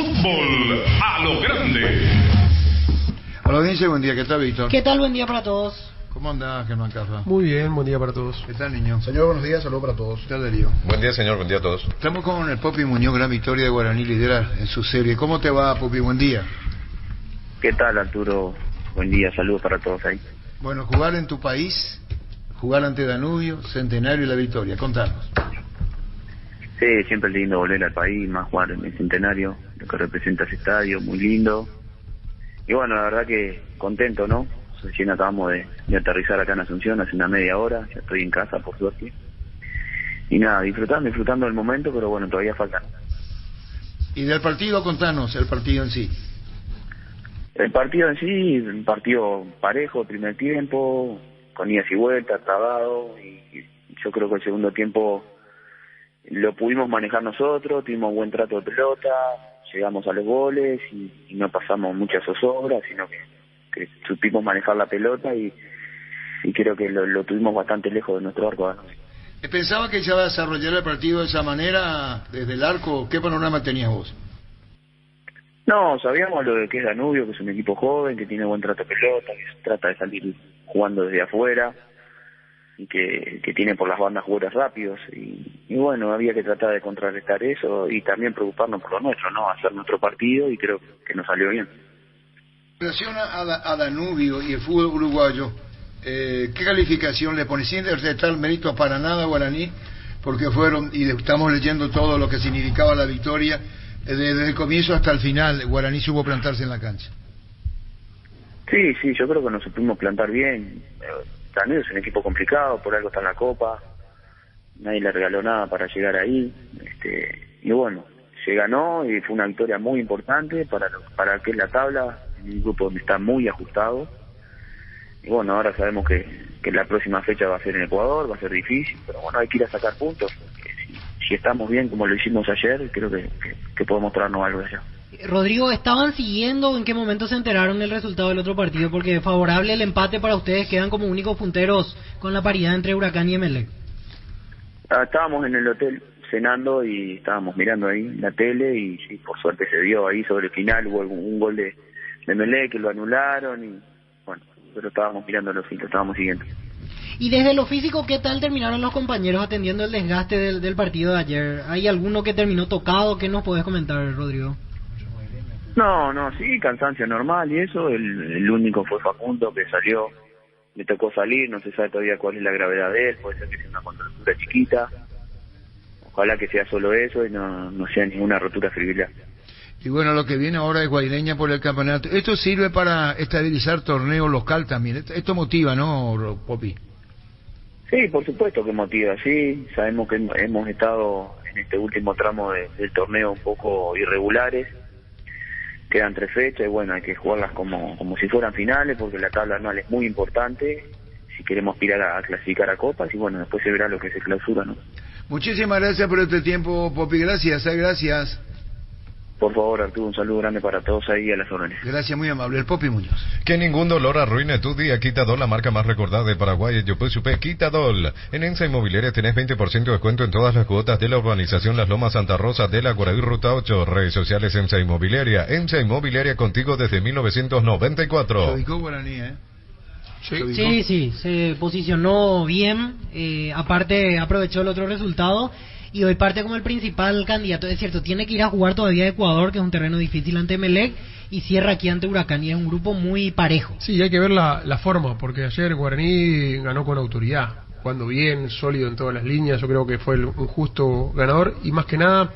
Fútbol a lo grande. A la audiencia, buen día. ¿Qué tal, Víctor? ¿Qué tal? Buen día para todos. ¿Cómo andás, Germán Cafa? Muy bien, buen día para todos. ¿Qué tal, niño? Señor, buenos días, saludos para todos. ¿Qué tal, Darío? Buen día, señor, buen día a todos. Estamos con el Popi Muñoz, gran victoria de Guaraní, lidera en su serie. ¿Cómo te va, Popi? Buen día. ¿Qué tal, Arturo? Buen día, saludos para todos ahí. Bueno, jugar en tu país, jugar ante Danubio, Centenario y La Victoria. Contanos. Sí, siempre es lindo volver al país, más jugar en el Centenario, lo que representa ese estadio, muy lindo. Y bueno, la verdad que contento, ¿no? Recién acabamos de aterrizar acá en Asunción hace una media hora, ya estoy en casa, por suerte. Y nada, disfrutando del momento, pero bueno, todavía falta. Y del partido, contanos, el partido en sí. El partido en sí, un partido parejo, primer tiempo, con idas y vueltas, trabado, y yo creo que el segundo tiempo lo pudimos manejar nosotros, tuvimos buen trato de pelota, llegamos a los goles y no pasamos muchas zozobras, sino que supimos manejar la pelota y creo que lo tuvimos bastante lejos de nuestro arco. ¿Pensaba que se iba a desarrollar el partido de esa manera desde el arco? ¿Qué panorama tenías vos? No, sabíamos lo de que es Danubio, que es un equipo joven, que tiene buen trato de pelota, que trata de salir jugando desde afuera y que tiene por las bandas jugadores rápidos y bueno, había que tratar de contrarrestar eso y también preocuparnos por lo nuestro, ¿no? Hacer nuestro partido y creo que nos salió bien. En relación a Danubio y el fútbol uruguayo, ¿qué calificación le pones? Sin restar mérito para nada a Guaraní, porque fueron, y estamos leyendo todo lo que significaba la victoria, desde el comienzo hasta el final, Guaraní supo plantarse en la cancha. Sí, yo creo que nos supimos plantar bien. Danubio es un equipo complicado, por algo está en la Copa, nadie le regaló nada para llegar ahí, y bueno, se ganó y fue una victoria muy importante para que es la tabla, un grupo donde está muy ajustado. Y bueno, ahora sabemos que la próxima fecha va a ser en Ecuador, va a ser difícil, pero bueno, hay que ir a sacar puntos. Si estamos bien como lo hicimos ayer, creo que podemos traernos algo de allá. Rodrigo, ¿estaban siguiendo? ¿En qué momento se enteraron del resultado del otro partido? Porque favorable el empate para ustedes, quedan como únicos punteros con la paridad entre Huracán y Emelec. Estábamos en el hotel cenando y estábamos mirando ahí la tele y sí, por suerte se dio ahí sobre el final, hubo un gol de Emelec que lo anularon y bueno, pero estábamos mirando los filtros, estábamos siguiendo. Y desde lo físico, ¿qué tal terminaron los compañeros atendiendo el desgaste del partido de ayer? ¿Hay alguno que terminó tocado? ¿Qué nos podés comentar, Rodrigo? No, sí, cansancio normal y eso, el único fue Facundo que salió, le tocó salir, no se sabe todavía cuál es la gravedad de él, puede ser que sea una contractura chiquita, ojalá que sea solo eso y no sea ninguna rotura fibrilar. Y bueno, lo que viene ahora es Guaireña por el campeonato. Esto sirve para estabilizar torneo local también. Esto motiva, ¿no, Popi? Sí, por supuesto que motiva, sí. Sabemos que hemos estado en este último tramo del torneo un poco irregulares. Quedan 3 fechas y bueno, hay que jugarlas como si fueran finales porque la tabla anual es muy importante si queremos aspirar a clasificar a copas y bueno, después se verá lo que se clausura, ¿no? Muchísimas gracias por este tiempo, Popi. Gracias. Por favor, Arturo, un saludo grande para todos ahí a las órdenes. Gracias, muy amable. El Popi Muñoz. Que ningún dolor arruine tu día. Quitadol, la marca más recordada de Paraguay, Yopé, Quitadol. En Ensa Inmobiliaria tenés 20% de descuento en todas las cuotas de la urbanización Las Lomas Santa Rosa de la Guaraí Ruta 8. Redes sociales Ensa Inmobiliaria contigo desde 1994. Se dedicó Guaraní, Sí, se posicionó bien, aparte aprovechó el otro resultado y hoy parte como el principal candidato. Es cierto, tiene que ir a jugar todavía a Ecuador, que es un terreno difícil ante Emelec, y cierra aquí ante Huracán, y es un grupo muy parejo. Sí, hay que ver la forma, porque ayer Guaraní ganó con autoridad, jugando bien, sólido en todas las líneas. Yo creo que fue un justo ganador, y más que nada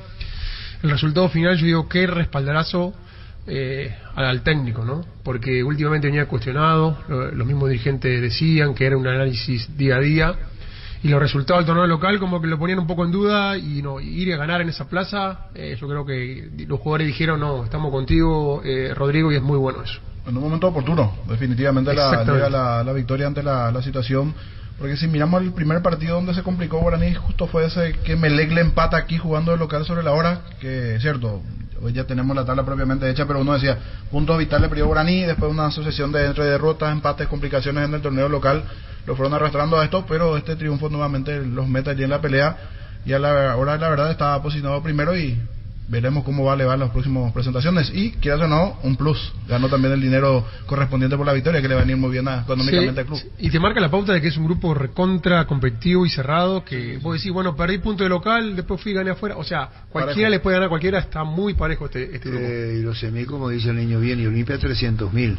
el resultado final, yo digo, qué respaldarazo al técnico, ¿no? Porque últimamente venía cuestionado, los mismos dirigentes decían que era un análisis día a día, y los resultados del torneo local como que lo ponían un poco en duda, y no ir a ganar en esa plaza, yo creo que los jugadores dijeron, no, estamos contigo, Rodrigo, y es muy bueno eso. En un momento oportuno, definitivamente llega la victoria ante la situación, porque si miramos el primer partido donde se complicó Guaraní, justo fue ese que Emelec le empata aquí jugando de local sobre la hora, que es cierto, hoy ya tenemos la tabla propiamente hecha, pero uno decía, puntos vitales perdió Guaraní, después una sucesión de entre derrotas, empates, complicaciones en el torneo local, lo fueron arrastrando a esto, pero este triunfo nuevamente los mete allí en la pelea, y a la hora de la verdad estaba posicionado primero y veremos cómo va a elevar las próximas presentaciones. Y, quieras o no, un plus. Ganó también el dinero correspondiente por la victoria, que le va a venir muy bien económicamente al club. Y te marca la pauta de que es un grupo recontra competitivo y cerrado, que vos decís, bueno, perdí punto de local, después fui y gané afuera. O sea, cualquiera le puede ganar a cualquiera, está muy parejo este grupo. Y los semi, como dice el niño bien, y Olimpia 300.000.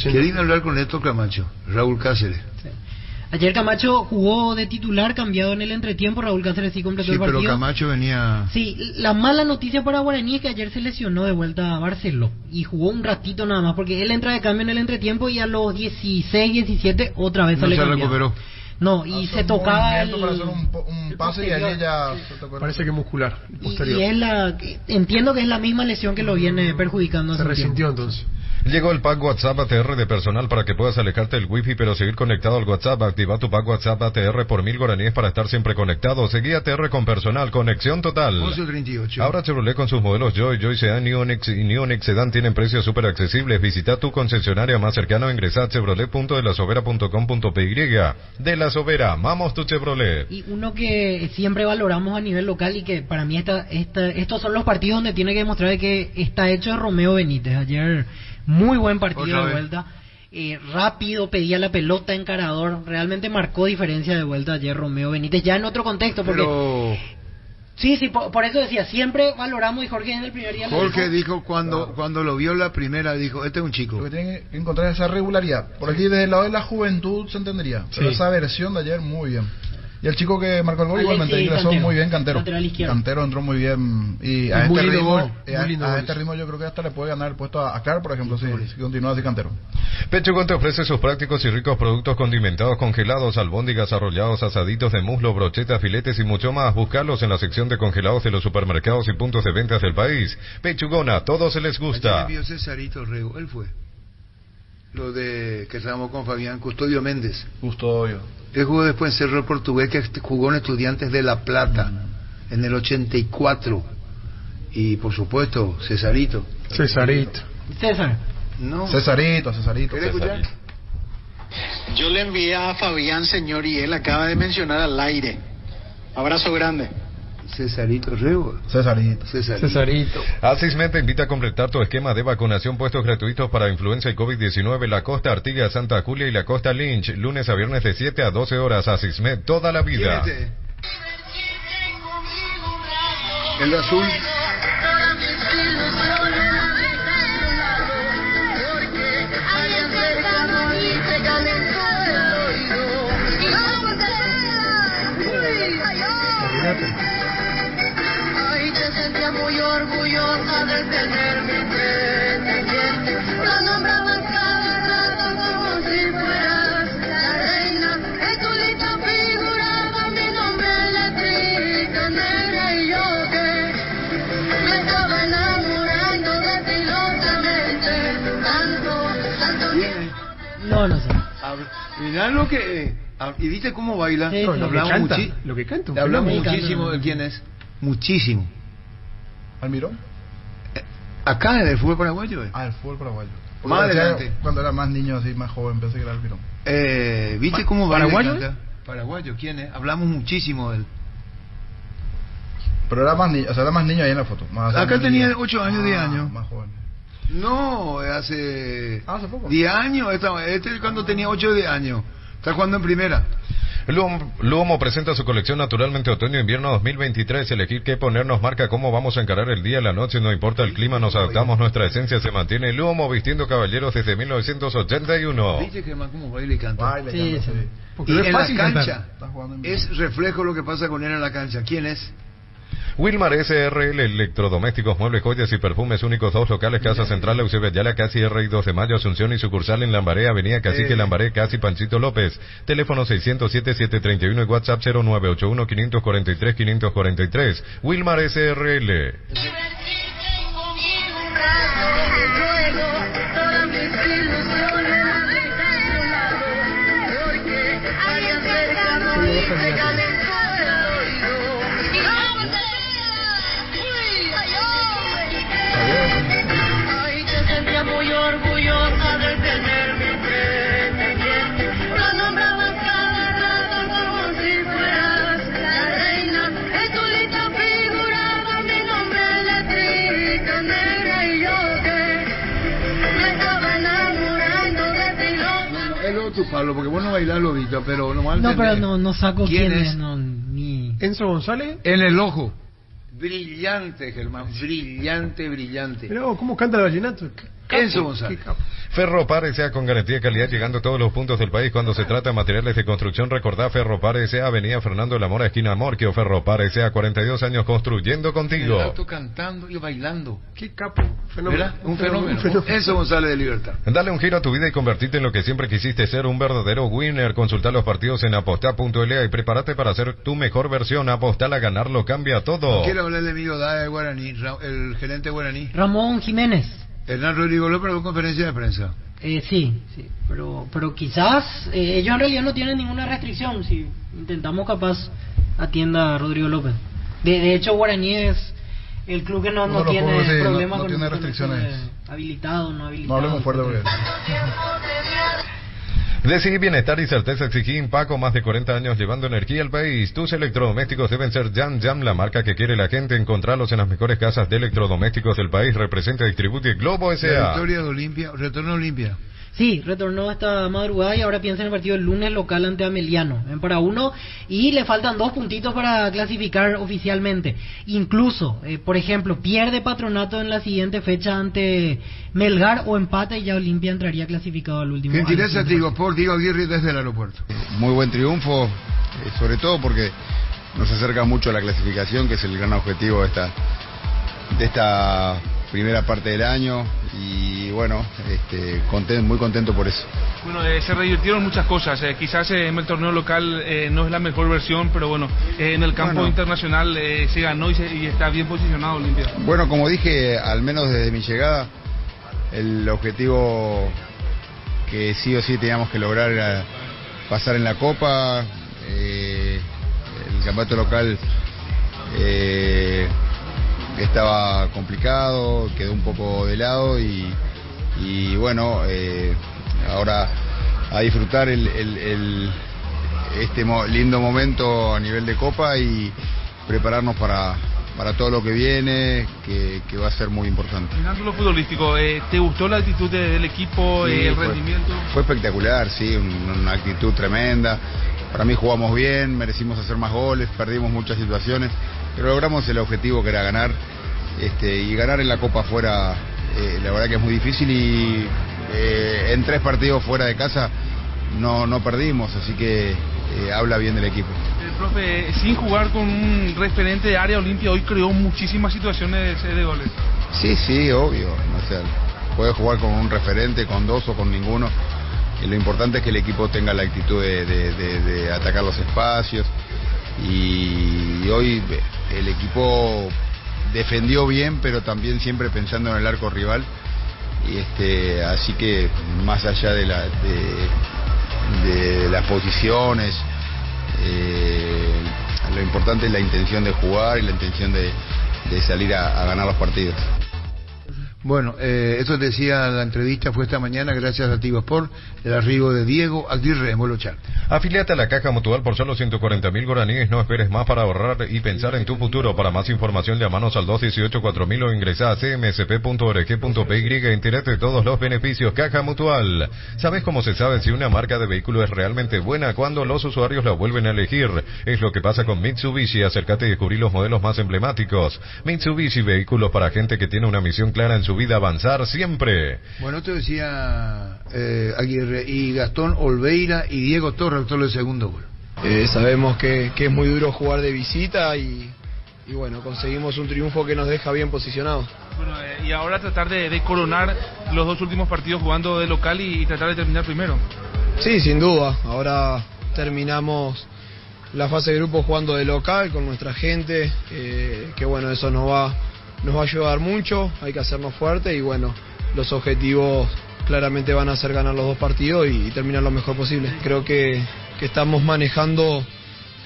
¿Quieren hablar con Néstor Camacho? Raúl Cáceres. Sí. Ayer Camacho jugó de titular, cambiado en el entretiempo. Raúl Cáceres sí completó el partido. Pero Camacho venía... Sí, la mala noticia para Guaraní es que ayer se lesionó de vuelta a Barceló y jugó un ratito nada más, porque él entra de cambio en el entretiempo y a los 16, 17 otra vez sale cambiado. Recuperó. No, y se tocaba el... para hacer un pase y ahí ya se tocó. Parece que muscular, posterior. Y es entiendo que es la misma lesión que lo viene perjudicando. Se resintió entonces. Llegó el pack WhatsApp ATR de personal para que puedas alejarte del wifi pero seguir conectado al WhatsApp. Activa tu pack WhatsApp ATR por 1000 guaraníes para estar siempre conectado. Seguí ATR con personal, conexión total. 11:38. Ahora Chevrolet con sus modelos Joy Sedan, Onix y Onix Sedan tienen precios súper accesibles. Visita tu concesionaria más cercana o ingresá a chevrolet.delasovera.com.py. De La Sobera, amamos tu Chevrolet. Y uno que siempre valoramos a nivel local y que para mí estos son los partidos donde tiene que demostrar de que está hecho de Romeo Benítez. Ayer muy buen partido de vuelta, rápido, pedía la pelota, encarador, realmente marcó diferencia de vuelta ayer Romeo Benítez, ya en otro contexto, porque... Sí, por eso decía, siempre valoramos, y Jorge en el primer día... Jorge dijo cuando lo vio la primera, dijo, este es un chico. Lo que tiene que encontrar esa regularidad. Por aquí, desde el lado de la juventud, se entendería. Pero esa versión de ayer, muy bien. Y el chico que marcó el gol igualmente ingresó muy bien, Cantero. Cantero entró muy bien. Y a este ritmo, este ritmo yo creo que hasta le puede ganar el puesto a Clar, por ejemplo, si continúa así Cantero. Pechugón te ofrece sus prácticos y ricos productos condimentados, congelados, albóndigas, arrollados, asaditos de muslo, brochetas, filetes y mucho más. Buscarlos en la sección de congelados de los supermercados y puntos de ventas del país. Pechugón, a todos les gusta. Ayer Cesarito Rego, él fue. Lo de que estábamos con Fabián Custodio Méndez. Custodio. Él jugó después en Cerro Portugués, que jugó en Estudiantes de La Plata en el 84. Y por supuesto, Cesarito. César. No. Cesarito. ¿Querés escuchar? Yo le envié a Fabián, señor, y él acaba de mencionar al aire. Abrazo grande. Cesarito Rego. Cesarito. Asismed te invita a completar tu esquema de vacunación, puestos gratuitos para influenza y COVID-19, la Costa Artigas, Santa Julia y la Costa Lynch, lunes a viernes de 7 a 12 horas. Asismed, toda la vida. El azul. Muy orgullosa de tener mi pretendiente, lo nombrabas cada rato como si fueras la reina, en tu lista figuraba mi nombre en letrita negra y yo que me estaba enamorando de ti locamente, tanto No sé. Mirá lo que... ¿Y viste cómo baila? Sí, lo que canta. Hablamos muchísimo de quién es. Muchísimo. ¿Almirón? Acá en el fútbol paraguayo. El fútbol paraguayo. Más adelante. Cuando era más niño, así más joven, pensé que era Almirón. ¿Viste cómo baila? ¿Paraguayo? Paraguayo, ¿quién es? Hablamos muchísimo de él. Pero era más niño, ahí en la foto. Acá tenía 8 años, 10 años. Más joven. No, hace poco. 10 años. Este cuando tenía 8 o 10 años. Está jugando en primera. Luomo presenta su colección Naturalmente Otoño-Invierno 2023. Elegir qué poner nos marca cómo vamos a encarar el día, la noche, no importa el clima, nos adaptamos, nuestra esencia se mantiene. Luomo, vistiendo caballeros desde 1981. ¿Viste que más como baila y canta? Sí. Y en la cancha es reflejo lo que pasa con él en la cancha. ¿Quién es? Wilmar SRL, electrodomésticos, muebles, joyas y perfumes únicos, 2 locales, Casa Central, Eusebio Ayala, Casi R y 2 de Mayo, Asunción y sucursal en Lambaré, Avenida Cacique Lambaré, Casi Panchito López, teléfono 607-731 y WhatsApp 0981-543-543, Wilmar SRL. Muy orgullosa de tener mi pretendiente, lo nombrabas cada rato como si fueras la reina, en tu lista figuraba mi nombre en letra luego tu Pablo, porque vos no bailás lobito, pero nomás. No, pero no saco quién quién es. es, no, ni... Enzo González. En el ojo. Brillante, Germán, brillante. Pero, ¿cómo canta el vallenato? Enzo González. Ferropar S.A. con garantía de calidad llegando a todos los puntos del país cuando se trata de materiales de construcción. Recordá Ferropar S.A. Avenida Fernando de la Mora, esquina Morquio. Ferropar S.A. 42 años construyendo contigo. El auto cantando y bailando. Qué capo. Fenómeno. ¿Verdad? Un fenómeno. Enzo González de Libertad. Dale un giro a tu vida y convertirte en lo que siempre quisiste ser, un verdadero winner. Consulta los partidos en apostá.la y prepárate para ser tu mejor versión. Apostar a ganarlo cambia todo. Quiero hablarle de mi Odada de Guaraní, el gerente guaraní. Ramón Jiménez. Hernán Rodrigo López en conferencia de prensa. Sí, pero quizás ellos en realidad no tienen ninguna restricción. Si intentamos, capaz atienda a Rodrigo López. De hecho, Guaraní es el club que no tiene problemas no con tiene restricciones. Habilitado, no habilitado. No hablemos fuerte porque... Decidí bienestar y certeza Exigín Paco, más de 40 años llevando energía al país. Tus electrodomésticos deben ser Jam, la marca que quiere la gente. Encontralos en las mejores casas de electrodomésticos del país. Representa y distribuye Globo S.A. La victoria de Olimpia, retorno a Olimpia. Sí, retornó esta madrugada y ahora piensa en el partido del lunes local ante Ameliano, en para 1, y le faltan 2 puntitos para clasificar oficialmente. Incluso, por ejemplo, pierde Patronato en la siguiente fecha ante Melgar o empate y ya Olimpia entraría clasificado al último. Gentileza, Diego Aguirre desde el aeropuerto. Muy buen triunfo, sobre todo porque nos acerca mucho a la clasificación, que es el gran objetivo de esta primera parte del año, y bueno, muy contento por eso. Bueno, se revirtieron muchas cosas, quizás en el torneo local no es la mejor versión, pero bueno, en el campo internacional se ganó y está bien posicionado Olimpia. Bueno, como dije, al menos desde mi llegada, el objetivo que sí o sí teníamos que lograr era pasar en la Copa. El campeonato local estaba complicado, quedó un poco de lado y bueno, ahora a disfrutar este lindo momento a nivel de Copa y prepararnos para todo lo que viene, que va a ser muy importante. Mirando lo futbolístico, ¿te gustó la actitud del equipo, sí, el rendimiento? Fue espectacular, sí, una actitud tremenda. Para mí jugamos bien, merecimos hacer más goles, perdimos muchas situaciones, pero logramos el objetivo que era ganar, y ganar en la Copa fuera, la verdad que es muy difícil, y en 3 partidos fuera de casa no perdimos, así que habla bien del equipo. Profe, sin jugar con un referente de área, Olimpia hoy creó muchísimas situaciones de goles. Sí, obvio, o sea, puede jugar con un referente, con 2 o con ninguno. Y lo importante es que el equipo tenga la actitud de atacar los espacios, y hoy el equipo defendió bien, pero también siempre pensando en el arco rival, y así que más allá de las posiciones, lo importante es la intención de jugar y la intención de salir a ganar los partidos. Bueno, eso decía la entrevista, fue esta mañana, gracias a Tigo Sport, el arribo de Diego Aguirre en Vuelo Char. Afiliate a la Caja Mutual por solo 140.000 guaraníes, no esperes más para ahorrar y pensar en tu futuro. Para más información, llámanos al 218-4000 o ingresá a cmsp.org.py y entérate de todos los beneficios. Caja Mutual. ¿Sabes cómo se sabe si una marca de vehículo es realmente buena? Cuando los usuarios la vuelven a elegir. Es lo que pasa con Mitsubishi. Acércate y descubrí los modelos más emblemáticos. Mitsubishi, vehículos para gente que tiene una misión clara en su vida, avanzar siempre. Bueno, te decía Aguirre, y Gastón Olveira y Diego Torres, autor del segundo gol. Sabemos que es muy duro jugar de visita y bueno, conseguimos un triunfo que nos deja bien posicionados. Bueno, y ahora tratar de coronar los 2 últimos partidos jugando de local y tratar de terminar primero. Sí, sin duda. Ahora terminamos la fase de grupo jugando de local con nuestra gente, que bueno, eso nos va a ayudar mucho, hay que hacernos fuerte y bueno, los objetivos claramente van a ser ganar los 2 partidos y terminar lo mejor posible. Creo que estamos manejando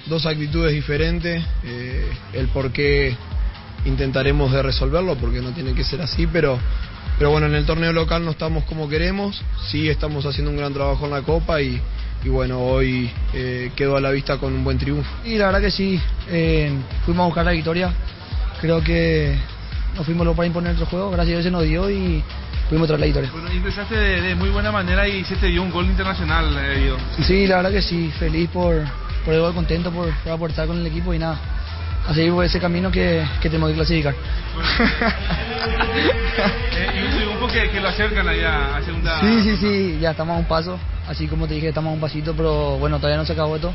2 actitudes diferentes, el por qué intentaremos de resolverlo, porque no tiene que ser así, pero bueno, en el torneo local no estamos como queremos, sí estamos haciendo un gran trabajo en la Copa y bueno, hoy quedó a la vista con un buen triunfo. Y la verdad que sí, fuimos a buscar la victoria, creo que nos fuimos para imponer nuestro juego, gracias a Dios se nos dio y pudimos traer la victoria. Bueno, empezaste de muy buena manera y se te dio un gol internacional, Guido. Sí, la verdad que sí, feliz por el gol, contento por aportar con el equipo y nada, a seguir por ese camino que tenemos que clasificar. Y un triunfo que lo acercan allá a segunda. Sí, ya estamos a un paso, así como te dije, estamos a un pasito, pero bueno, todavía no se acabó esto.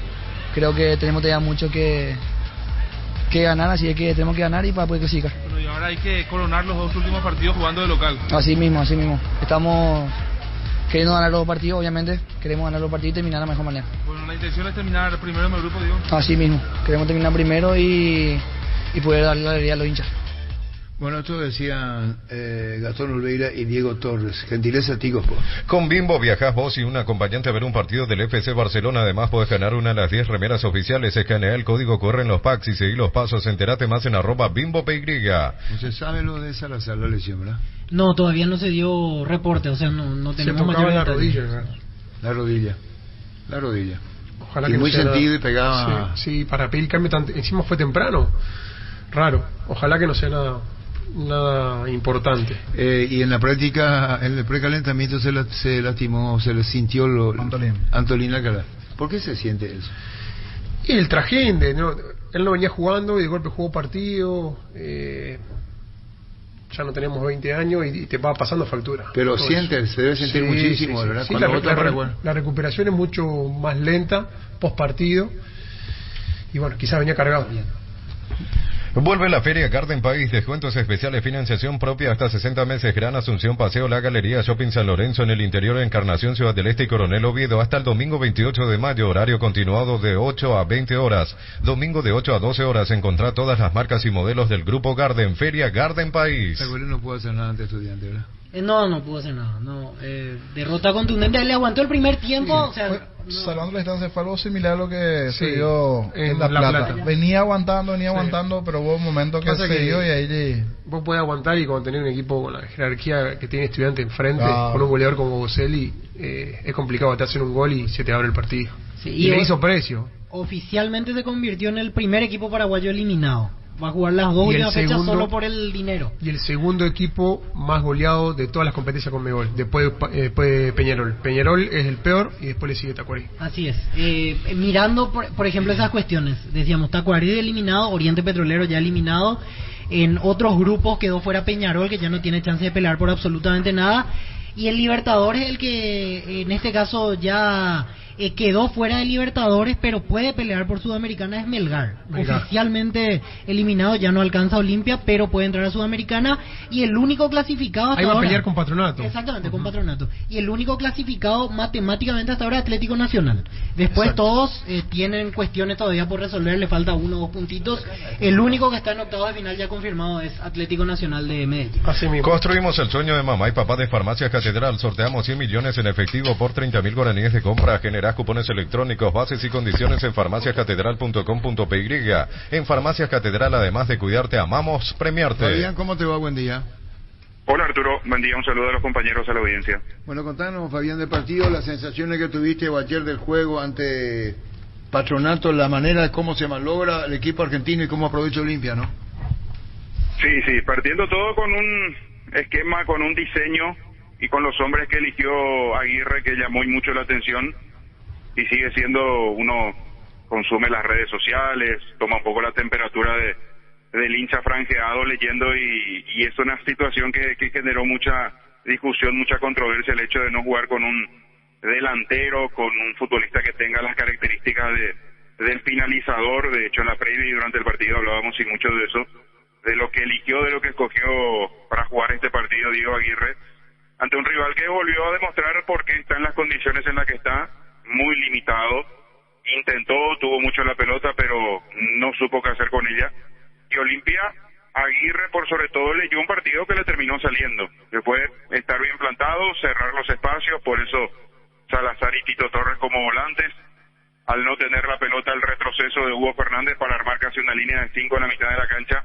Creo que tenemos todavía mucho que ganar, así es que tenemos que ganar y para poder clasificar. Bueno, y ahora hay que coronar los 2 últimos partidos jugando de local. Así mismo. Estamos queriendo ganar los partidos, obviamente. Queremos ganar los partidos y terminar de la mejor manera. Bueno, la intención es terminar primero en el grupo, digo. Así mismo. Queremos terminar primero y poder darle la alegría a los hinchas. Bueno, esto decían Gastón Oliveira y Diego Torres. Gentileza, Tigos. Con Bimbo viajás vos y un acompañante a ver un partido del FC Barcelona. Además, podés ganar una de las 10 remeras oficiales. Escanea el código QR en los packs y seguí los pasos. Enterate más en @BimboPY. No se sabe lo de Salazar, la lesión, ¿verdad? No, todavía no se dio reporte, o sea, no tenemos mayor la detalle. rodilla. La rodilla. Ojalá y que muy no sea sentido nada. y pegaba. Sí, para pedir cambio encima fue temprano. Raro. Ojalá que no sea nada importante. Y en la práctica, en el precalentamiento se lastimó, se le sintió Antolín la cara. ¿Por qué se siente eso? Y el tragende, ¿no? Él no venía jugando y de golpe jugó partido. Ya no tenemos 20 años y te va pasando factura. Pero se debe sentir muchísimo, sí, ¿verdad? Sí, la recuperación es mucho más lenta, post partido. Y bueno, quizás venía cargado. Vuelve la Feria Garden País, descuentos especiales, financiación propia hasta 60 meses, Gran Asunción, Paseo La Galería, Shopping San Lorenzo en el interior, Encarnación, Ciudad del Este y Coronel Oviedo, hasta el domingo 28 de mayo, horario continuado de 8 a 20 horas, domingo de 8 a 12 horas, encontrá todas las marcas y modelos del Grupo Garden, Feria Garden País. Pero no pudo hacer nada ante Estudiante, ¿verdad? No pudo hacer nada, derrota contundente, le aguantó el primer tiempo, sí, salvando la distancia fue algo similar a lo que se dio en La Plata. Venía aguantando, pero hubo un momento que se dio y ahí... Vos podés aguantar y cuando tenés un equipo con la jerarquía que tiene Estudiante enfrente, con un goleador como Boselli, es complicado, te hacen un gol y se te abre el partido. Sí, y le hizo precio. Oficialmente se convirtió en el primer equipo paraguayo eliminado. Va a jugar las 2 últimas fechas solo por el dinero. Y el segundo equipo más goleado de todas las competencias con Conmebol, después de Peñarol. Peñarol es el peor y después le sigue Tacuarí. Así es. Mirando, por ejemplo, esas cuestiones, decíamos Tacuarí eliminado, Oriente Petrolero ya eliminado. En otros grupos quedó fuera Peñarol, que ya no tiene chance de pelear por absolutamente nada. Y el Libertadores, el que en este caso ya quedó fuera de Libertadores, pero puede pelear por Sudamericana, es Melgar. Oficialmente eliminado, ya no alcanza Olimpia, pero puede entrar a Sudamericana. Y el único clasificado hasta ahí va ahora, a pelear con Patronato. Exactamente, con Patronato. Y el único clasificado matemáticamente hasta ahora, Atlético Nacional. Después todos tienen cuestiones todavía por resolver, le falta 1 o 2 puntitos. El único que está en octavos de final ya confirmado es Atlético Nacional de Medellín. Así mismo. Construimos el sueño de mamá y papá de Farmacias Catedral. Sorteamos 100 millones en efectivo por 30.000 guaraníes de compra. Generás cupones electrónicos, bases y condiciones en farmaciascatedral.com.py. En Farmacias Catedral, además de cuidarte, amamos premiarte. Fabián, ¿cómo te va? Buen día. Hola Arturo, buen día, un saludo a los compañeros, a la audiencia. Bueno, contanos, Fabián, del partido, las sensaciones que tuviste ayer del juego ante Patronato, la manera de cómo se malogra el equipo argentino y cómo aprovecha Olimpia, ¿no? Sí, partiendo todo con un esquema, con un diseño y con los hombres que eligió Aguirre, que llamó mucho la atención, y sigue siendo, uno consume las redes sociales, toma un poco la temperatura del hincha franjeado leyendo, y es una situación que generó mucha discusión, mucha controversia, el hecho de no jugar con un delantero, con un futbolista que tenga las características del finalizador. De hecho, en la previa y durante el partido hablábamos y mucho de eso, de lo que eligió, de lo que escogió para jugar este partido Diego Aguirre, ante un rival que volvió a demostrar por qué está en las condiciones en las que está, muy limitado. Intentó, tuvo mucho la pelota, pero no supo qué hacer con ella. Y Olimpia, Aguirre por sobre todo leyó un partido que le terminó saliendo, que fue estar bien plantado, cerrar los espacios, por eso Salazar y Tito Torres como volantes, al no tener la pelota, el retroceso de Hugo Fernández para armar casi una línea de 5 en la mitad de la cancha,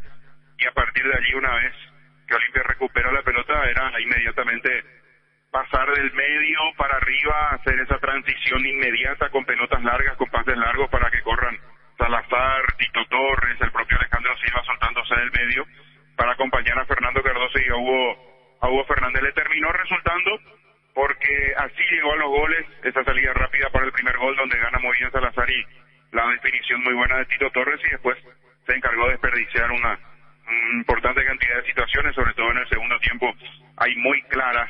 y a partir de allí, una vez que Olimpia recupera la pelota, era inmediatamente pasar del medio para arriba, hacer esa transición inmediata con pelotas largas, con pases largos para que corran Salazar, Tito Torres, el propio Alejandro Silva soltándose del medio para acompañar a Fernando Cardoso y a Hugo Fernández. Le terminó resultando porque así llegó a los goles, esa salida rápida para el primer gol donde gana muy bien Salazar y la definición muy buena de Tito Torres, y después se encargó de desperdiciar una importante cantidad de situaciones, sobre todo en el segundo tiempo hay muy claras,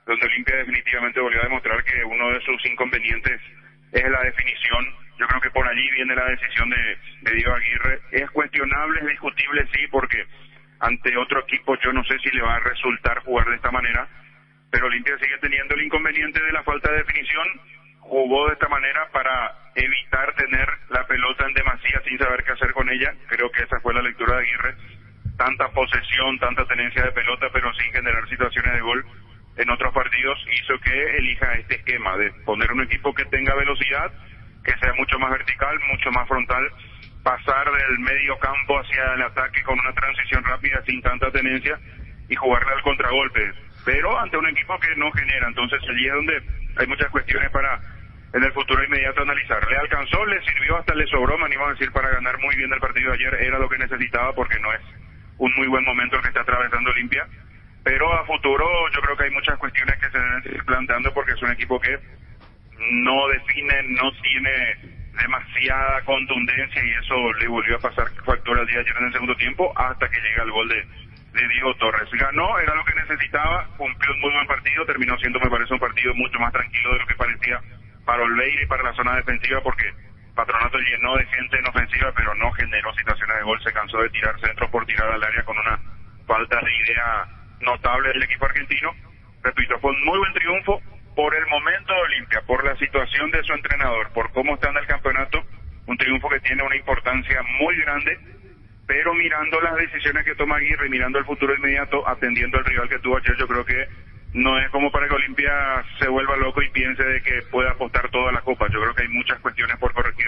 donde Olimpia definitivamente volvió a demostrar que uno de sus inconvenientes es la definición. Yo creo que por allí viene la decisión de Diego Aguirre. Es cuestionable, es discutible, sí, porque ante otro equipo yo no sé si le va a resultar jugar de esta manera, pero Olimpia sigue teniendo el inconveniente de la falta de definición. Jugó de esta manera para evitar tener la pelota en demasía sin saber qué hacer con ella. Creo que esa fue la lectura de Aguirre. Tanta posesión, tanta tenencia de pelota, pero sin generar situaciones de gol en otros partidos, hizo que elija este esquema de poner un equipo que tenga velocidad, que sea mucho más vertical, mucho más frontal, pasar del medio campo hacia el ataque con una transición rápida sin tanta tenencia y jugarle al contragolpe, pero ante un equipo que no genera. Entonces allí es donde hay muchas cuestiones para en el futuro inmediato analizar. Le alcanzó, le sirvió, hasta le sobró, me animo a decir, para ganar muy bien el partido de ayer. Era lo que necesitaba, porque no es un muy buen momento el que está atravesando Olimpia, pero a futuro yo creo que hay muchas cuestiones que se deben seguir planteando, porque es un equipo que no define, no tiene demasiada contundencia, y eso le volvió a pasar factura el día de ayer en el segundo tiempo, hasta que llega el gol de Diego Torres. Ganó, era lo que necesitaba, cumplió un muy buen partido, terminó siendo, me parece, un partido mucho más tranquilo de lo que parecía para Olveira y para la zona defensiva, porque Patronato llenó de gente en ofensiva, pero no generó situaciones de gol. Se cansó de tirar centros por tirar al área, con una falta de idea notable del equipo argentino. Repito, fue un muy buen triunfo por el momento de Olimpia, por la situación de su entrenador, por cómo está en el campeonato. Un triunfo que tiene una importancia muy grande, pero mirando las decisiones que toma Aguirre y mirando el futuro inmediato, atendiendo al rival que tuvo ayer, yo creo que no es como para que Olimpia se vuelva loco y piense de que puede apostar toda la copa. Yo creo que hay muchas cuestiones por corregir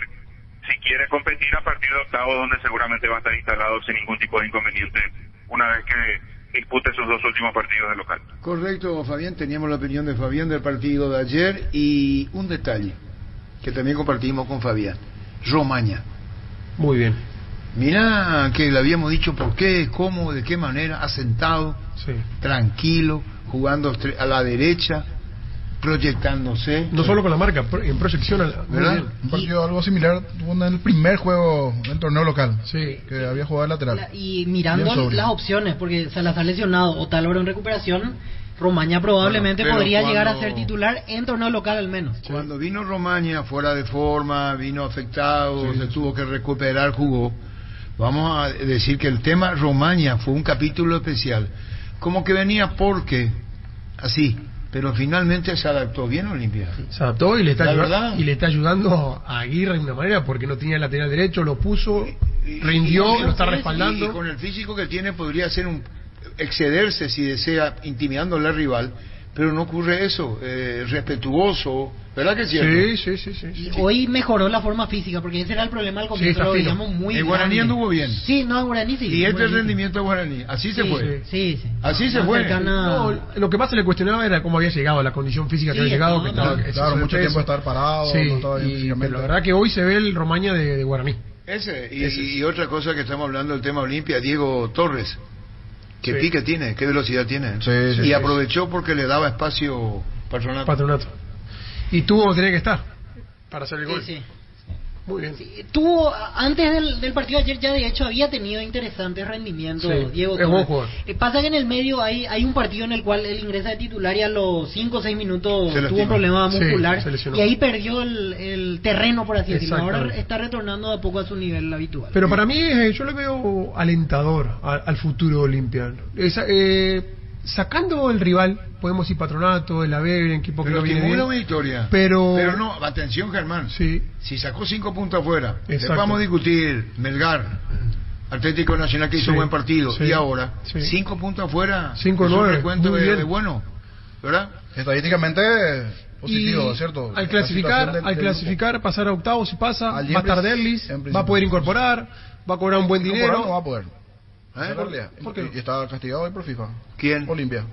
si quiere competir a partir de octavos, donde seguramente va a estar instalado sin ningún tipo de inconveniente una vez que dispute sus dos últimos partidos de local. Correcto, Fabián. Teníamos la opinión de Fabián del partido de ayer, y un detalle que también compartimos con Fabián: Romaña. Muy bien. Mirá que le habíamos dicho por qué, cómo, de qué manera, asentado, sí, tranquilo, jugando a la derecha, proyectándose. No solo con la marca, en proyección, ¿verdad? Un partido algo similar en el primer juego del torneo local, sí, que había jugado lateral. Y mirando las opciones, porque Salazar lesionado o Talavera en recuperación, Romaña probablemente podría llegar a ser titular en torneo local al menos. Cuando vino Romaña fuera de forma, vino afectado, se tuvo que recuperar, jugó. Vamos a decir que el tema Romaña fue un capítulo especial, como que venía porque así, pero finalmente se adaptó bien a Olimpia. Se adaptó y le está ayudando a Aguirre de una manera, porque no tenía lateral derecho, lo puso, rindió, lo está respaldando. Y con el físico que tiene podría ser excederse si desea, intimidándole al rival, pero no ocurre eso. Respetuoso, ¿verdad que es cierto? Sí. Hoy mejoró la forma física, porque ese era el problema al comienzo, lo veíamos muy en Guaraní anduvo bien. Sí, no, en Guaraní sí. Y este es el rendimiento de Guaraní, así se fue. Sí. Así se fue. No, lo que más se le cuestionaba era cómo había llegado, la condición física que había llegado. Claro, mucho tiempo de estar parado. Pero la verdad que hoy se ve el Romaña de Guaraní. Y otra cosa que estamos hablando del tema Olimpia, Diego Torres. ¿Qué pique tiene? ¿Qué velocidad tiene? Y aprovechó porque le daba espacio Patronato. Y tenía que estar para hacer el gol. Sí. Muy bien. Tuvo, antes del partido de ayer, ya de hecho había tenido interesantes rendimientos, Diego Torres. Pasa que en el medio hay un partido en el cual él ingresa de titular y a los 5 o 6 minutos tuvo un problema muscular, y ahí perdió el terreno, por así decirlo. Ahora está retornando de a poco a su nivel habitual. Pero para mí yo le veo alentador al futuro olimpiano. Sacando el rival, podemos ir Patronato, el AVE, el equipo que no viene bien. Una victoria. Pero no, atención, Germán. Sí. Si sacó 5 puntos afuera, después vamos a discutir Melgar, Atlético Nacional, que hizo buen partido, y ahora 5 puntos afuera, 5-9, es un recuento de bueno, ¿verdad? Estadísticamente positivo, ¿cierto? Al clasificar, pasar a octavos, si pasa, va a estar Derlis, va a poder incorporar, va a cobrar un buen dinero. No va a poder. ¿Por qué? Y está castigado hoy por FIFA. ¿Quién? Olimpia.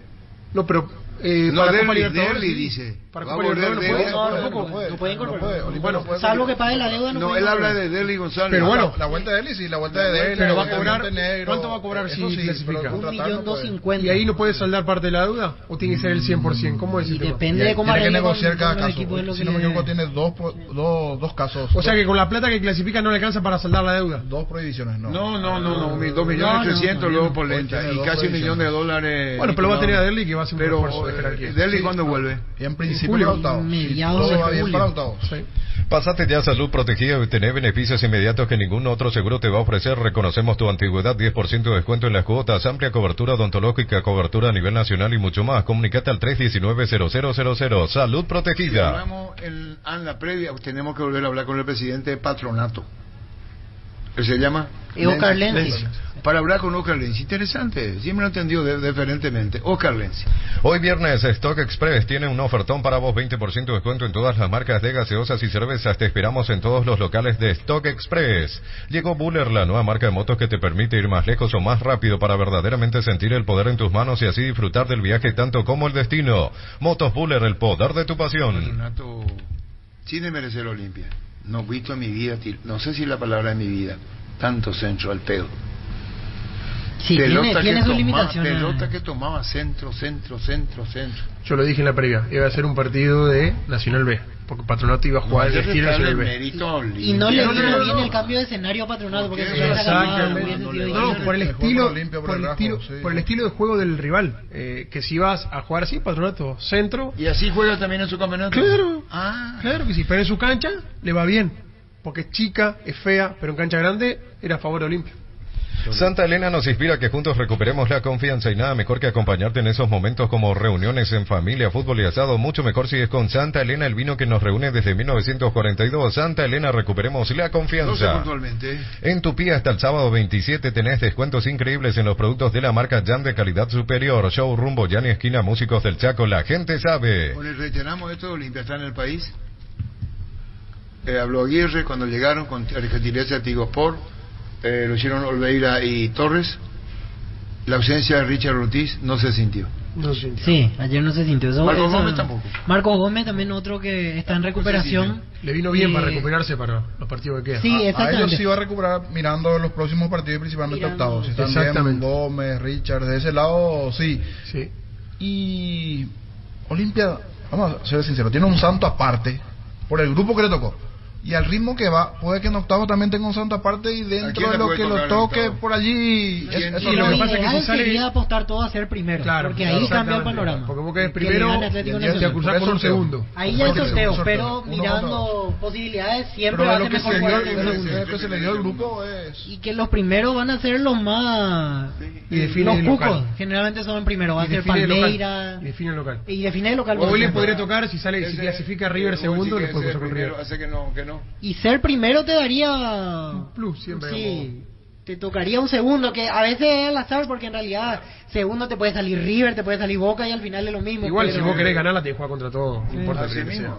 No, pero No, para Copa Derli Libertadores, sí. dice. Para Va a Copa volver Libertadores No puede incorporar. Bueno, salvo que pague la deuda. No, él habla de Derli González. Pero bueno, la vuelta de Derli, sí, la vuelta de Derli. Pero va a cobrar, ¿cuánto va a cobrar si clasifica? 1.250.000. ¿Y ahí no puede saldar parte de la deuda? ¿O tiene que ser el 100%? ¿Cómo es? Y depende de cómo tiene que arregle negociar cada con caso. Si no me equivoco, tiene dos casos. O sea que con la plata que clasifica no le alcanza para saldar la deuda. Dos prohibiciones, no. No, 2.300.000 luego por lenta y casi $1.000.000. Bueno, pero va a tener a Derli que va a ser un refuerzo de jerarquía. ¿Derli cuándo vuelve? Y en principio para octavos. Mediados de julio. Para octavos. Sí. Pásate ya a Salud Protegida y tener beneficios inmediatos que ningún otro seguro te va a ofrecer. Reconocemos tu antigüedad, 10% de descuento en las cuotas, amplia cobertura odontológica, cobertura a nivel nacional y mucho más. Comunicate al 319-0000. Salud Protegida. Si hablamos en la previa, tenemos que volver a hablar con el presidente de Patronato. ¿Qué se llama? Oscar Lenzi. Para hablar con Oscar Lenzi. Interesante. Siempre lo he entendido diferentemente. Oscar Lenzi. Hoy viernes, Stock Express tiene un ofertón para vos, 20% de descuento en todas las marcas de gaseosas y cervezas. Te esperamos en todos los locales de Stock Express. Llegó Buller, la nueva marca de motos que te permite ir más lejos o más rápido para verdaderamente sentir el poder en tus manos y así disfrutar del viaje tanto como el destino. Motos Buller, el poder de tu pasión. Patronato, sí de merecer Olimpia. No he visto en mi vida, no sé si la palabra de mi vida, tanto centro al pedo. Sí, tiene sus limitaciones. Pelota que tomaba centro. Yo lo dije en la previa, iba a ser un partido de Nacional B, porque Patronato iba a jugar el estilo Nacional B. Y no le vino bien el cambio de escenario a Patronato, porque por el estilo de juego del rival, que si vas a jugar así, Patronato, centro. ¿Y así juega también en su campeonato? Claro, claro que sí, pero en su cancha le va bien, porque es chica, es fea, pero en cancha grande era a favor de Olimpia. Santa Elena nos inspira que juntos recuperemos la confianza y nada mejor que acompañarte en esos momentos como reuniones en familia, fútbol y asado. Mucho mejor si es con Santa Elena, el vino que nos reúne desde 1942. Santa Elena, recuperemos la confianza. En Tupí hasta el sábado 27 tenés descuentos increíbles en los productos de la marca Jam de calidad superior. Show Rumbo, Yani Esquina, Músicos del Chaco, la gente sabe. Bueno, reiteramos esto, Olimpia está en el país. Habló Aguirre cuando llegaron con gentileza de Tigosport. Lo hicieron Olveira y Torres. La ausencia de Richard Ortiz no se sintió. Sí, ayer no se sintió. Marcos Gómez tampoco. Marcos Gómez también otro que está en recuperación. Le vino bien para recuperarse para los partidos que quedan. Sí, exactamente. A ellos sí va a recuperar mirando los próximos partidos, principalmente octavos. Si están bien Gómez, Richard, de ese lado, sí. Y Olimpia, vamos a ser sinceros, tiene un santo aparte por el grupo que le tocó. Y al ritmo que va, puede que en octavos también tenga un santo aparte y dentro de lo que lo toque por allí. Eso lo que pasa es que si sale sería apostar todo a ser primero, porque ahí cambia el panorama. Porque vos quedás primero y a cruzar por un segundo. Ahí ya es sorteo, pero mirando posibilidades siempre va a ser mejor jugar. Que se le dio al grupo es... Y que los primeros van a ser los más... los cucos, generalmente son en primero. Va a ser Palmeira. Y define el local. Y define el local. Hoy le podría tocar, si clasifica River segundo, le puede pasar con River. Hace que no. Y ser primero te daría un plus siempre. Sí, te tocaría un segundo, que a veces es al azar, porque en realidad segundo te puede salir River, te puede salir Boca y al final es lo mismo. Igual si vos querés ganarla, te juega contra todo, no importa que sea.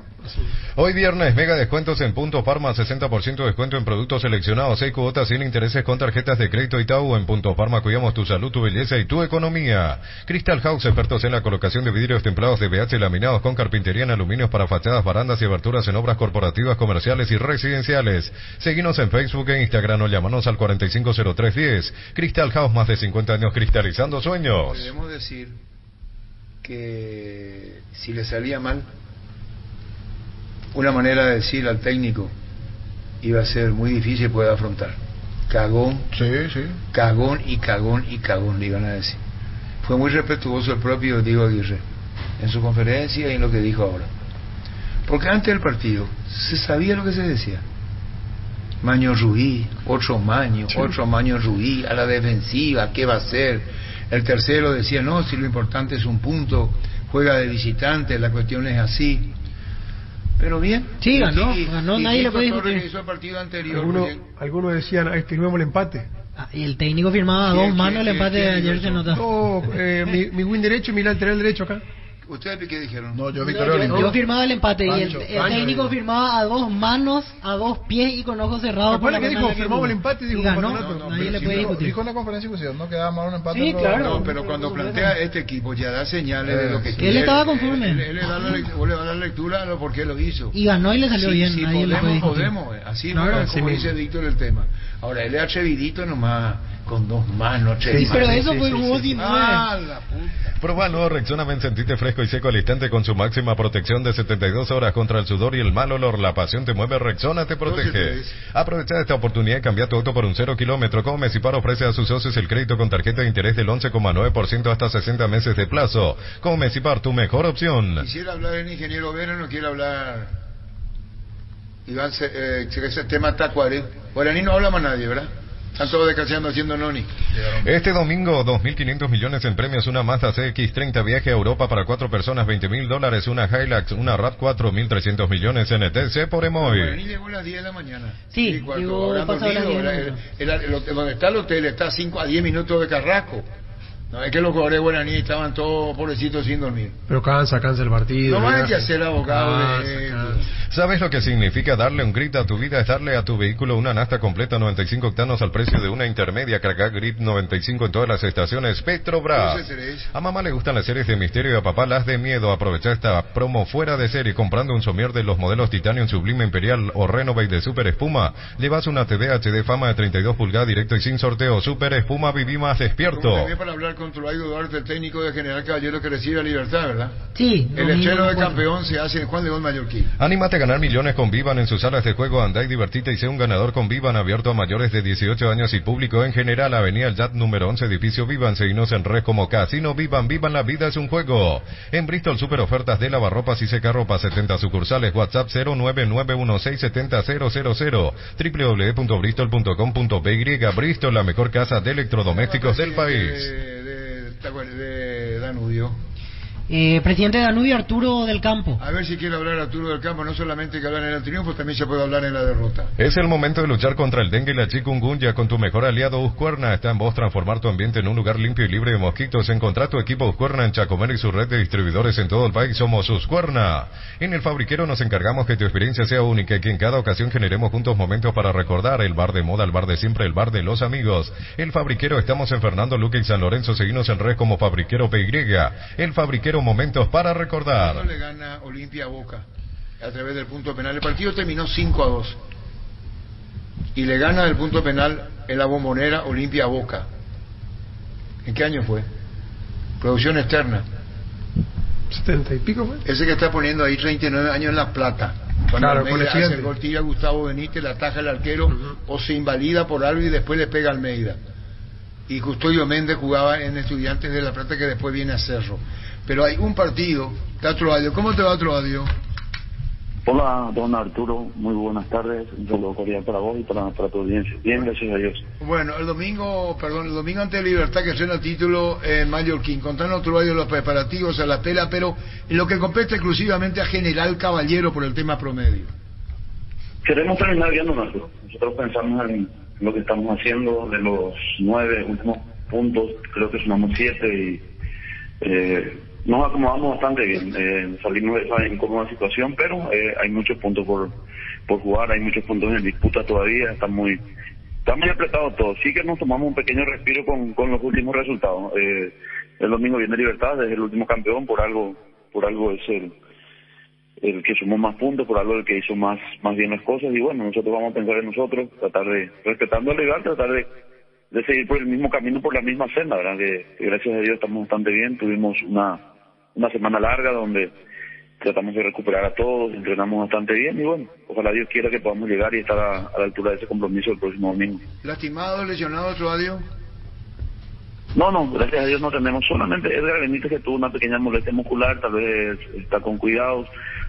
Hoy viernes, mega descuentos en Punto Farma, 60% de descuento en productos seleccionados, 6 cuotas sin intereses con tarjetas de crédito Itaú. En Punto Farma cuidamos tu salud, tu belleza y tu economía. Crystal House, expertos en la colocación de vidrios templados de BH laminados con carpintería en aluminios para fachadas, barandas y aberturas en obras corporativas, comerciales y residenciales. Seguinos en Facebook e Instagram o llámanos al 450310. Crystal House, más de 50 años cristalizando sueños. Podemos decir que si le salía mal, una manera de decir al técnico iba a ser muy difícil poder afrontar. Cagón, cagón le iban a decir. Fue muy respetuoso el propio Diego Aguirre en su conferencia y en lo que dijo ahora, porque antes del partido se sabía lo que se decía. Maño Ruiz, otro Maño Ruiz a la defensiva, ¿qué va a hacer? El tercero decía, no, si lo importante es un punto, juega de visitante, la cuestión es así. Pero bien. Sí, ganó, nadie le puede discutir. El partido anterior. Algunos decían, firmemos el empate. Y el técnico firmaba a dos manos el empate de ayer se nota. Mi win derecho y mi lateral derecho acá. ¿Ustedes qué dijeron? No, yo Victoria Olimpia. Yo firmaba el empate Pancho, y el técnico firmaba a 2 manos, a 2 pies y con ojos cerrados. ¿Cuál es que dijo? Firmamos el empate y dijo ganó. No, Nadie le puede discutir. Dijo en la conferencia de discusión, no quedaba mal un empate. Sí, claro. No, pero cuando plantea este equipo ya da señales de lo que quiere. Él estaba conforme. Él le da la lectura a lo por qué lo hizo. Y ganó y le salió bien. Si Nadie le puede discutir. podemos. Así Claro, no, como dice Víctor el tema. Ahora, él es atrevidito nomás, con 2 manos. Sí, pero eso fue jugó sin la puta. Prueba el nuevo Rexona Men, sentite fresco y seco al instante con su máxima protección de 72 horas contra el sudor y el mal olor. La pasión te mueve, Rexona te protege. Aprovecha esta oportunidad y cambia tu auto por un 0 kilómetro. Como Mecipar ofrece a sus socios el crédito con tarjeta de interés del 11,9% hasta 60 meses de plazo. Como Mecipar, tu mejor opción. Quisiera hablar el ingeniero Vera, no quiere hablar Iván, ese tema Tacuare. Guaraní no habla más nadie, ¿verdad? Están todos descansando haciendo noni. Este domingo, 2.500 millones en premios, una Mazda CX-30 viaje a Europa para 4 personas, $20,000, una Hilux, una RAV4, 1.300 millones en ETC por Emoy. Guaraní llegó a las 10 de la mañana. Sí, llegó pasado las 10. Donde está el hotel está a 5 a 10 minutos de Carrasco. No, es que los jugadores de Guaraní estaban todos pobrecitos sin dormir. Pero cansa el partido. No hay que ser abogado ¿Sabes lo que significa darle un grip a tu vida? Es darle a tu vehículo una nafta completa 95 octanos al precio de una intermedia. Carga Grip 95 en todas las estaciones. Petrobras. A mamá le gustan las series de misterio y a papá las de miedo. Aprovecha esta promo fuera de serie comprando un somier de los modelos Titanium Sublime Imperial o Renovate de Super Espuma. Llevas una TV HD Fama de 32 pulgadas directo y sin sorteo. Super Espuma, viví más despierto. También para hablar con Trulaido Duarte, el técnico de General Caballero que recibe a Libertad, ¿verdad? Sí. El lechero de campeón se hace en Juan León Mallorquín. Anímate a ganar millones con Vivan en sus salas de juego. Andá y divertite y sé un ganador con Vivan, abierto a mayores de 18 años y público en general. Avenida El Yat número 11, edificio Vivan. Seguinos en red como Casino Vivan. Vivan, la vida es un juego. En Bristol, super ofertas de lavarropas y secarropas, 70 sucursales. WhatsApp 099167000. www.bristol.com.py. Bristol, la mejor casa de electrodomésticos del país. De Danubio. Presidente de Danubio, Arturo del Campo. A ver si quiere hablar Arturo del Campo, no solamente que hablar en el triunfo, también se puede hablar en la derrota. Es el momento de luchar contra el dengue y la chikungunya con tu mejor aliado Uscuerna. Está en vos transformar tu ambiente en un lugar limpio y libre de mosquitos. Encontrá tu equipo Uscuerna en Chacomer y su red de distribuidores en todo el país. Somos Uscuerna. En el Fabriquero nos encargamos que tu experiencia sea única y que en cada ocasión generemos juntos momentos para recordar el bar de moda, el bar de siempre, el bar de los amigos. El Fabriquero, estamos en Fernando Luque y San Lorenzo. Seguinos en red como Fabriquero PY. El Fabriquero, momentos para recordar. Le gana Olimpia a Boca a través del punto penal. El partido terminó 5-2 y le gana del punto penal en la Bombonera Olimpia a Boca. ¿En qué año fue? Producción externa. 70 y pico fue. Ese que está poniendo ahí 39 años en La Plata. Cuando claro, Almeida hace el gol, tira Gustavo Benítez, la ataja el arquero o se invalida por algo y después le pega a Almeida. Y Custodio Méndez jugaba en Estudiantes de La Plata, que después viene a Cerro. Pero hay un partido. Está Troadio. ¿Cómo te va, Troadio? Hola, don Arturo. Muy buenas tardes. Un saludo cordial para vos y para tu audiencia. Bien, gracias a Dios. Bueno, el domingo ante Libertad, que suena el título en Mallorquín. Contanos, Troadio, los preparativos a la pela, pero en lo que compete exclusivamente a General Caballero por el tema promedio. Queremos terminar bien, don Arturo. Nosotros pensamos en lo que estamos haciendo. De los 9 últimos puntos, creo que sumamos 7 y nos acomodamos bastante bien. Salimos de esa incómoda situación, pero hay muchos puntos por jugar, hay muchos puntos en disputa todavía. Está muy apretado todo. Sí que nos tomamos un pequeño respiro con los últimos resultados. El domingo viene Libertad, es el último campeón, por algo es el que sumó más puntos, por algo el que hizo más bien las cosas. Y bueno, nosotros vamos a pensar en nosotros, tratar de, respetando el legal, tratar de seguir por el mismo camino, por la misma senda, ¿verdad? Que gracias a Dios estamos bastante bien. Tuvimos una semana larga donde tratamos de recuperar a todos, entrenamos bastante bien y bueno, ojalá Dios quiera que podamos llegar y estar a la altura de ese compromiso el próximo domingo. ¿Lastimado, lesionado, Troadio? No, gracias a Dios no tenemos. Solamente Edgar Benítez, que tuvo una pequeña molestia muscular, tal vez está con cuidados.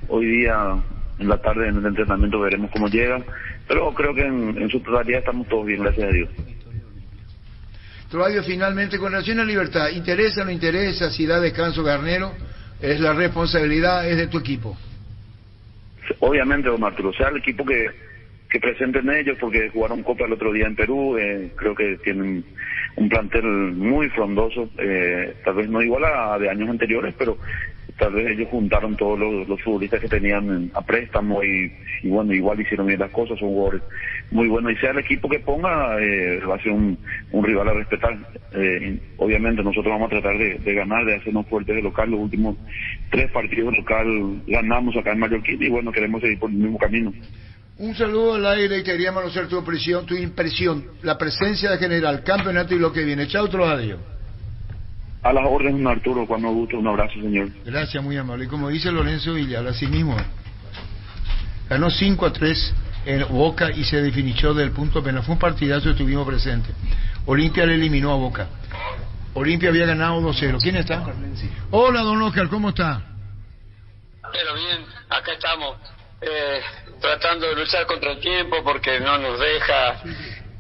Hoy día, en la tarde, en el entrenamiento veremos cómo llega, pero creo que en su totalidad estamos todos bien, gracias a Dios. Troadio, finalmente, con relación a Libertad, ¿interesa o no interesa si da descanso Garnero? ¿Es la responsabilidad, es de tu equipo? Obviamente, don Arturo, sea el equipo que presenten ellos, porque jugaron Copa el otro día en Perú, creo que tienen un plantel muy frondoso, tal vez no igual a de años anteriores, pero tal vez ellos juntaron todos los futbolistas que tenían a préstamo y bueno, igual hicieron bien las cosas, son jugadores muy buenos, y sea el equipo que ponga, va a ser un rival a respetar. Obviamente nosotros vamos a tratar de ganar, de hacernos fuertes de local. Los últimos 3 partidos de local ganamos acá en Mallorquín y bueno, queremos seguir por el mismo camino. Un saludo al aire y queríamos conocer tu impresión, la presencia de general, campeonato y lo que viene. Chao, Trovadio. A las órdenes, don Arturo, cuando guste, un abrazo, señor. Gracias, muy amable. Y como dice Lorenzo Villar, así mismo, ganó 5-3 en Boca y se definió del punto penal. Fue un partidazo, estuvimos presentes. Olimpia le eliminó a Boca. Olimpia había ganado 2-0. ¿Quién está? Hola, don Oscar, ¿cómo está? Pero bien, acá estamos, tratando de luchar contra el tiempo porque no nos deja,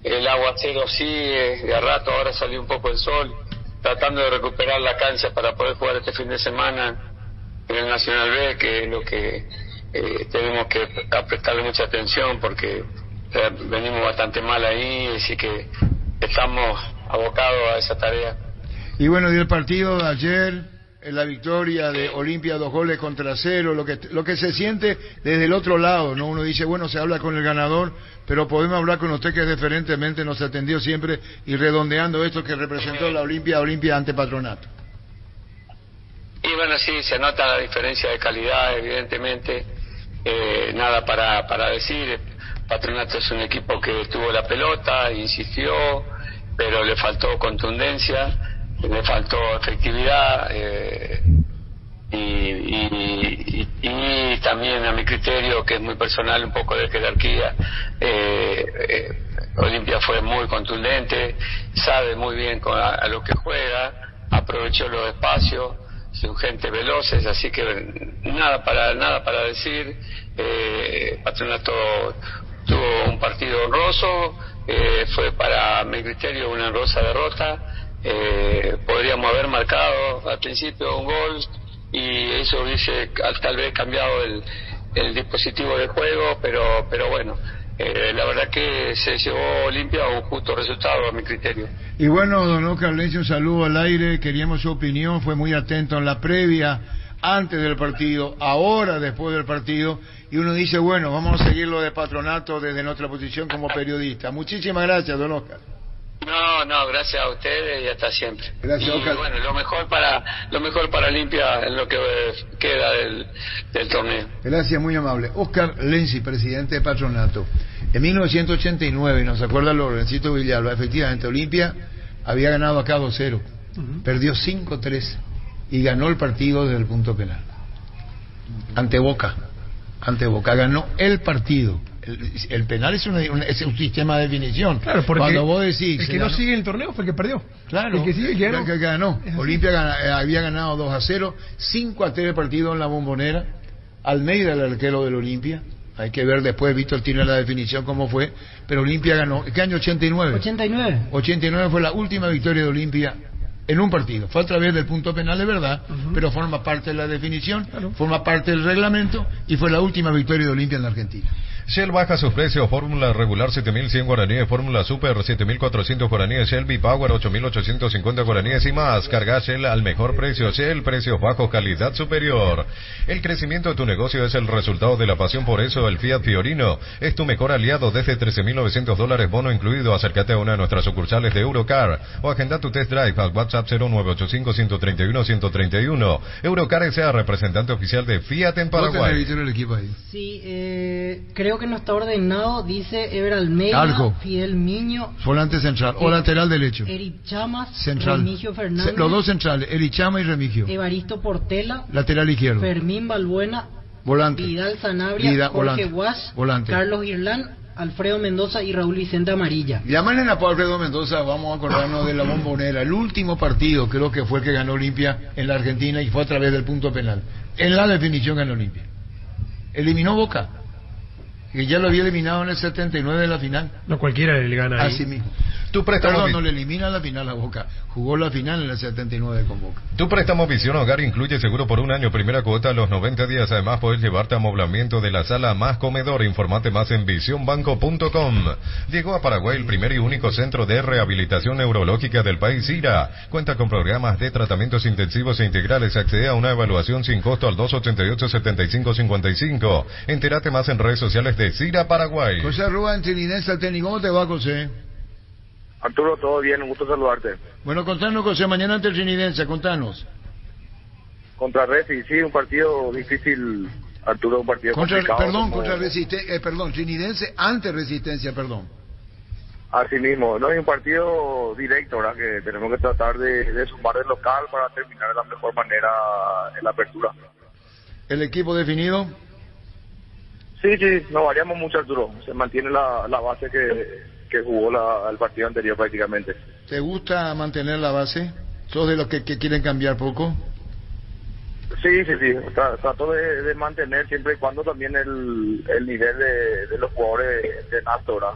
el aguacero sigue, de a rato ahora salió un poco el sol, tratando de recuperar la cancha para poder jugar este fin de semana en el Nacional B, que es lo que tenemos que prestarle mucha atención porque venimos bastante mal ahí, así que estamos abocados a esa tarea. Y bueno, y el partido de ayer, la victoria de Olimpia, 2-0, lo que se siente desde el otro lado, ¿no? Uno dice, bueno, se habla con el ganador, pero podemos hablar con usted que diferentemente nos atendió siempre y redondeando esto que representó la Olimpia ante Patronato. Y bueno, sí, se nota la diferencia de calidad, evidentemente, nada para decir. Patronato es un equipo que tuvo la pelota, insistió, pero le faltó contundencia, le faltó efectividad, y también a mi criterio, que es muy personal, un poco de jerarquía. Olimpia fue muy contundente, sabe muy bien a lo que juega, aprovechó los espacios, son gente veloces, así que nada para decir. Patronato tuvo un partido honroso, fue para mi criterio una honrosa derrota. Podríamos haber marcado al principio un gol y eso hubiese tal vez cambiado el dispositivo de juego, pero bueno, la verdad que se llevó Olimpia a un justo resultado a mi criterio. Y bueno, don Oscar Lenzi, un saludo al aire, queríamos su opinión, fue muy atento en la previa, antes del partido, ahora después del partido, y uno dice, bueno, vamos a seguir lo de Patronato desde nuestra posición como periodista. Muchísimas gracias, don Oscar. No, gracias a ustedes y hasta siempre. Gracias, y Oscar. Bueno, lo mejor para Olimpia en lo que queda del torneo. Gracias, muy amable. Oscar Lenzi, presidente de Patronato. En 1989, nos acuerda Lorencito Villalba, efectivamente, Olimpia había ganado acá 2-0, perdió 5-3 y ganó el partido desde el punto penal. Ante Boca, ganó el partido. El penal es un sistema de definición. Claro, porque cuando vos decís el que no sigue el torneo fue el que perdió. Claro, el que sigue el que ganó. Olimpia había ganado 2-0, 5-3 el partido en la Bombonera. Almeida, el arquero del Olimpia. Hay que ver después, Víctor tiene la definición cómo fue, pero Olimpia ganó. ¿Qué año? 89. 89 fue la última victoria de Olimpia en un partido. Fue a través del punto penal, de verdad, pero forma parte de la definición, forma parte del reglamento y fue la última victoria de Olimpia en la Argentina. Shell baja sus precios, fórmula regular 7.100 guaraníes, fórmula super 7.400 guaraníes, Shell V-Power 8.850 guaraníes y más. Carga Shell al mejor precio. Shell, precios bajos, calidad superior. El crecimiento de tu negocio es el resultado de la pasión, por eso el Fiat Fiorino es tu mejor aliado desde $13.900 bono incluido. Acércate a una de nuestras sucursales de Eurocar o agenda tu test drive al WhatsApp 0985-131-131. Eurocar S.A., representante oficial de Fiat en Paraguay. El equipo ahí? Sí, creo que no está ordenado, dice Ever Almeida, Arco. Fidel Miño, volante central o lateral derecho, Eric Chamas, central. Remigio Fernández, los dos centrales, Eric Chama y Remigio, Evaristo Portela, lateral izquierdo, Fermín Balbuena, volante, Vidal Sanabria, Jorge Guas, volante, Carlos Irlán, Alfredo Mendoza y Raúl Vicente Amarilla. Llaman a Alfredo Mendoza, vamos a acordarnos de la Bombonera, el último partido creo que fue el que ganó Olimpia en la Argentina y fue a través del punto penal. En la definición ganó Olimpia. Eliminó Boca, que ya lo había eliminado en el 79 de la final. No cualquiera le gana ahí. Así mismo. Perdón, no le elimina la final a Boca. Jugó la final en el 79 con Boca. Tu préstamo Visión Hogar incluye seguro por un año, primera cuota a los 90 días. Además, puedes llevarte amoblamiento de la sala más comedor. Informate más en visionbanco.com. Llegó a Paraguay el primer y único centro de rehabilitación neurológica del país, IRA. Cuenta con programas de tratamientos intensivos e integrales. Accede a una evaluación sin costo al 288-7555. Entérate más en redes sociales de CIRA Paraguay. José Rúa, en Trinidad, técnico. ¿Cómo te va, José? Arturo, todo bien, un gusto saludarte. Bueno, contanos, José, mañana ante el Trinidense, contanos. Contra Resi, sí, un partido difícil, Arturo, un partido complicado. Perdón, Trinidense ante Resistencia, perdón. Así mismo, no es un partido directo, ¿verdad? Que tenemos que tratar de sumar el local para terminar de la mejor manera en la apertura. ¿El equipo definido? Sí, no variamos mucho, Arturo. Se mantiene la base que jugó el partido anterior prácticamente. ¿Te gusta mantener la base? ¿Sos de los que quieren cambiar poco? Sí. Trato de mantener siempre y cuando también el nivel de los jugadores de alto, ¿verdad?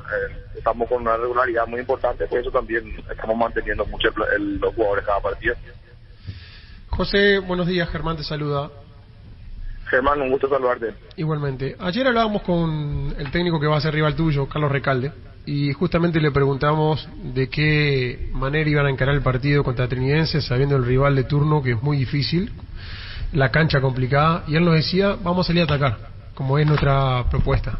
Estamos con una regularidad muy importante, por eso también estamos manteniendo mucho los jugadores cada partido. José, buenos días, Germán te saluda. Germán, un gusto saludarte. Igualmente. Ayer hablábamos con el técnico que va a ser rival tuyo, Carlos Recalde, y justamente le preguntamos de qué manera iban a encarar el partido contra Trinidense, sabiendo el rival de turno, que es muy difícil, la cancha complicada, y él nos decía, vamos a salir a atacar, como es nuestra propuesta.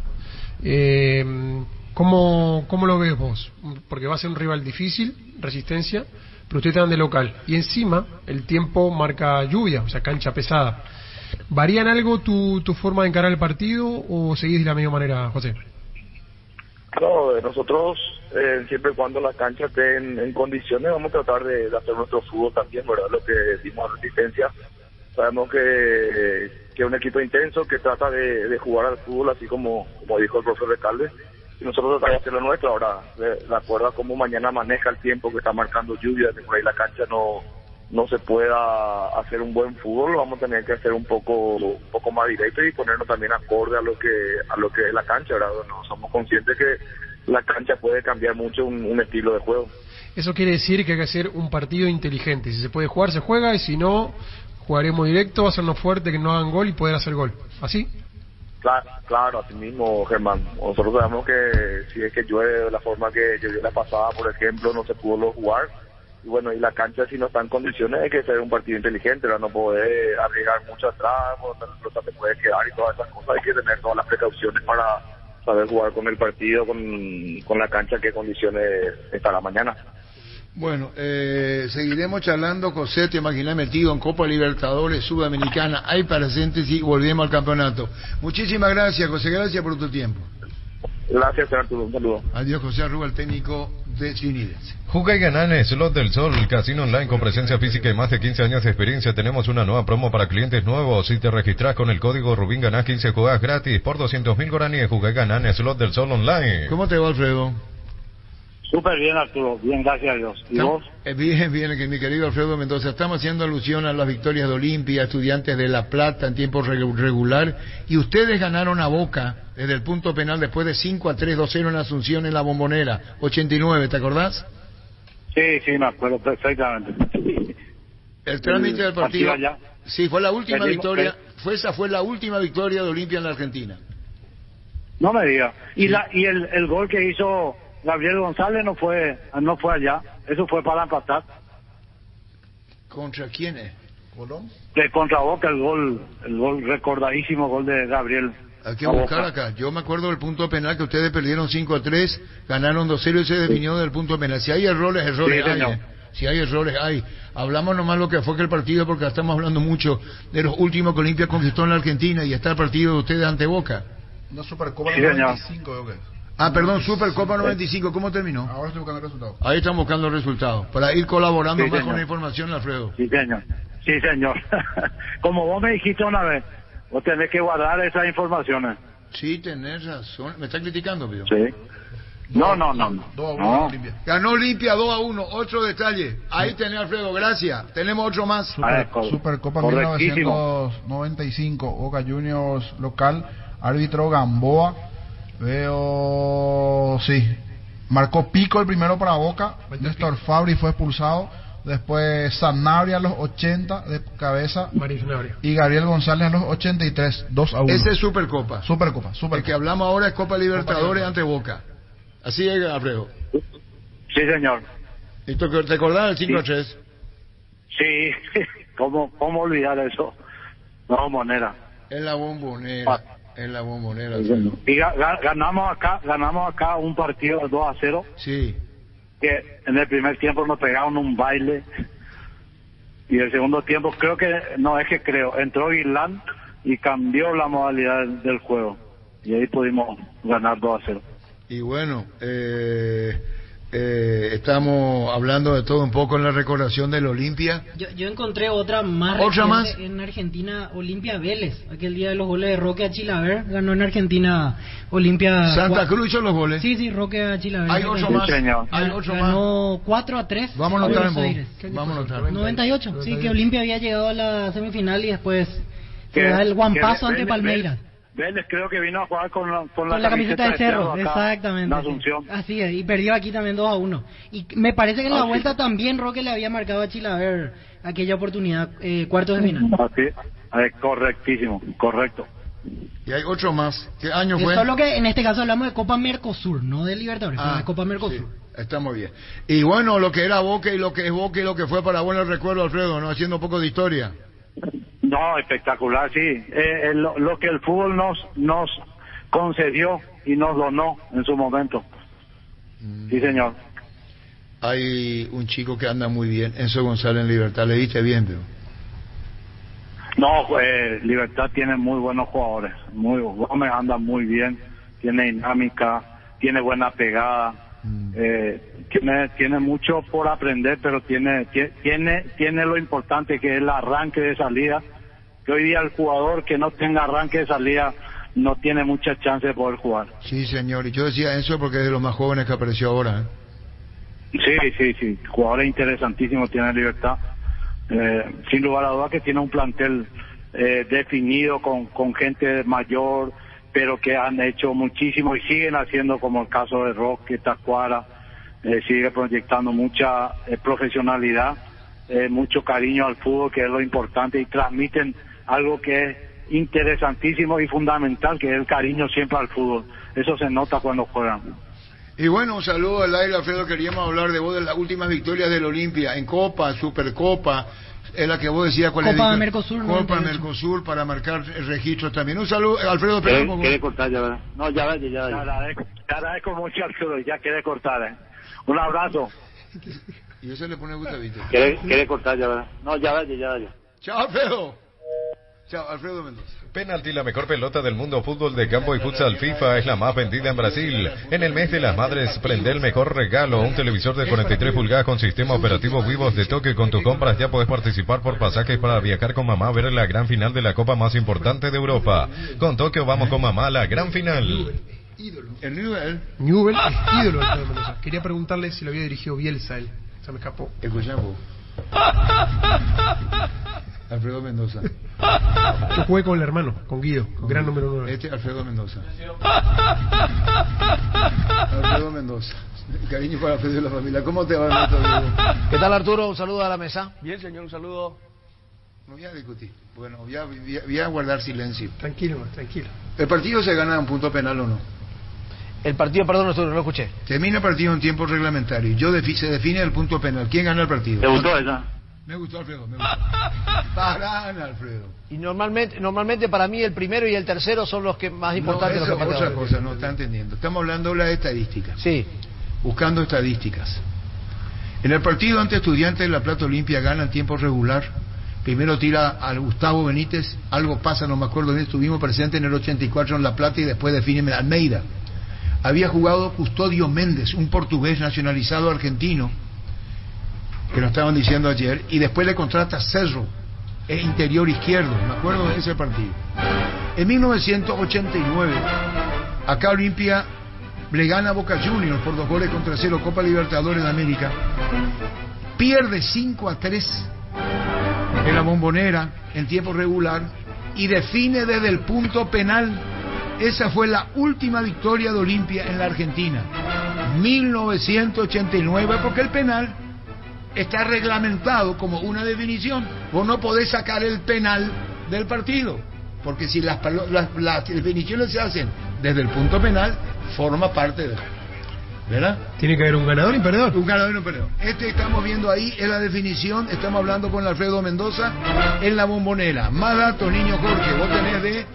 ¿Cómo lo ves vos? Porque va a ser un rival difícil, Resistencia, pero ustedes están de local, y encima el tiempo marca lluvia, o sea, cancha pesada. ¿Varían algo tu forma de encarar el partido o seguís de la misma manera, José? No, nosotros siempre y cuando la cancha esté en condiciones vamos a tratar de hacer nuestro fútbol también, ¿verdad? Lo que dimos a Resistencia. Sabemos que es un equipo intenso que trata de jugar al fútbol así como dijo el profesor Recalde, y nosotros tratamos de hacer lo nuestro. Ahora, de acuerdo a cómo mañana maneja el tiempo que está marcando lluvia, que por ahí la cancha no se pueda hacer un buen fútbol, vamos a tener que hacer un poco más directo y ponernos también acorde a lo que es la cancha, ¿verdad? No somos conscientes que la cancha puede cambiar mucho un estilo de juego. Eso quiere decir que hay que hacer un partido inteligente. Si se puede jugar, se juega, y si no, jugaremos directo, hacernos fuerte, que no hagan gol y poder hacer gol. ¿Así? Claro, así mismo, Germán. Nosotros sabemos que si es que llueve de la forma que llovió la pasada, por ejemplo, no se pudo jugar. Y bueno, y la cancha, si no está en condiciones, hay que ser un partido inteligente, ¿verdad? No poder arriesgar mucho atrás, la pelota se puede quedar y todas esas cosas. Hay que tener todas las precauciones para saber jugar con el partido, con la cancha, qué condiciones estará mañana. Bueno, seguiremos charlando, José, te imaginas metido en Copa Libertadores, Sudamericana, hay presentes y volvemos al campeonato. Muchísimas gracias, José, gracias por tu tiempo. Gracias, Arturo, un saludo. Adiós, José Arruga, el técnico de Trinidense. Juega y gana en Slot del Sol, casino online con presencia física y más de 15 años de experiencia. Tenemos una nueva promo para clientes nuevos. Si te registras con el código Rubín, ganás 15 jugadas gratis por 200.000 guaraníes. Juega y gana en Slot del Sol online. ¿Cómo te va, Alfredo? Súper bien, Arturo, bien, gracias a Dios. ¿Y vos? Bien, que mi querido Alfredo Mendoza, estamos haciendo alusión a las victorias de Olimpia, Estudiantes de La Plata en tiempo regular, y ustedes ganaron a Boca desde el punto penal después de 5-3, 2-0 en Asunción en la Bombonera, 89, ¿te acordás? Sí, me acuerdo perfectamente. El trámite del partido, sí, fue la última victoria, esa fue la última victoria de Olimpia en la Argentina. No me diga. Y el gol que hizo Gabriel González no fue allá, eso fue para empatar. ¿Contra quién es? ¿Colón? Contra Boca, el gol recordadísimo gol de Gabriel. Hay que buscar acá. Yo me acuerdo del punto penal que ustedes perdieron 5-3, ganaron 2-0 y se definió del punto penal. Si hay errores sí, hay. Si hay errores, hay. Hablamos nomás lo que fue que el partido, porque estamos hablando mucho de los últimos que Olimpia conquistó en la Argentina, y está el partido de ustedes ante Boca. Una Supercopa 95, creo que. Perdón, Supercopa 95, ¿cómo terminó? Ahora estoy buscando el resultado. Ahí están buscando el resultado, para ir colaborando más con la información, Alfredo. Sí, señor. Como vos me dijiste una vez, vos tenés que guardar esas informaciones. Sí, tenés razón. ¿Me estás criticando, Pío? Sí. No. 2-1 Olimpia. Ganó Olimpia 2-1, otro detalle. Ahí tenés, Alfredo, gracias. Tenemos otro más. Supercopa 1995, Boca Juniors local, árbitro Gamboa. Veo, sí, Marcó Pico el primero para Boca, Néstor Fabri fue expulsado, después Sanabria a los 80 de cabeza y Gabriel González a los 83, 2-1. Ese es Supercopa. Supercopa. El que hablamos ahora es Copa Libertadores ante Boca. Así es, Alfredo. Sí, señor. ¿Y te acordás del 5-3? Sí, ¿Cómo olvidar eso? No, Monera. En la Bombonera. Sí. Y ganamos acá un partido 2-0. Sí. Que en el primer tiempo nos pegaron un baile. Y el segundo tiempo entró Guilán y cambió la modalidad del juego. Y ahí pudimos ganar 2-0. Y bueno, estamos hablando de todo un poco en la recordación del Olimpia. Yo encontré otra más en Argentina, Olimpia Vélez, aquel día de los goles de Roque a Chilaver, ganó en Argentina Olimpia. Santa Cruz hizo los goles. Sí, Roque a Chilaver. Hay otro más. Ganó 4-3. Vamos a notar 98, sí, que Olimpia había llegado a la semifinal y después se da el guampazo ante Palmeiras. Vélez creo que vino a jugar con la camiseta de Cerro, acá, exactamente. Asunción. Así es, y perdió aquí también 2-1. Y me parece que en la vuelta también Roque le había marcado a Chilaver aquella oportunidad, cuartos de final. Así, correctísimo, correcto. Y hay otro más. ¿Qué año fue? Solo que en este caso hablamos de Copa Mercosur, no de Libertadores, de Copa Mercosur. Sí, está muy bien. Y bueno, lo que era Boca y lo que es Boca y lo que fue para buenos recuerdos, Alfredo, ¿no? Haciendo un poco de historia. No, espectacular, sí. Lo que el fútbol nos concedió y nos donó en su momento. Sí, señor. Hay un chico que anda muy bien, Enzo González en Libertad. ¿Le viste bien, pero? No, Libertad tiene muy buenos jugadores. Gómez anda muy bien, tiene dinámica, tiene buena pegada. Tiene mucho por aprender, pero tiene lo importante que es el arranque de salida, que hoy día el jugador que no tenga arranque de salida no tiene mucha chance de poder jugar. Sí, señor, y yo decía eso porque es de los más jóvenes que apareció ahora. Sí, jugadores interesantísimos tiene Libertad, sin lugar a dudas que tiene un plantel definido con gente mayor, pero que han hecho muchísimo y siguen haciendo, como el caso de Roque, Tacuara, sigue proyectando mucha profesionalidad, mucho cariño al fútbol, que es lo importante, y transmiten algo que es interesantísimo y fundamental, que es el cariño siempre al fútbol. Eso se nota cuando juegan. Y bueno, un saludo al aire, Alfredo. Queríamos hablar de vos de las últimas victorias del Olimpia en Copa, Supercopa. Es la que vos decías cuál Copa es. Mercosur. Copa Mercosur, para marcar el registro también. Un saludo, Alfredo. ¿Quiere cortar ya, verdad? No, ya. Te agradezco mucho, Arturo, ya quiere cortar. Un abrazo. Y eso le pone Gustavito. ¿Quiere cortar ya, verdad? No, ya. Chao, Alfredo. Chao, Alfredo Mendoza. Penalti, la mejor pelota del mundo. Fútbol de campo y futsal FIFA es la más vendida en Brasil. En el mes de las madres, prende el mejor regalo: un televisor de 43 pulgadas con sistema operativo Vivos de Tokio. Con tus compras ya podés participar por pasajes para viajar con mamá a ver la gran final de la copa más importante de Europa. Con Tokio vamos con mamá a la gran final. El Newell es ídolo de Mendoza. Quería preguntarle si lo había dirigido Bielsa él. Se me escapó. Escuchamos. Alfredo Mendoza. Yo jugué con el hermano, con Guido, gran número 9. Alfredo Mendoza. Alfredo Mendoza. Cariño para Alfredo y la familia. ¿Cómo te va, Alfredo? ¿Qué tal, Arturo? Un saludo a la mesa. Bien, señor, un saludo. No voy a discutir. Bueno, voy a guardar silencio. Tranquilo. ¿El partido se gana en punto penal o no? El partido, perdón, no lo escuché. Termina el partido en tiempo reglamentario. Se define el punto penal. ¿Quién gana el partido? ¿Te gustó esa? Me gustó, Alfredo. Parán, Alfredo. Y normalmente para mí el primero y el tercero son los que más importantes. No, eso es otra cosa, no está entendiendo. Estamos hablando de las estadísticas. Sí. Buscando estadísticas. En el partido ante Estudiantes de La Plata, Olimpia gana en tiempo regular. Primero tira al Gustavo Benítez. Algo pasa, no me acuerdo bien. Estuvimos presentes en el 84 en La Plata y después define Almeida. Había jugado Custodio Méndez, un portugués nacionalizado argentino, que nos estaban diciendo ayer, y después le contrata Cerro, es interior izquierdo, me acuerdo de ese partido. En 1989, acá Olimpia le gana a Boca Juniors por 2-0 Copa Libertadores de América, pierde 5-3 en la Bombonera en tiempo regular y define desde el punto penal. Esa fue la última victoria de Olimpia en la Argentina. 1989, porque el penal está reglamentado como una definición. Vos no podés sacar el penal del partido, porque si las definiciones se hacen desde el punto penal, forma parte de... ¿Verdad? Tiene que haber un ganador y un perdedor. Un ganador y un perdedor. Este estamos viendo ahí es la definición. Estamos hablando con Alfredo Mendoza en la Bombonera. Más datos, niño Jorge, vos tenés de...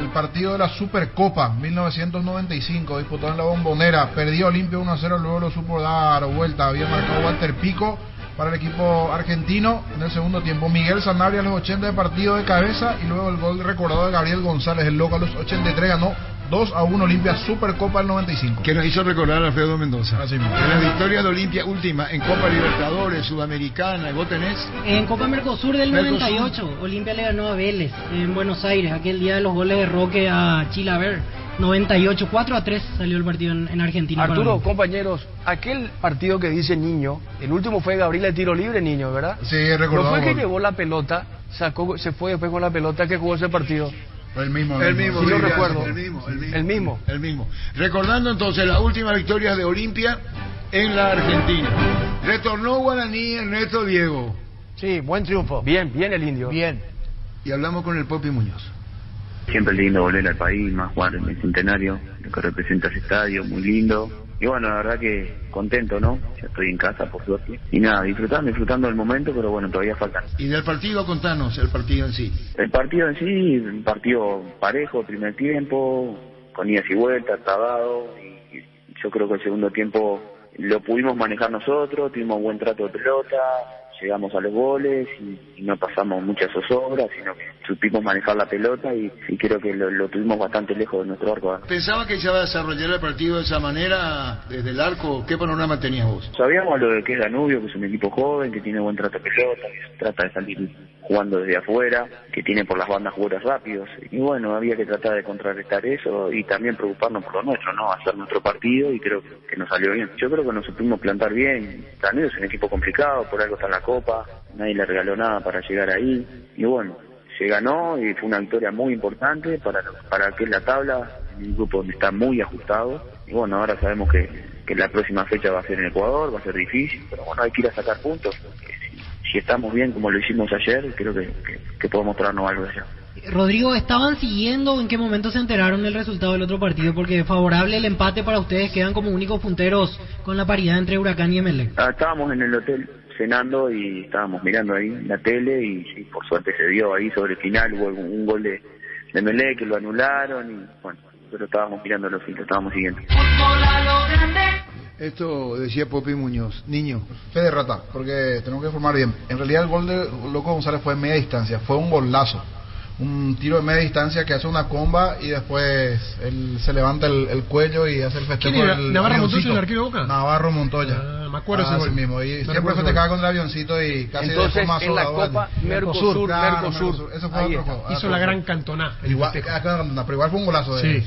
El partido de la Supercopa 1995 disputado en la Bombonera, perdió Olimpia 1-0, luego lo supo dar vuelta, había marcado Walter Pico para el equipo argentino en el segundo tiempo, Miguel Sanabria a los 80 de partido de cabeza y luego el gol recordado de Gabriel González, el loco, a los 83 ganó 2-1 Olimpia, Supercopa del 95. Que nos hizo recordar a Alfredo Mendoza. Así mismo. En la victoria de Olimpia última, en Copa Libertadores, Sudamericana, ¿y vos tenés? En Copa Mercosur del 98, Olimpia le ganó a Vélez en Buenos Aires, aquel día de los goles de Roque a Chilaver. 98, 4-3 salió el partido en Argentina. Arturo, compañeros, aquel partido que dice Niño, el último fue Gabriel de tiro libre, Niño, ¿verdad? Sí, recordado. ¿No fue que llevó la pelota, se fue después con la pelota que jugó ese partido? El mismo. Sí, lo recuerdo. El mismo. Recordando entonces las últimas victorias de Olimpia en la Argentina. Retornó Guaraní Ernesto Diego. Sí, buen triunfo. Bien el indio. Bien. Y hablamos con el Popi Muñoz. Siempre lindo volver al país, más jugar en el Centenario, lo que representa ese estadio, muy lindo. Y bueno, la verdad que contento, ¿no? Ya estoy en casa, por suerte. Y nada, disfrutando del momento, pero bueno, todavía faltan. Y del partido, contanos, el partido en sí. El partido en sí, un partido parejo, primer tiempo, con idas y vueltas, trabado. Y yo creo que el segundo tiempo lo pudimos manejar nosotros, tuvimos buen trato de pelota, llegamos a los goles y no pasamos muchas zozobras, sino que supimos manejar la pelota y creo que lo tuvimos bastante lejos de nuestro arco. ¿Pensaba que se iba a desarrollar el partido de esa manera desde el arco? ¿Qué panorama tenías vos? Sabíamos lo de que es Danubio, que es un equipo joven, que tiene buen trato de pelota, que trata de salir jugando desde afuera, que tiene por las bandas jugadores rápidos. Y bueno, había que tratar de contrarrestar eso y también preocuparnos por lo nuestro, ¿no? Hacer nuestro partido y creo que nos salió bien. Yo creo que nos supimos plantar bien. Danubio es un equipo complicado, por algo está en la Copa, nadie le regaló nada para llegar ahí. Y bueno, se ganó y fue una victoria muy importante para que la tabla, en un grupo donde está muy ajustado. Y bueno, ahora sabemos que la próxima fecha va a ser en Ecuador, va a ser difícil, pero bueno, hay que ir a sacar puntos. Si estamos bien como lo hicimos ayer, creo que podemos traernos algo de allá. Rodrigo, ¿estaban siguiendo? ¿En qué momento se enteraron del resultado del otro partido? Porque favorable el empate para ustedes, quedan como únicos punteros con la paridad entre Huracán y Emelec. Estábamos en el hotel cenando y estábamos mirando ahí la tele y por suerte se dio ahí sobre el final, hubo un gol de Emelec que lo anularon y bueno, pero estábamos mirando los filtros, estábamos siguiendo. Esto decía Popi Muñoz, niño. Fe de rata, porque tenemos que informar bien. En realidad el gol de Loco González fue en media distancia, fue un golazo. Un tiro de media distancia que hace una comba y después él se levanta el cuello y hace el festejo. ¿Quién era? ¿Navarro Montoya, el arquero de Boca? Navarro Montoya. Me acuerdo ese gol mismo. Y siempre festejaba con el avioncito y casi entonces, de forma en la Copa Mercosur. Eso fue otro juego. Hizo la gran cantoná. Igual, pero igual fue un golazo. Sí.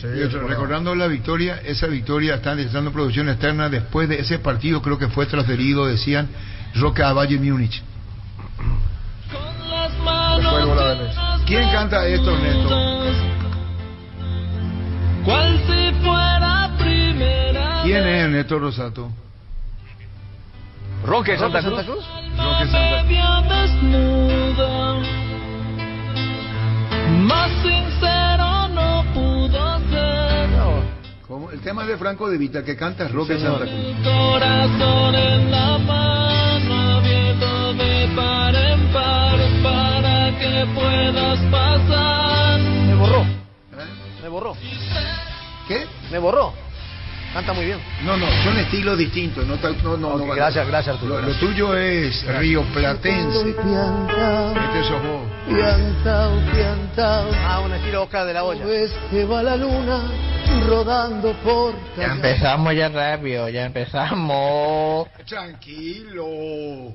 Recordando la victoria, esa victoria está necesitando producción externa. Después de ese partido creo que fue transferido, decían, Roque a Bayern Múnich. ¿Quién canta esto, Ernesto? ¿Cuál si fuera primera? ¿Quién es Ernesto Rosato? Roque Santa Cruz. Roque Santa Cruz. Desnuda, más sincero no pudo ser. ¿Cómo? El tema de Franco de Vita que canta Roque Santa Cruz. Corazón en la mano, abierto de par en par para que puedas pasar. Me borró. Me borró. ¿Qué? Me borró. Canta muy bien. No, son estilos distintos. No, gracias, Arturo. Lo tuyo es Río Platense. Este sos vos. Un estilo Oscar de la Hoya. Que va la luna rodando por... Ya empezamos ya rápido, ya empezamos. Tranquilo.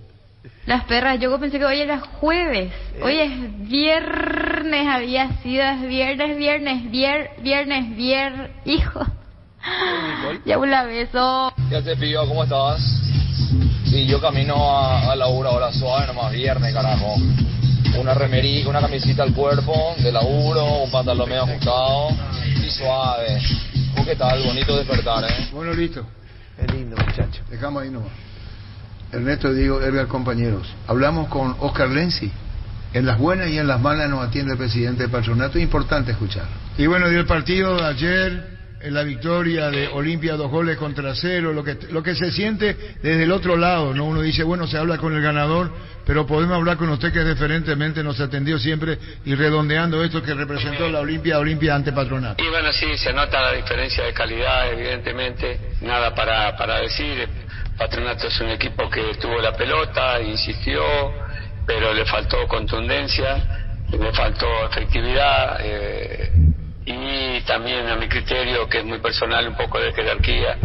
Las perras, yo pensé que hoy era jueves. Hoy es viernes, había sido, es viernes, hijo. Ya un beso. Ya te pido, ¿cómo estás? Sí, yo camino a laburo ahora suave, nomás viernes, carajo. Una remerita, una camisita al cuerpo, de laburo, un pantalón medio ajustado y suave. ¿Qué tal? Bonito despertar, Bueno, listo. Es lindo, muchacho. Dejamos ahí nomás. Ernesto, Diego, Edgar, compañeros. Hablamos con Oscar Lenzi. En las buenas y en las malas nos atiende el presidente del patronato. Es importante escuchar. Y bueno, dio el partido de ayer, en la victoria de Olimpia, 2-0, lo que se siente desde el otro lado, ¿no? Uno dice, bueno, se habla con el ganador, pero podemos hablar con usted que diferentemente nos atendió siempre y redondeando esto que representó la Olimpia ante Patronato. Y bueno, sí, se nota la diferencia de calidad, evidentemente, nada para decir. Patronato es un equipo que tuvo la pelota, insistió, pero le faltó contundencia, le faltó efectividad, y también a mi criterio, que es muy personal, un poco de jerarquía.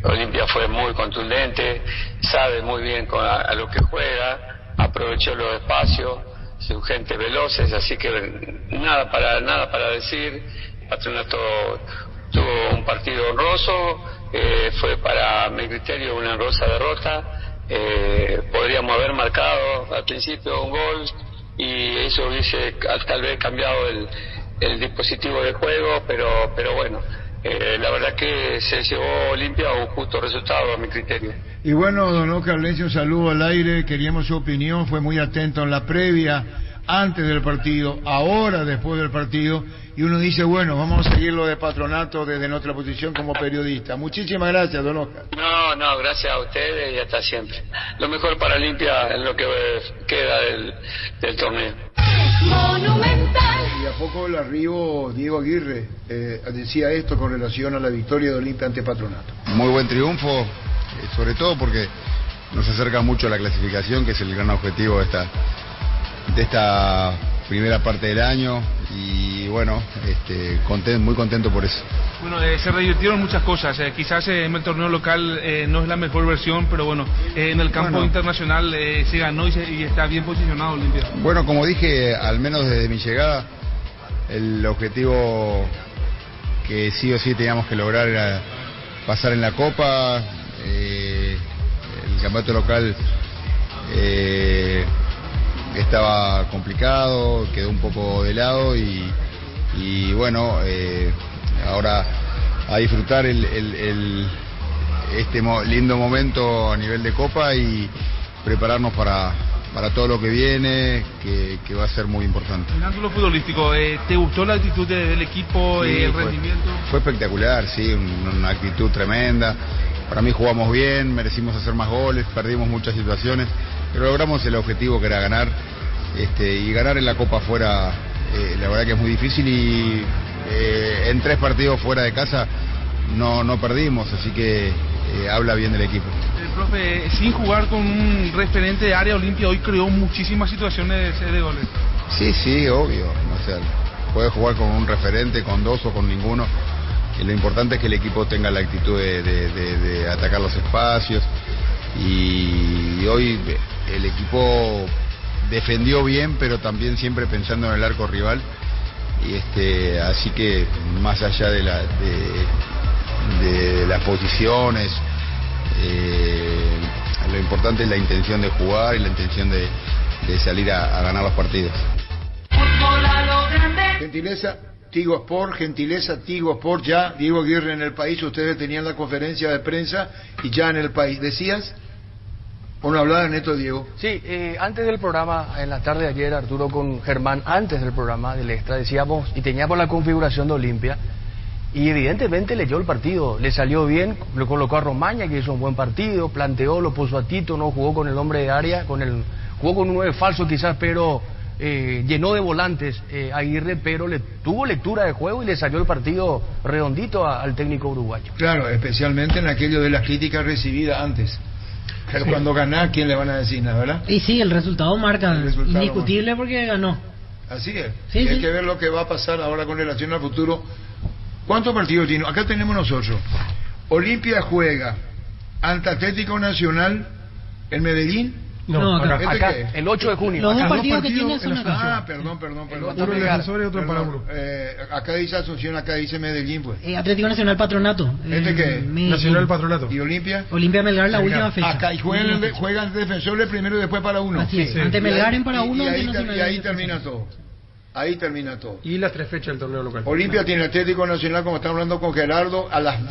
Olimpia fue muy contundente, sabe muy bien a lo que juega, aprovechó los espacios, son gente veloces, así que nada para decir. Patronato tuvo un partido honroso, fue para mi criterio una honrosa derrota. Podríamos haber marcado al principio un gol y eso hubiese tal vez cambiado el dispositivo de juego, pero bueno, la verdad que se llevó Olimpia a un justo resultado a mi criterio. Y bueno, don Oscar Lenzi, un saludo al aire, queríamos su opinión, fue muy atento en la previa, antes del partido, ahora después del partido, y uno dice, bueno, vamos a seguir lo de Patronato desde nuestra posición como periodista. Muchísimas gracias, don Oscar. No, gracias a ustedes y hasta siempre. Lo mejor para Olimpia en lo que queda del torneo. Monumental. Y a poco el arribo Diego Aguirre decía esto con relación a la victoria de Olimpia ante Patronato. Muy buen triunfo, sobre todo porque nos acerca mucho a la clasificación, que es el gran objetivo de esta primera parte del año, y bueno, muy contento por eso. Bueno, se revirtieron muchas cosas, quizás en el torneo local no es la mejor versión, pero bueno, en el campo internacional se ganó y está bien posicionado Olimpia. Bueno, como dije, al menos desde mi llegada, el objetivo que sí o sí teníamos que lograr era pasar en la Copa. El campeonato local estaba complicado, quedó un poco de lado y bueno, ahora a disfrutar este lindo momento a nivel de Copa y prepararnos para todo lo que viene, que va a ser muy importante. En ángulo futbolístico, ¿te gustó la actitud del equipo, sí, el rendimiento? Fue espectacular, sí, una actitud tremenda. Para mí jugamos bien, merecimos hacer más goles, perdimos muchas situaciones, pero logramos el objetivo que era ganar, y ganar en la Copa fuera, la verdad que es muy difícil, y en 3 partidos fuera de casa no perdimos, así que habla bien del equipo. Profe, sin jugar con un referente de área, Olimpia hoy creó muchísimas situaciones de goles. Sí, obvio, o sea, puede jugar con un referente, con 2 o con ninguno. Y lo importante es que el equipo tenga la actitud de atacar los espacios, y hoy el equipo defendió bien, pero también siempre pensando en el arco rival, y así que más allá de las posiciones, lo importante es la intención de jugar y la intención de salir a ganar los partidos. Gentileza Tigo Sport, ya Diego Aguirre en el país, ustedes tenían la conferencia de prensa y ya en el país. ¿Decías? ¿O no hablaba Neto, Diego? Sí, antes del programa, en la tarde de ayer, Arturo con Germán, antes del programa del Extra, decíamos, y teníamos la configuración de Olimpia, y evidentemente leyó el partido, le salió bien, lo colocó a Romaña, que hizo un buen partido, planteó, lo puso a Tito, no jugó con el hombre de área, jugó con un 9 falso quizás, pero llenó de volantes Aguirre, pero tuvo lectura de juego y le salió el partido redondito al técnico uruguayo. Claro, especialmente en aquello de las críticas recibidas antes. Pero cuando ganás, ¿quién le van a decir nada, verdad? Y sí, el resultado marca, indiscutible porque ganó. Así es. Sí, hay que ver lo que va a pasar ahora con relación al futuro. ¿Cuántos partidos tiene? Acá tenemos nosotros. Olimpia juega ante Atlético Nacional en Medellín. No, acá el 8 de junio. Los dos partidos que tiene son acá. Perdón. Uno en Defensor y otro en Palabra. Acá dice Asunción, acá dice Medellín, pues. Atlético Nacional Patronato. ¿Este qué? Nacional Patronato. ¿Y Olimpia? Olimpia Melgar la última fecha. Acá, y juegan Defensores primero y después para uno. Así es, ante Melgar en para uno. Y ahí termina todo. Ahí termina todo. Y las 3 fechas del torneo local. Olimpia tiene Atlético Nacional, como estamos hablando con Gerardo, a las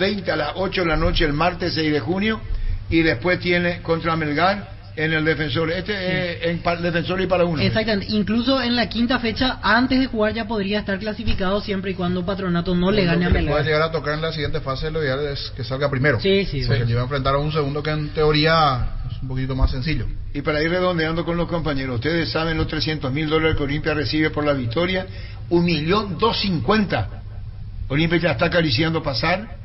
8 de la noche el martes 6 de junio, y después tiene contra Melgar en el Defensor. En Defensor y para uno. Exactamente. Incluso en la quinta fecha, antes de jugar, ya podría estar clasificado siempre y cuando Patronato no le gane a Melgar. Puede llegar a tocar en la siguiente fase, lo ideal es que salga primero. Sí. Porque le va a enfrentar a un segundo que en teoría es un poquito más sencillo. Y para ir redondeando con los compañeros, ustedes saben los $300,000 que Olimpia recibe por la victoria, 1.250.000. Olimpia ya está acariciando pasar.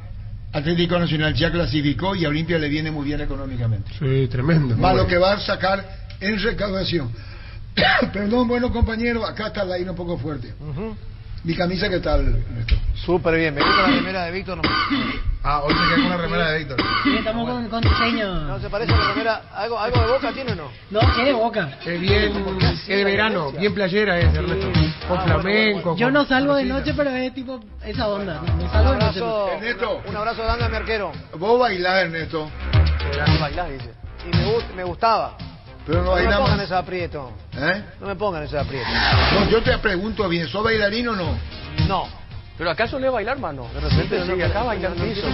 Atlético Nacional ya clasificó y a Olimpia le viene muy bien económicamente. Sí, tremendo. Más lo que va a sacar en recaudación. Perdón, bueno compañero, acá está el aire un poco fuerte. Mi camisa, ¿qué tal, Néstor? Súper bien, me gusta la remera de Víctor. Hoy se queda con la remera de Víctor. Sí, estamos con diseño. ¿No se parece a la remera? ¿Algo de Boca tiene o no? No, tiene Boca. Es de verano, bien playera es, Ernesto. Con flamenco. Yo no salgo de noche, pero es tipo esa onda. No salgo de noche. Ernesto. Un abrazo grande a mi arquero. Vos bailás, Ernesto. Bailás, dice. Y me gustaba. Pero no me pongan ese aprieto. No me pongan ese aprieto. No, yo te pregunto bien, ¿sos bailarín o no? No. ¿Pero acaso le bailar, mano? De repente sí, acá bailar piso.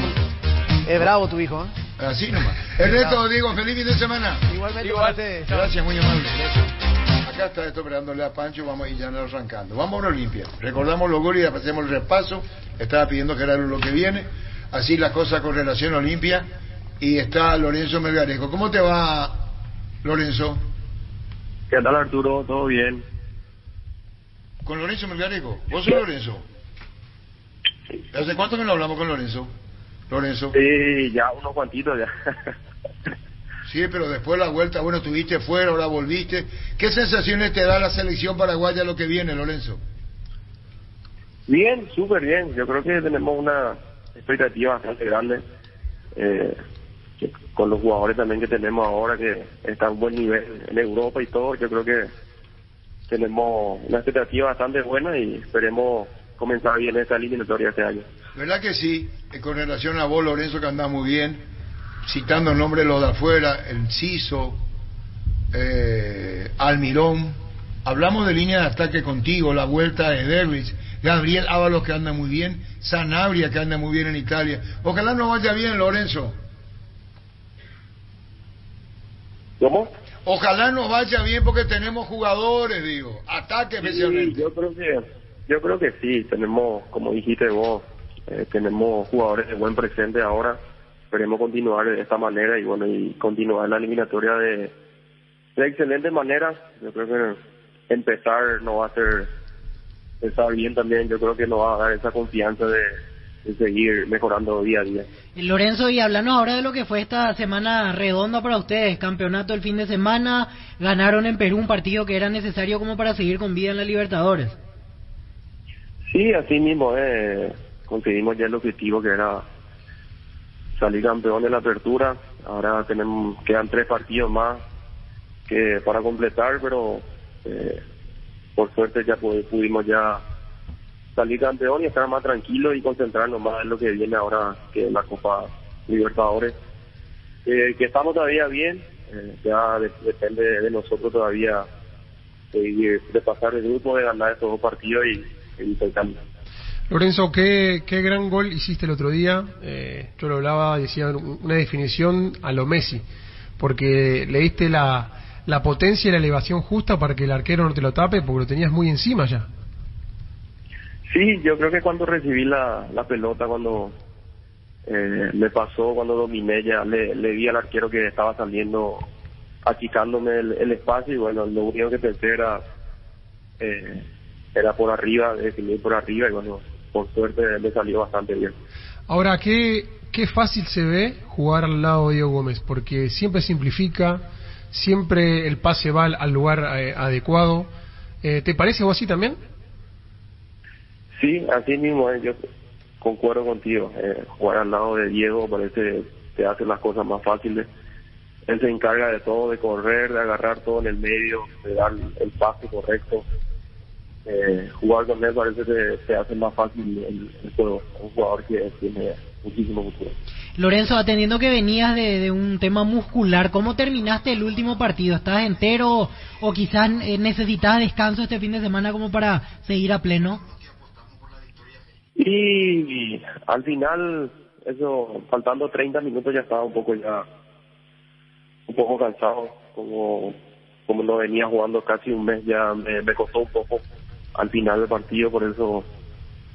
Es bravo tu hijo, ¿eh? Así nomás. Ernesto, Diego, feliz fin de semana. Igualmente. Gracias, muy amable. Acá está esto esperándole a Pancho, vamos y ya nos arrancando. Vamos a Olimpia. Recordamos los goles y hacemos el repaso. Estaba pidiendo Gerardo lo que viene. Así las cosas con relación a Olimpia. Y está Lorenzo Melgarejo. ¿Cómo te va, Lorenzo? ¿Qué tal, Arturo? ¿Todo bien? ¿Con Lorenzo Melgarejo? ¿Vos sos Lorenzo? ¿Hace cuánto que no hablamos con Lorenzo? Sí, ya unos cuantitos ya. Sí, pero después la vuelta, bueno, estuviste fuera, ahora volviste. ¿Qué sensaciones te da la selección paraguaya lo que viene, Lorenzo? Bien, súper bien. Yo creo que tenemos una expectativa bastante grande. Con los jugadores también que tenemos ahora, que están a un buen nivel en Europa y todo, yo creo que tenemos una expectativa bastante buena y esperemos comenzar bien esta eliminatoria este año. ¿Verdad que sí? Con relación a vos, Lorenzo, que andás muy bien, citando el nombre de los de afuera, el Ciso, Almirón, hablamos de línea de ataque contigo, la vuelta de Derlis, Gabriel Ábalos, que anda muy bien, Sanabria, que anda muy bien en Italia. Ojalá nos vaya bien, Lorenzo. ¿Cómo? Ojalá nos vaya bien porque tenemos jugadores, digo, ataque especialmente. Sí, yo creo que sí, tenemos, como dijiste vos, tenemos jugadores de buen presente ahora. Esperemos continuar de esta manera y bueno, y continuar la eliminatoria de excelente manera. Yo creo que empezar nos va a hacer estar bien también. Yo creo que nos va a dar esa confianza de seguir mejorando día a día. Lorenzo, y hablando ahora de lo que fue esta semana redonda para ustedes, campeonato el fin de semana, ganaron en Perú un partido que era necesario como para seguir con vida en la Libertadores. Sí, así mismo, conseguimos ya el objetivo que era salir campeón de la apertura. Ahora quedan 3 partidos más que para completar, pero por suerte ya pudimos ya salir campeón y estar más tranquilo y concentrarnos más en lo que viene ahora, que es la Copa Libertadores. Que estamos todavía bien, ya depende de nosotros todavía de pasar el grupo, de ganar estos 2 partidos y intentarlo. Lorenzo, qué gran gol hiciste el otro día. Yo lo hablaba, decía una definición a lo Messi, porque le diste la potencia y la elevación justa para que el arquero no te lo tape, porque lo tenías muy encima ya. Sí, yo creo que cuando recibí la pelota, cuando me pasó, cuando dominé, ya le vi al arquero que estaba saliendo, achicándome el espacio, y bueno, lo único que pensé era por arriba, definir por arriba, y bueno, por suerte me salió bastante bien. Ahora, qué fácil se ve jugar al lado de Diego Gómez, porque siempre simplifica, siempre el pase va al lugar adecuado. ¿Te parece vos así también? Sí, así mismo, yo concuerdo contigo. Jugar al lado de Diego parece que hace las cosas más fáciles. Él se encarga de todo, de correr, de agarrar todo en el medio, de dar el pase correcto. Jugar con él parece que se hace más fácil el juego. Un jugador que tiene muchísimo futuro. Lorenzo, atendiendo que venías de un tema muscular, ¿cómo terminaste el último partido? ¿Estás entero o quizás necesitas descanso este fin de semana como para seguir a pleno? Y al final, eso, faltando 30 minutos ya estaba un poco cansado, como no venía jugando casi un mes, ya me costó un poco al final del partido, por eso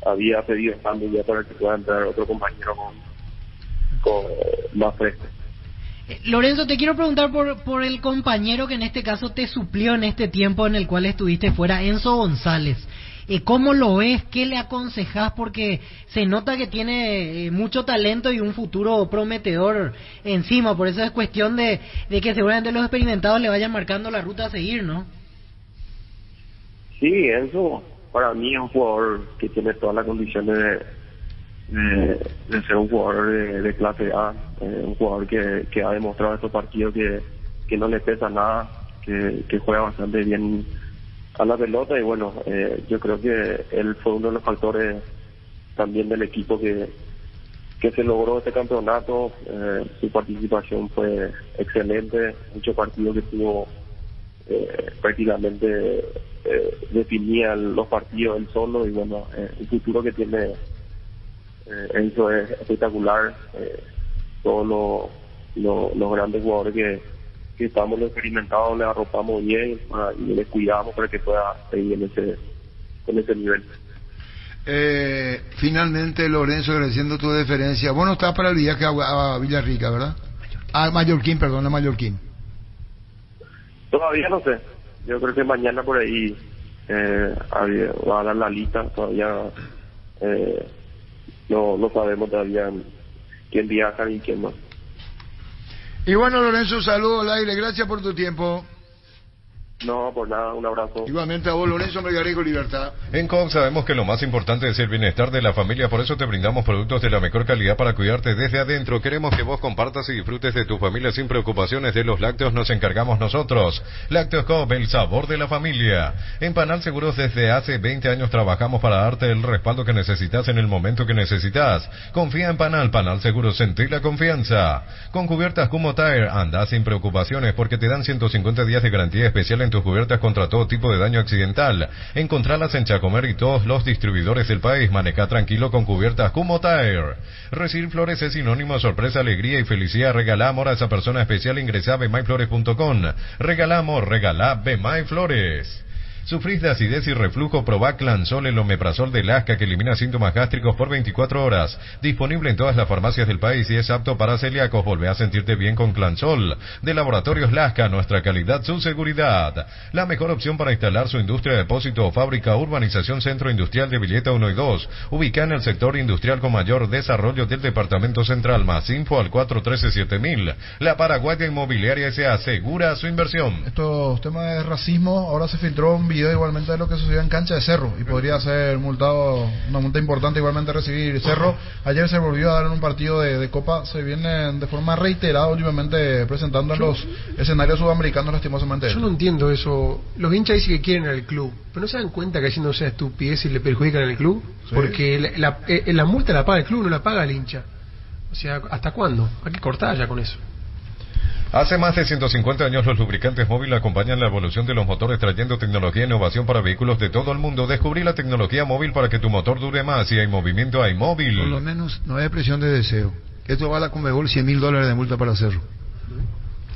había pedido cambio ya para que pueda entrar otro compañero con más fresco. Lorenzo, te quiero preguntar por el compañero que en este caso te suplió en este tiempo en el cual estuviste fuera, Enzo González. ¿Cómo lo ves? ¿Qué le aconsejás? Porque se nota que tiene mucho talento y un futuro prometedor encima, por eso es cuestión de que seguramente los experimentados le vayan marcando la ruta a seguir, ¿no? Sí, Enzo para mí es un jugador que tiene todas las condiciones de ser un jugador de clase A, un jugador que ha demostrado en estos partidos que no le pesa nada, que juega bastante bien a la pelota y bueno, yo creo que él fue uno de los factores también del equipo que se logró este campeonato. Su participación fue excelente, muchos partidos que tuvo prácticamente definía los partidos él solo y bueno, el futuro que tiene Enzo es espectacular. Todos los grandes jugadores que estamos experimentados le arropamos bien y le cuidamos para que pueda seguir con ese nivel. Finalmente, Lorenzo, agradeciendo tu deferencia. Vos no estás para el viaje a Villarrica, ¿verdad? A Mallorquín. Todavía no sé. Yo creo que mañana por ahí va a dar la lista. Todavía no sabemos todavía quién viaja y quién no. Y bueno, Lorenzo, saludos al aire, gracias por tu tiempo. No, por nada, un abrazo. Igualmente a vos, Lorenzo Melgarejo, Libertad. En COP sabemos que lo más importante es el bienestar de la familia, por eso te brindamos productos de la mejor calidad para cuidarte desde adentro. Queremos que vos compartas y disfrutes de tu familia sin preocupaciones. De los lácteos nos encargamos nosotros. Lácteos COP, el sabor de la familia. En Panal Seguros desde hace 20 años trabajamos para darte el respaldo que necesitas en el momento que necesitas. Confía en Panal Seguros, sentí la confianza. Con cubiertas Kumo Tire, anda sin preocupaciones porque te dan 150 días de garantía especial en tus cubiertas contra todo tipo de daño accidental. Encontralas en Chacomer y todos los distribuidores del país. Maneja tranquilo con cubiertas Kumo Tire. Recibir flores es sinónimo de sorpresa, alegría y felicidad. Regala amor a esa persona especial. Ingresa a bemyflores.com. Regala amor, regala Bemay Flores. ¿Sufrís de acidez y reflujo? Probá Clansol, el omeprazol de Lasca que elimina síntomas gástricos por 24 horas. Disponible en todas las farmacias del país y es apto para celíacos. Volvé a sentirte bien con Clansol. De Laboratorios Lasca, nuestra calidad, su seguridad. La mejor opción para instalar su industria, depósito o fábrica. Urbanización Centro Industrial de Villeta 1 y 2. Ubicada en el sector industrial con mayor desarrollo del Departamento Central. Más info al 413-7000. La Paraguaya Inmobiliaria S.A. asegura su inversión. Estos temas de racismo, ahora se filtró un video igualmente de lo que sucedió en cancha de Cerro y podría ser multado, una multa importante igualmente recibir Cerro. Ayer se volvió a dar en un partido de Copa, se viene de forma reiterada últimamente presentando en los escenarios sudamericanos lastimosamente. Yo no entiendo eso. Los hinchas dicen que quieren al club, pero no se dan cuenta que haciendo esa estupidez y le perjudican al club, sí. Porque la multa la paga el club, no la paga el hincha. O sea, ¿hasta cuándo? Hay que cortar ya con eso. Hace más de 150 años los lubricantes móvil acompañan la evolución de los motores trayendo tecnología e innovación para vehículos de todo el mundo. Descubrí la tecnología móvil para que tu motor dure más. Y hay movimiento, hay móvil. Por lo menos no hay presión de deseo. Esto va a la Conmebol $100,000 de multa para Cerro.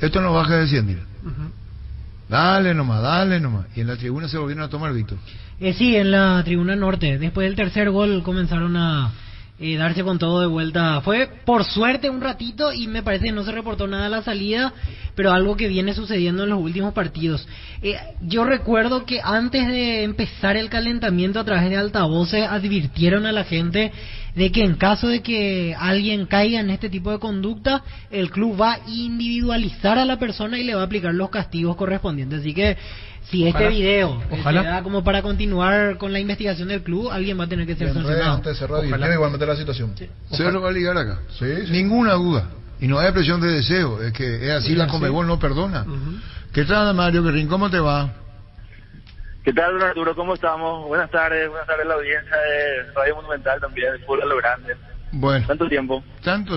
Esto no baja de 100,000. Dale nomás. Y en la tribuna se volvieron a tomar, Víctor. Sí, en la tribuna norte. Después del tercer gol comenzaron a darse con todo de vuelta. Fue por suerte un ratito y me parece que no se reportó nada a la salida, pero algo que viene sucediendo en los últimos partidos. Yo recuerdo que antes de empezar el calentamiento a través de altavoces advirtieron a la gente de que en caso de que alguien caiga en este tipo de conducta, el club va a individualizar a la persona y le va a aplicar los castigos correspondientes. Así que si este video se da como para continuar con la investigación del club, alguien va a tener que ser sancionado. Igualmente la situación. Sí. Cerro va a ligar acá. Sí. Ninguna duda. Y no hay presión de deseo. Es que es así, sí, la Conmebol no perdona. ¿Qué tal, Mario Guerrín? ¿Cómo te va? ¿Qué tal, Arturo? ¿Cómo estamos? Buenas tardes a la audiencia de Radio Monumental también, de Fútbol a lo Grande. Bueno, tanto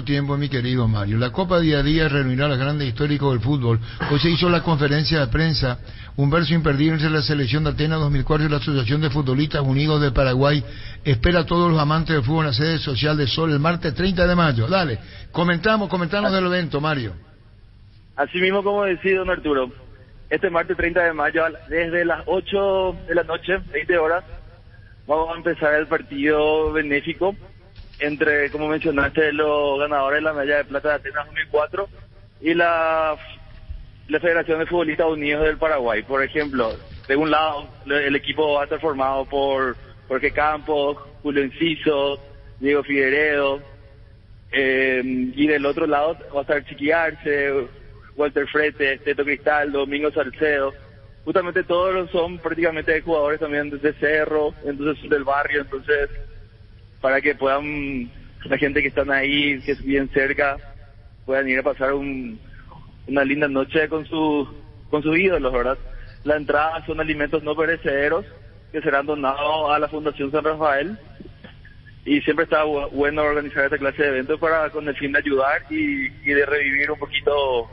tiempo, mi querido Mario. La Copa Día a Día reunirá a los grandes históricos del fútbol. Hoy se hizo la conferencia de prensa, un verso imperdible entre la selección de Atenas 2004 y la Asociación de Futbolistas Unidos de Paraguay. Espera a todos los amantes del fútbol en la sede social de Sol el martes 30 de mayo. Dale, comentanos del evento, Mario. Así mismo como decía don Arturo, este martes 30 de mayo, desde las 8 de la noche, 20 horas, vamos a empezar el partido benéfico entre, como mencionaste, los ganadores de la medalla de plata de Atenas 2004 y la Federación de Futbolistas Unidos del Paraguay. Por ejemplo, de un lado, el equipo va a estar formado por Jorge Campos, Julio Enciso, Diego Figueredo, y del otro lado va a estar Chiqui Arce, Walter Frete, Teto Cristal, Domingo Salcedo. Justamente todos son prácticamente jugadores también de Cerro, entonces del barrio, entonces para que puedan, la gente que están ahí, que es bien cerca, puedan ir a pasar una linda noche con sus ídolos, ¿verdad? La entrada son alimentos no perecederos que serán donados a la Fundación San Rafael, y siempre está bueno organizar esta clase de eventos con el fin de ayudar y de revivir un poquito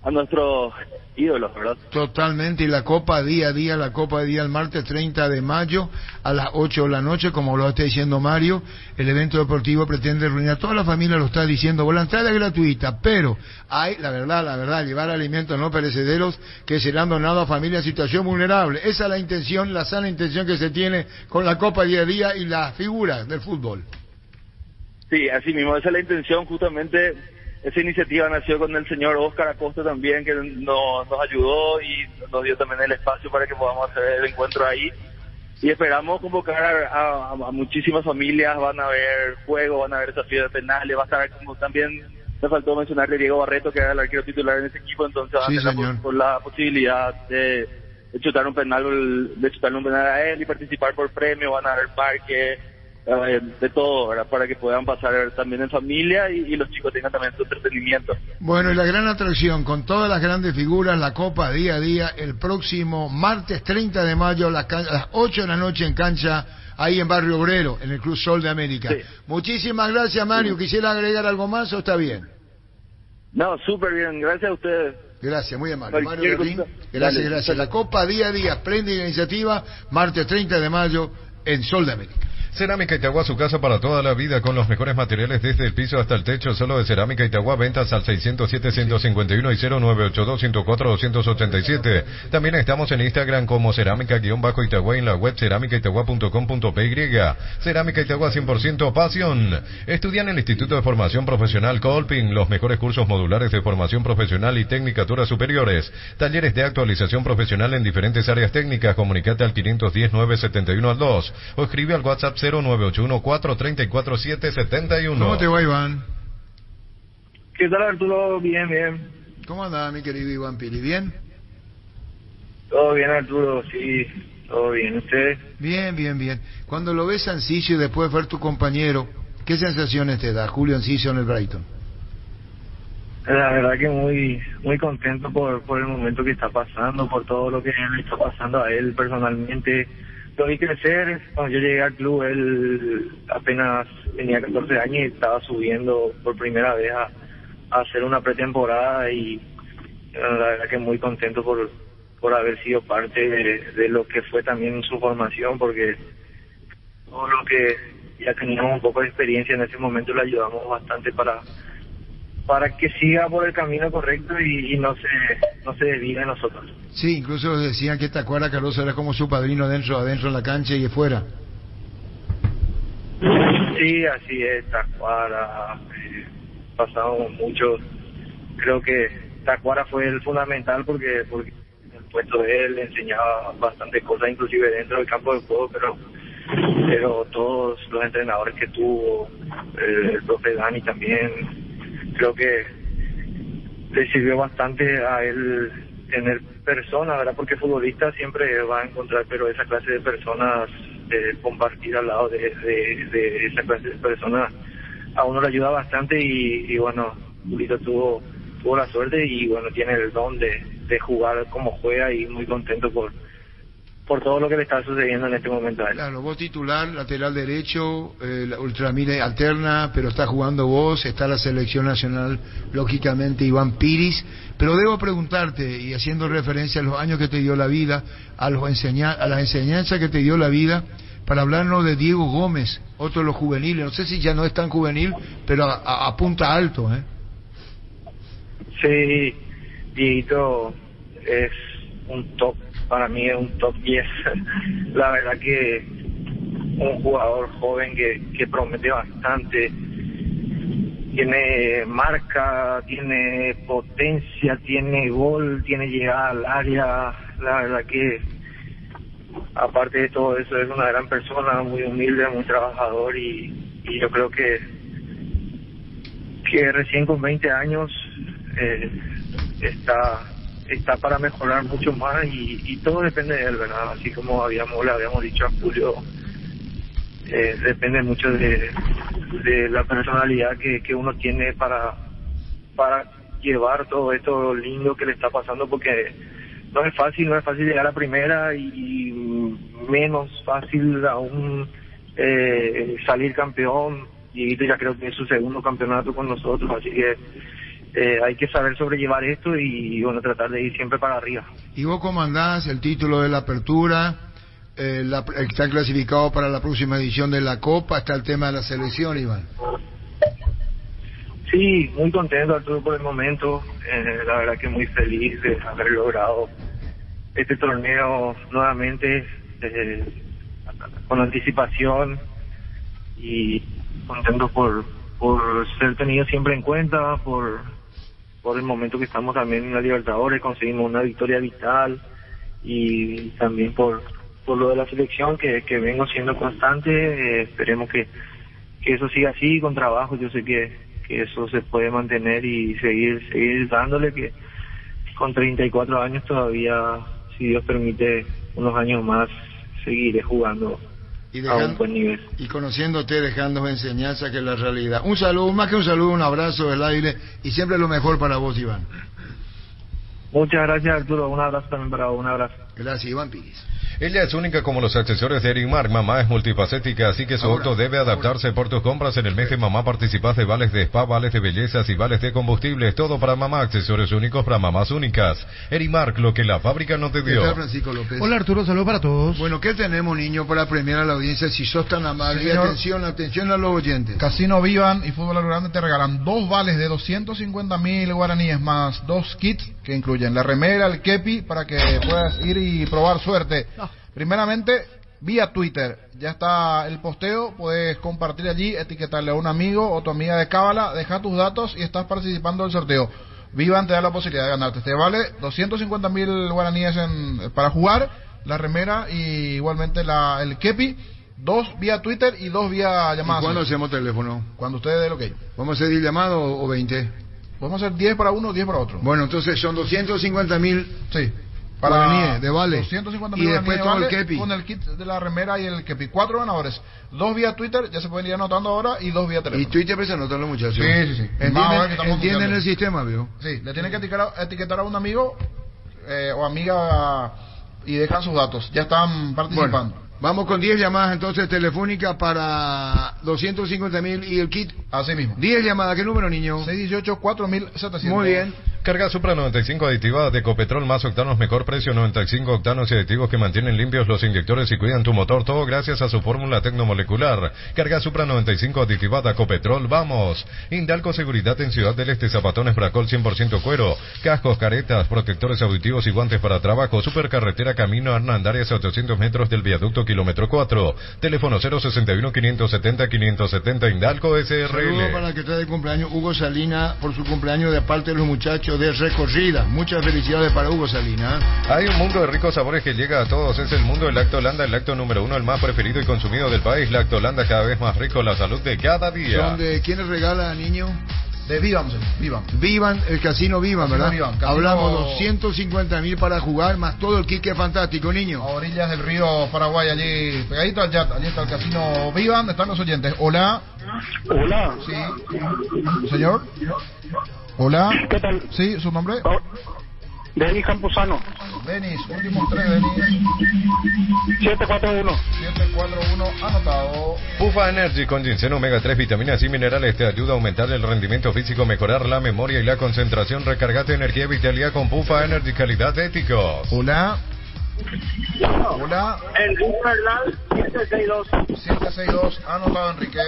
a nuestros ídolos, ¿verdad? Totalmente, y la Copa Día a Día, la Copa de Día el martes 30 de mayo a las 8 de la noche, como lo está diciendo Mario. El evento deportivo pretende reunir a toda la familia, lo está diciendo, la entrada es gratuita, pero hay, la verdad, llevar alimentos no perecederos que serán donados a familias en situación vulnerable. Esa es la intención, la sana intención que se tiene con la Copa Día a Día y las figuras del fútbol. Sí, así mismo, esa es la intención, justamente. Esa iniciativa nació con el señor Óscar Acosta también, que nos ayudó y nos dio también el espacio para que podamos hacer el encuentro ahí. Y esperamos convocar a muchísimas familias, van a haber juegos, van a haber desafíos de penales, va a estar, como también me faltó mencionarle, Diego Barreto, que era el arquero titular en ese equipo, entonces va a tener la posibilidad de chutar un penal, a él y participar por premio, van a haber parques, de todo, ¿verdad? Para que puedan pasar también en familia y los chicos tengan también su entretenimiento. Bueno, y la gran atracción con todas las grandes figuras, la Copa Día a Día, el próximo martes 30 de mayo a las 8 de la noche en cancha, ahí en Barrio Obrero, en el Club Sol de América. Sí. Muchísimas gracias, Mario. ¿Quisiera agregar algo más o está bien? No, súper bien. Gracias a ustedes. Gracias, muy amable. Mario Berlín, gracias. La Copa Día a Día, espléndida iniciativa, martes 30 de mayo en Sol de América. Cerámica Itagua, su casa para toda la vida, con los mejores materiales desde el piso hasta el techo, solo de Cerámica Itagua. Ventas al 607-151 y 0982-104-287. También estamos en Instagram como Cerámica-Itagua y en la web cerámicaitagua.com.py. Cerámica Itagua, 100% pasión. Estudia en el Instituto de Formación Profesional Colping, los mejores cursos modulares de formación profesional y tecnicaturas superiores. Talleres de actualización profesional en diferentes áreas técnicas. Comunicate al 510-971-2 o escribe al WhatsApp 0981-434-771. ¿Cómo te va, Iván? ¿Qué tal, Arturo? Bien. ¿Cómo anda, mi querido Iván Pili? ¿Bien? Todo bien, Arturo, sí, todo bien. ¿Usted? Bien. Cuando lo ves a Enciso y después ver tu compañero, ¿qué sensaciones te da Julio Enciso en el Brighton? La verdad que muy contento por el momento que está pasando, por todo lo que le está pasando a él personalmente. Lo vi crecer. Cuando yo llegué al club, él apenas tenía 14 años y estaba subiendo por primera vez a hacer una pretemporada, y la verdad que muy contento por haber sido parte de lo que fue también su formación, porque todo lo que ya teníamos un poco de experiencia en ese momento le ayudamos bastante para que siga por el camino correcto y no se desvíe de nosotros. Sí, incluso decían que Tacuara Caroso era como su padrino adentro en la cancha y fuera. Sí, así es, Tacuara, pasamos mucho. Creo que Tacuara fue el fundamental porque el puesto de él le enseñaba bastantes cosas, inclusive dentro del campo de juego, pero todos los entrenadores que tuvo, el profe Dani también, creo que le sirvió bastante a él tener personas, ¿verdad? Porque futbolista siempre va a encontrar, pero esa clase de personas, compartir al lado de esa clase de personas, a uno le ayuda bastante y bueno, Julito tuvo la suerte y bueno, tiene el don de jugar como juega, y muy contento por por todo lo que le está sucediendo en este momento a él. Claro, vos titular, lateral derecho, ultramire alterna, pero está jugando vos, está la selección nacional, lógicamente Iván Piris, pero debo preguntarte, y haciendo referencia a los años que te dio la vida, a las enseñanzas que te dio la vida, para hablarnos de Diego Gómez, otro de los juveniles, no sé si ya no es tan juvenil, pero apunta alto, ¿eh? Sí, Dieguito es un top, para mí es un top 10. La verdad que un jugador joven que promete bastante, tiene marca, tiene potencia, tiene gol, tiene llegada al área. La verdad que aparte de todo eso es una gran persona, muy humilde, muy trabajador, y yo creo que recién con 20 años está para mejorar mucho más, y todo depende de él, ¿verdad? Así como le habíamos dicho a Julio, depende mucho de la personalidad que uno tiene para llevar todo esto lindo que le está pasando, porque no es fácil llegar a primera, y menos fácil aún salir campeón. Y ya creo que es su segundo campeonato con nosotros, así que hay que saber sobrellevar esto y bueno, tratar de ir siempre para arriba. ¿Y vos cómo andás? El título de la apertura, está clasificado para la próxima edición de la Copa, está el tema de la selección, Iván. Sí, muy contento, Arturo, por el momento. La verdad que muy feliz de haber logrado este torneo nuevamente, con anticipación, y contento por ser tenido siempre en cuenta, por el momento que estamos también en la Libertadores, conseguimos una victoria vital, y también por lo de la selección, que vengo siendo constante. Esperemos que eso siga así, con trabajo. Yo sé que eso se puede mantener y seguir dándole, que con 34 años todavía, si Dios permite, unos años más seguiré jugando a un buen nivel. Y conociéndote, dejando enseñanza, que es la realidad. Un saludo, más que un saludo, un abrazo del aire, y siempre lo mejor para vos, Iván. Muchas gracias, Arturo. Un abrazo también para vos. Un abrazo. Gracias, Iván Piris. Ella es única como los accesorios de Eric Mark. Mamá es multifacética, así que su auto debe adaptarse. Por tus compras en el mes de mamá participás de vales de spa, vales de bellezas y vales de combustibles. Todo para mamá, accesorios únicos para mamás únicas. Eric Mark, lo que la fábrica no te dio. Francisco López. Hola, Arturo, saludos para todos. Bueno, ¿qué tenemos, niño, para premiar a la audiencia? Si sos tan amable, y atención a los oyentes. Casino Vivan y Fútbol Grande te regalan 2 vales de 250.000 guaraníes, más 2 kits que incluyen la remera, el kepi, para que puedas ir y probar suerte. Primeramente, vía Twitter, ya está el posteo, puedes compartir allí, etiquetarle a un amigo o tu amiga de cábala, deja tus datos y estás participando del sorteo. Vivan te da la posibilidad de ganarte. Te vale 250.000 guaraníes para jugar, la remera y igualmente el kepi, 2 vía Twitter y 2 vía llamadas. ¿Y cuándo hacemos teléfono? Cuando ustedes den lo que. ¿Vamos a hacer 10 llamadas o 20? Vamos a hacer 10 para uno, 10 para otro. Bueno, entonces son 250.000. Sí. Para de vale. 250.000 y después todo el kepi. Con el kit de la remera y el kepi. 4 ganadores. 2 vía Twitter, ya se pueden ir anotando ahora, y 2 vía teléfono. Y Twitter pues anotan los muchachos. Sí. ¿Entienden el sistema, vio? Sí, le tienen que etiquetar a un amigo o amiga y dejan sus datos. Ya están participando. Bueno, vamos con 10 llamadas entonces telefónicas para 250.000 y el kit. Así mismo. 10 llamadas, ¿qué número, niño? 618-4700. Muy bien. Carga Supra 95 aditiva de Ecopetrol, más octanos, mejor precio, 95 octanos y aditivos que mantienen limpios los inyectores y cuidan tu motor, todo gracias a su fórmula tecnomolecular. Carga Supra 95 aditiva de Ecopetrol, vamos. Indalco Seguridad en Ciudad del Este, zapatones Bracol 100% cuero, cascos, caretas, protectores auditivos y guantes para trabajo. Supercarretera Camino Hernandarias a 800 metros del viaducto kilómetro 4. Teléfono 061-570-570, Indalco SRL. Saludos para el que está de cumpleaños Hugo Salina, por su cumpleaños, de parte de los muchachos de Recorrida. Muchas felicidades para Hugo Salina. Hay un mundo de ricos sabores que llega a todos. Es el mundo del Lactolanda, el lácteo número 1, el más preferido y consumido del país. Lactolanda, cada vez más rico, la salud de cada día. ¿Son de quiénes regala, niño? De Vivan. Vivan, el casino Vivan, ¿verdad? Vivan, hablamos 250.000 para jugar, más todo el kit, que fantástico, niño. A orillas del río Paraguay, allí pegadito al Yat, allí está el casino Vivan, están los oyentes. Hola. Sí. Señor. Hola. ¿Qué tal? Sí, ¿su nombre? Denis Campuzano. Denis, últimos 3, Denis. 741. 741, anotado. Pufa Energy con ginseng omega 3, vitaminas y minerales te ayuda a aumentar el rendimiento físico, mejorar la memoria y la concentración. Recargate energía y vitalidad con Pufa Energy, calidad éticos. Hola. Hola. Enrique Fernández, 762. 762, anotado, Enrique.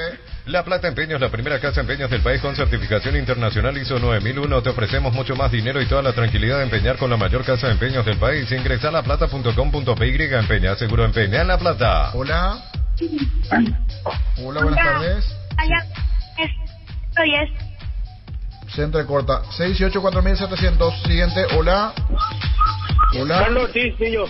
La Plata Empeños, la primera casa de empeños del país con certificación internacional ISO 9001. Te ofrecemos mucho más dinero y toda la tranquilidad de empeñar con la mayor casa de empeños del país. Ingresa a laplata.com.py, empeña seguro, empeña en La Plata. Hola. Hola, buenas tardes. Se entrecorta. 618-4700. Siguiente, hola. Hola. Carlos Ortiz, niño.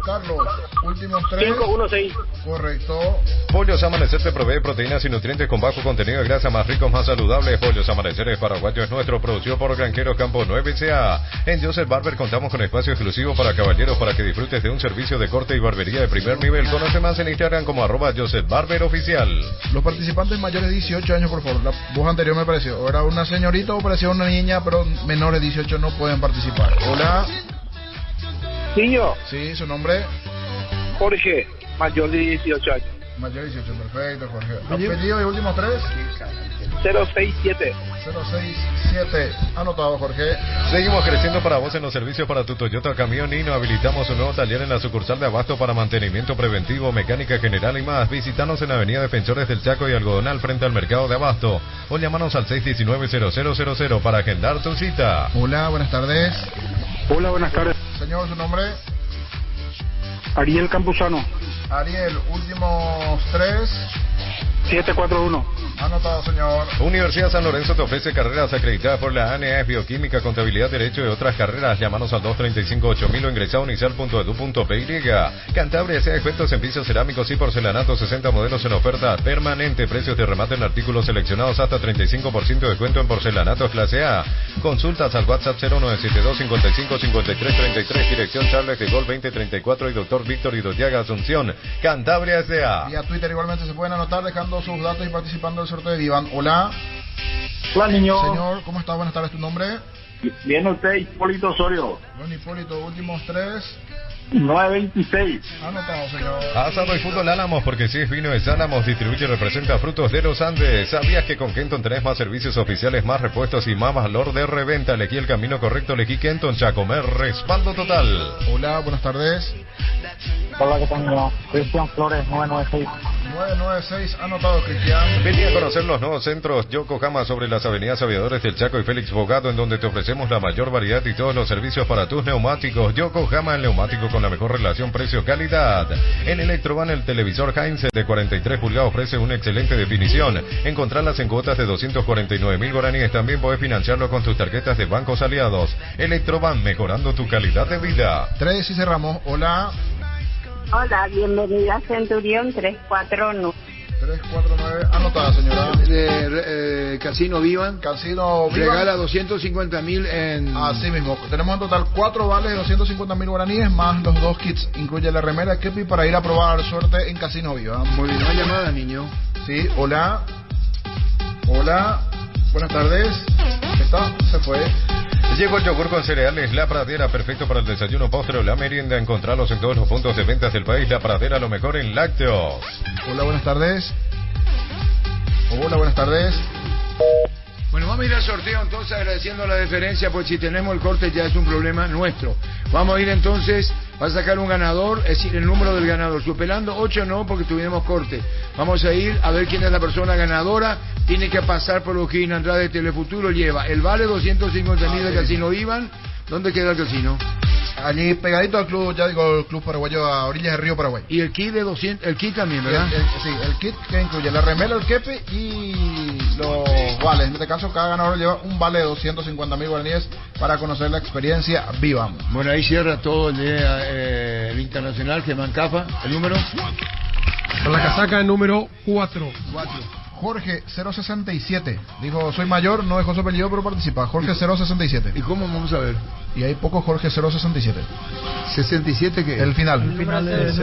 Carlos, últimos 3. 516. Correcto. Pollos Amanecer te provee proteínas y nutrientes con bajo contenido de grasa, más ricos, más saludables. Pollos Amaneceres Paraguayo es nuestro, producido por Granjeros Campo 9 S.A. En Joseph Barber contamos con espacio exclusivo para caballeros para que disfrutes de un servicio de corte y barbería de primer nivel. Conoce más en Instagram como @JosephBarberOficial. Los participantes mayores de 18 años, por favor. La voz anterior me pareció, o era una señorita o parecía una niña, pero menores de 18 no pueden participar. Hola. Niño. Sí, su nombre. Jorge, mayor de 18 años. Mayor de 18, perfecto, Jorge. Apellido y últimos 3. 067. 067, anotado, Jorge. Seguimos creciendo para vos en los servicios para tu Toyota Camión y nos habilitamos un nuevo taller en la sucursal de Abasto para mantenimiento preventivo, mecánica general y más. Visítanos en Avenida Defensores del Chaco y Algodonal frente al mercado de Abasto o llámanos al 619-0000 para agendar tu cita. Hola, buenas tardes. Hola, buenas tardes. Señor, su nombre. Ariel Campuzano. Ariel, últimos 3. 741. Anotado, señor. Universidad San Lorenzo te ofrece carreras acreditadas por la ANEA, Bioquímica, Contabilidad, Derecho y otras carreras. Llámanos al 235-8000 o ingresa a unicel.edu.py. Cantabria sea descuentos en pisos cerámicos y porcelanato, 60 modelos en oferta permanente. Precios de remate en artículos seleccionados, hasta 35% de descuento en porcelanatos clase A. Consultas al WhatsApp 0972-555333. Dirección Charles de Gol 2034 y Dr. Víctor Idoyaga Asunción. Cantabria S.A. Y a Twitter igualmente se pueden anotar dejando sus datos y participando del sorteo de Vivan. Hola. Hola, niño. Señor, ¿cómo está? Buenas tardes, ¿tu nombre? Bien, usted, Hipólito Osorio. Bueno, Hipólito, últimos 3. 926. Anotado, señor. Asado y Fútbol Álamos, porque si es vino es Álamos, distribuye y representa Frutos de los Andes. ¿Sabías que con Kenton tenés más servicios oficiales, más repuestos y más valor de reventa? Elegí el camino correcto, elegí Kenton, Chacomer, respaldo total. Hola, buenas tardes. Hola, ¿qué tal? Cristian Flores, 996. 996, anotado, Cristian. Vení a conocer los nuevos centros Yokohama sobre las avenidas Aviadores del Chaco y Félix Bogado, en donde te ofrecemos la mayor variedad y todos los servicios para tus neumáticos. Yokohama, el neumático con la mejor relación precio-calidad. En Electrovan, el televisor Heinz de 43 pulgadas ofrece una excelente definición. Encontrarlas en cuotas de 249.000 guaraníes. También podés financiarlo con tus tarjetas de bancos aliados. Electrovan, mejorando tu calidad de vida. 3 y cerramos. Hola. Hola, bienvenida a Centurión 349. 349, anotada, señora. Casino Vivan. Casino Vivan. Regala 250.000 en... Así mismo. Tenemos en total 4 vales de 250.000 guaraníes, más los 2 kits. Incluye la remera Kepi para ir a probar suerte en Casino Vivan. Muy bien, no hay llamada, niño. Sí, hola. Hola. Buenas tardes. Está, se fue. Llegó el yogur con cereales La Pradera, perfecto para el desayuno, postre o la merienda. Encontralos en todos los puntos de ventas del país. La Pradera, lo mejor en lácteos. Hola, buenas tardes. Hola, buenas tardes. Bueno, vamos a ir al sorteo entonces, agradeciendo la deferencia, pues si tenemos el corte ya es un problema nuestro. Vamos a ir entonces, va a sacar un ganador, es decir, el número del ganador. Superando 8 no, porque tuvimos corte. Vamos a ir a ver quién es la persona ganadora. Tiene que pasar por O'Higgins Andrade Telefuturo, lleva el vale 250.000 del Casino Vivan. ¿Dónde queda el casino? Allí pegadito al club, ya digo, el club paraguayo a orillas del río Paraguay. Y el kit de 200, el kit también, ¿verdad? Sí, el kit que incluye la remera, el kepe y los vales. En este caso, cada ganador lleva un vale de 250.000 guaraníes para conocer la experiencia Viva. Bueno, ahí cierra todo el internacional, Germán Cafa. ¿El número? Con la casaca número 4. Jorge 067. Dijo, soy mayor, no dejó su apellido, pero participa. Jorge 067. ¿Y cómo vamos a ver? Y hay pocos Jorge 067. ¿67 qué? El final. El final del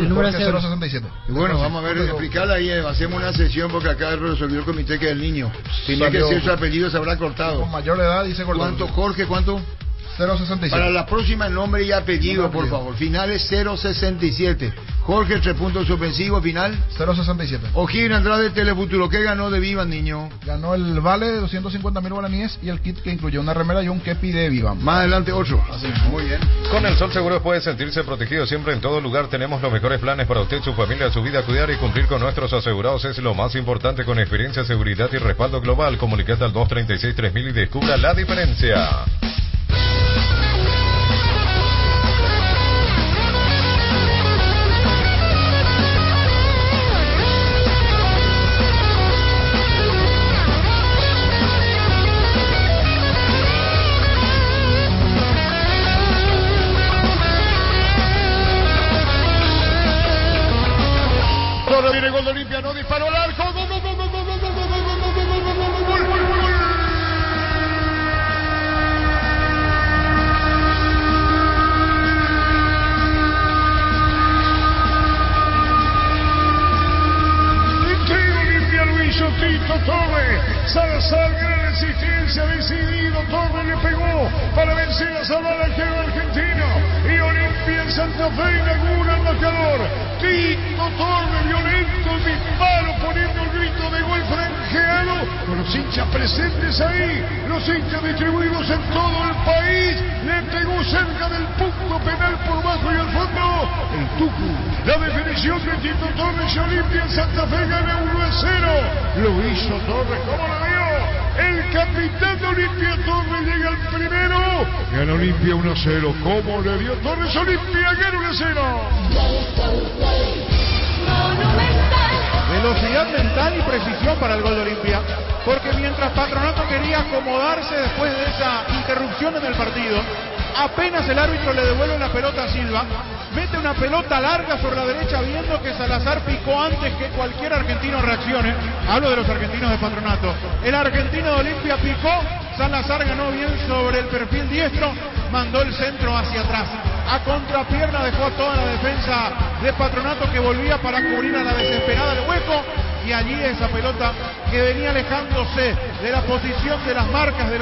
número Jorge 067. Y bueno, vamos a ver, explicarla ahí. Hacemos una sesión porque acá resolvió el comité que el niño. Tenía que ser su apellido, se habrá cortado. Con mayor edad dice cortado. ¿Cuánto, Jorge? ¿Cuánto? 067. Para la próxima, nombre y apellido, por favor. Finales 067. Jorge, 3 puntos suspensivos, final 067. O'Higgins Andrade, Telefuturo. ¿Qué ganó de Vivan, niño? Ganó el vale de 250.000 guaraníes y el kit que incluyó una remera y un kepi de Vivan. Más adelante otro. Así, muy bien. Con el Sol Seguros puede sentirse protegido siempre en todo lugar. Tenemos los mejores planes para usted, su familia, su vida. Cuidar y cumplir con nuestros asegurados es lo más importante, con experiencia, seguridad y respaldo global. Comunicate al 236-3000 y descubra la diferencia. Viene gol de Olimpia, no disparó al arco. Gol, gol, gol, gol, gol, gol, gol, gol, gol, gol, gol, gol, gol, gol. Olimpia lo hizo Tito Torres. Salazar, gran resistencia, decidido. Torres le pegó para vencer a salvar al arquero argentino. Y Olimpia en Santa Fe inaugura el marcador. Tito Torres, violento el disparo, poniendo el grito de gol franjeado, con los hinchas presentes ahí, los hinchas distribuidos en todo el país. Le pegó cerca del punto penal por bajo y al fondo el Tucu. La definición de Tito Torres y Olimpia en Santa Fe gana 1-0. Lo hizo Torres, ¿cómo lo vio? El capitán de Olimpia, Torres, llega al primero. Gana Olimpia 1-0. ¿Cómo le dio Torres? Olimpia gana 1-0. Velocidad mental y precisión para el gol de Olimpia, porque mientras Patronato quería acomodarse después de esa interrupción en el partido, apenas el árbitro le devuelve la pelota a Silva, mete una pelota larga sobre la derecha viendo que Salazar picó antes que cualquier argentino reaccione. Hablo de los argentinos de Patronato. El argentino de Olimpia picó, Salazar ganó bien sobre el perfil diestro, mandó el centro hacia atrás. A contrapierna dejó a toda la defensa de Patronato, que volvía para cubrir a la desesperada el hueco, y allí esa pelota que venía alejándose de la posición de las marcas de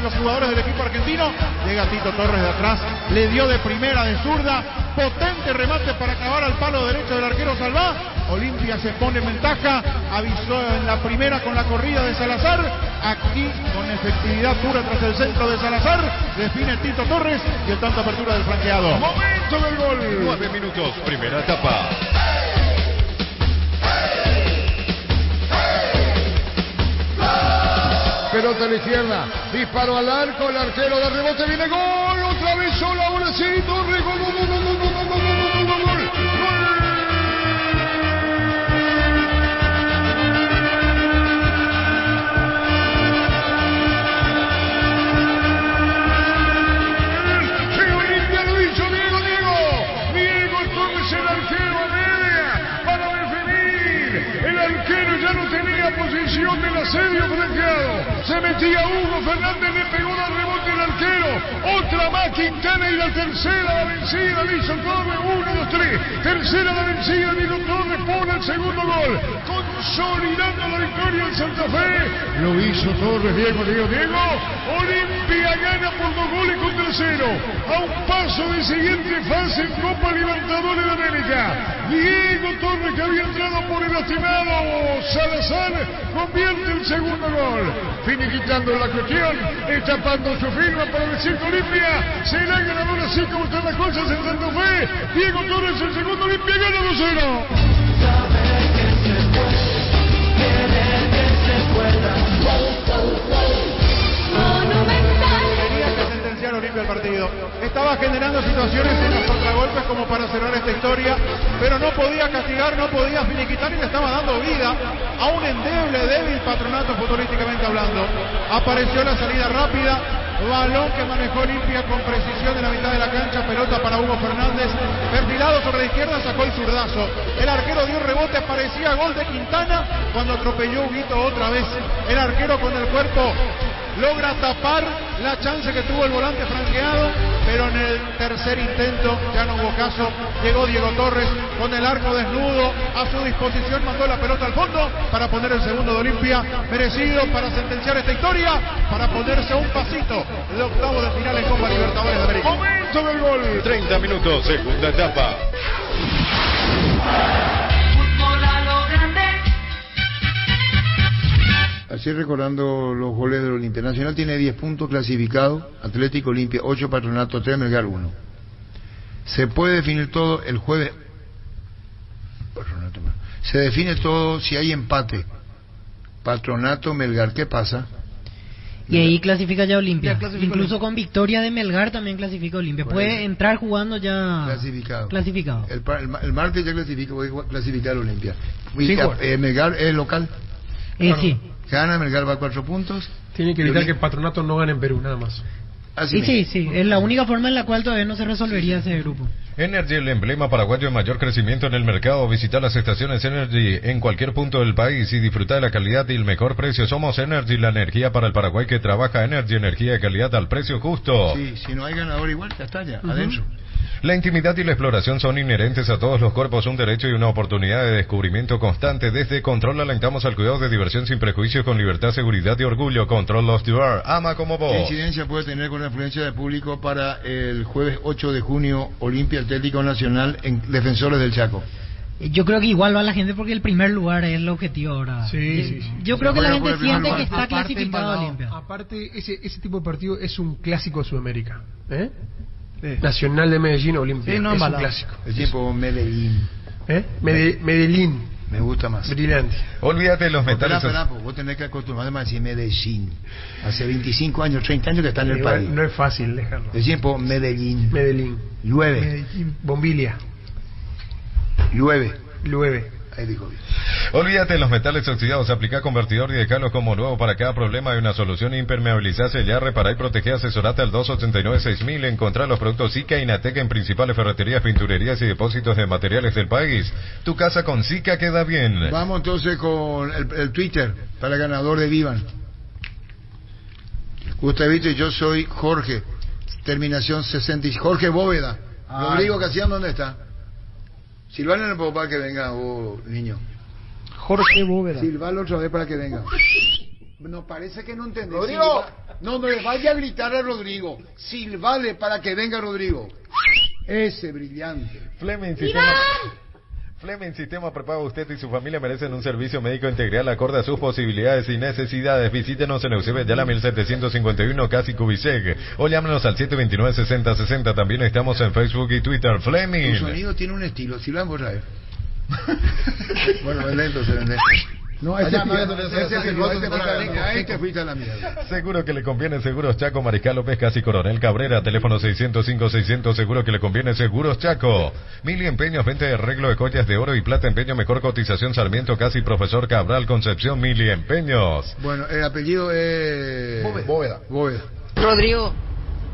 los jugadores del equipo argentino, llega Tito Torres de atrás, le dio de primera de zurda, potente remate para clavar al palo derecho del arquero Salvá. Olimpia se pone en ventaja, avisó en la primera con la corrida de Salazar, aquí con efectividad pura tras el centro de Salazar, define Tito Torres y el tanto apertura del franqueado. Momento del gol. 9 minutos, primera etapa. Pelota a la izquierda, disparo al arco, el arquero de rebote, viene gol, otra vez solo, ahora sí, Torres, gol, gol, gol, gol, gol, gol, gol, gol, gol, gol. Diego Torres, el arquero a media, para definir. El arquero ya no tenía posición del asedio franqueado. Se metía Hugo Fernández, le pegó el rebote el arquero. Otra más Quintana y la tercera la vencida. Le hizo Torres, 1, 2, 3. Tercera la vencida, Diego Torres pone el segundo gol, consolidando la victoria en Santa Fe. Lo hizo Torres, Diego. Olimpia gana por 2 goles contra 0. A un paso de siguiente fase en Copa Libertadores de América. Diego Torres, que había entrado por el lastimado Salazar, convierte el segundo gol, finiquitando la cuestión, tapando su firma para decir que Olimpia será ganador, así como están las cosas en Santa Fe. Diego Torres, el segundo, Olimpia gana 2-0. Olimpia el partido. Estaba generando situaciones en los contragolpes como para cerrar esta historia, pero no podía castigar, no podía finiquitar y le estaba dando vida a un endeble, débil Patronato futbolísticamente hablando. Apareció la salida rápida, balón que manejó Olimpia con precisión en la mitad de la cancha, pelota para Hugo Fernández, perfilado sobre la izquierda, sacó el zurdazo. El arquero dio un rebote, parecía gol de Quintana cuando atropelló Huguito otra vez. El arquero con el cuerpo logra tapar la chance que tuvo el volante franqueado pero en el tercer intento ya no hubo caso. Llegó Diego Torres con el arco desnudo a su disposición, mandó la pelota al fondo para poner el segundo de Olimpia, merecido para sentenciar esta historia, para ponerse a un pasito de octavo de final en Copa Libertadores de América. Momento del gol. 30 minutos, segunda etapa. Así recordando los goles del Olimpia. Nacional tiene 10 puntos clasificados, Atlético Olimpia 8, Patronato 3, Melgar 1. Se puede definir todo el jueves. Se define todo si hay empate. Patronato, Melgar, ¿qué pasa? Y ahí clasifica ya Olimpia. Incluso con victoria de Melgar también clasifica Olimpia. Puede entrar jugando ya clasificado. El martes ya clasificar Olimpia. Sí, Melgar es local. Sí. Gana, Melgar va a 4 puntos. Tiene que evitar que Patronato no gane en Perú, nada más. Sí, es la única forma en la cual todavía no se resolvería ese grupo. Energy, el emblema paraguayo de mayor crecimiento en el mercado. Visita las estaciones Energy en cualquier punto del país y disfruta de la calidad y el mejor precio. Somos Energy, la energía para el Paraguay que trabaja. Energy, energía de calidad al precio justo. Sí, si no hay ganador igual, ya está ya, adentro. La intimidad y la exploración son inherentes a todos los cuerpos, un derecho y una oportunidad de descubrimiento constante. Desde Control alentamos al cuidado de diversión sin prejuicios, con libertad, seguridad y orgullo. Control Lost You Are, ama como vos. ¿Qué incidencia puede tener con la influencia del público para el jueves 8 de junio, Olimpia Atlético Nacional en Defensores del Chaco? Yo creo que igual va la gente porque el primer lugar es el objetivo ahora. Sí. Yo creo que la gente siente que está clasificado Olimpia. Aparte, ese tipo de partido es un clásico de Sudamérica. Nacional de Medellín, Olimpia. Sí, no, es un clásico. El tipo Medellín. Medellín. Me gusta más. Brillante. Olvídate de los metales. Espera, vos tenés que acostumbrarte a decir Medellín. Hace 25 años, 30 años que está en el país. No es fácil dejarlo. El tiempo Medellín. Llueve. Medellín. Bombilia. Llueve. Ahí dijo bien. Olvídate de los metales oxidados, aplica convertidor y dejarlos como nuevo. Para cada problema hay una solución. Impermeabilizar, sellar, reparar y proteger. Asesorate al 289-6000. Encontrar los productos Zika y Natec en principales ferreterías, pinturerías y depósitos de materiales del país. Tu casa con Zika queda bien. Vamos entonces con el Twitter para el ganador de Vivan. Usted viste, yo soy Jorge, terminación 60. Jorge Bóveda. Rodrigo Casián, ¿dónde está? Silvano en el papá que venga, niño. Jorge Bóveda. Silvalo otra vez para que venga. No, parece que no entendés. ¡Rodrigo! No le vaya a gritar a Rodrigo. Silvale para que venga Rodrigo. Ese brillante. Fleming Sistema Prepago. Usted y su familia merecen un servicio médico integral acorde a sus posibilidades y necesidades. Visítenos en Eusebio Yala 1751, casi Cubiseg, o llámenos al 729-6060. También estamos en Facebook y Twitter. Fleming. Tu sonido tiene un estilo. Si lo vamos a ver. Bueno, es lento, se vende. No, ahí te fuiste a la mierda. Seguro que le conviene Seguros Chaco, Mariscal López, casi Coronel Cabrera, teléfono 605-600, seguro que le conviene Seguros Chaco. Mili Empeños, venta de arreglo de joyas de oro y plata, empeño, mejor cotización, Sarmiento, casi Profesor Cabral, Concepción, Mili Empeños. Bueno, el apellido es... Bóveda. Rodrigo,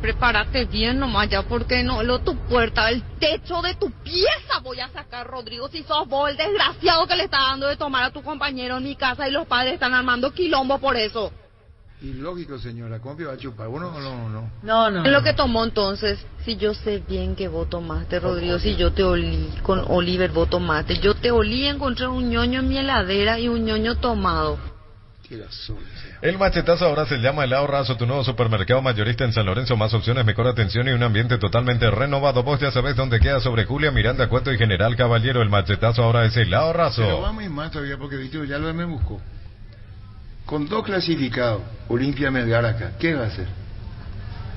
prepárate bien nomás ya, porque no tu puerta, el techo de tu pieza voy a sacar, Rodrigo, si sos vos el desgraciado que le está dando de tomar a tu compañero en mi casa y los padres están armando quilombo por eso. Ilógico, señora, ¿cómo va a chupar? Uno no. No. Es lo que tomó entonces. Si yo sé bien que vos tomaste, Rodrigo, si yo te olí, con Oliver vos tomaste, yo te olí, encontré un ñoño en mi heladera y un ñoño tomado. El machetazo ahora se llama Helado Razo, tu nuevo supermercado mayorista en San Lorenzo. Más opciones, mejor atención y un ambiente totalmente renovado. Vos ya sabés dónde queda, sobre Julia, Miranda, Cueto y General Caballero. El machetazo ahora es Helado Razo. Pero vamos a ir más todavía porque Víctor ya lo me buscó. Con 2 clasificados, Olimpia Melgar acá, ¿qué va a hacer?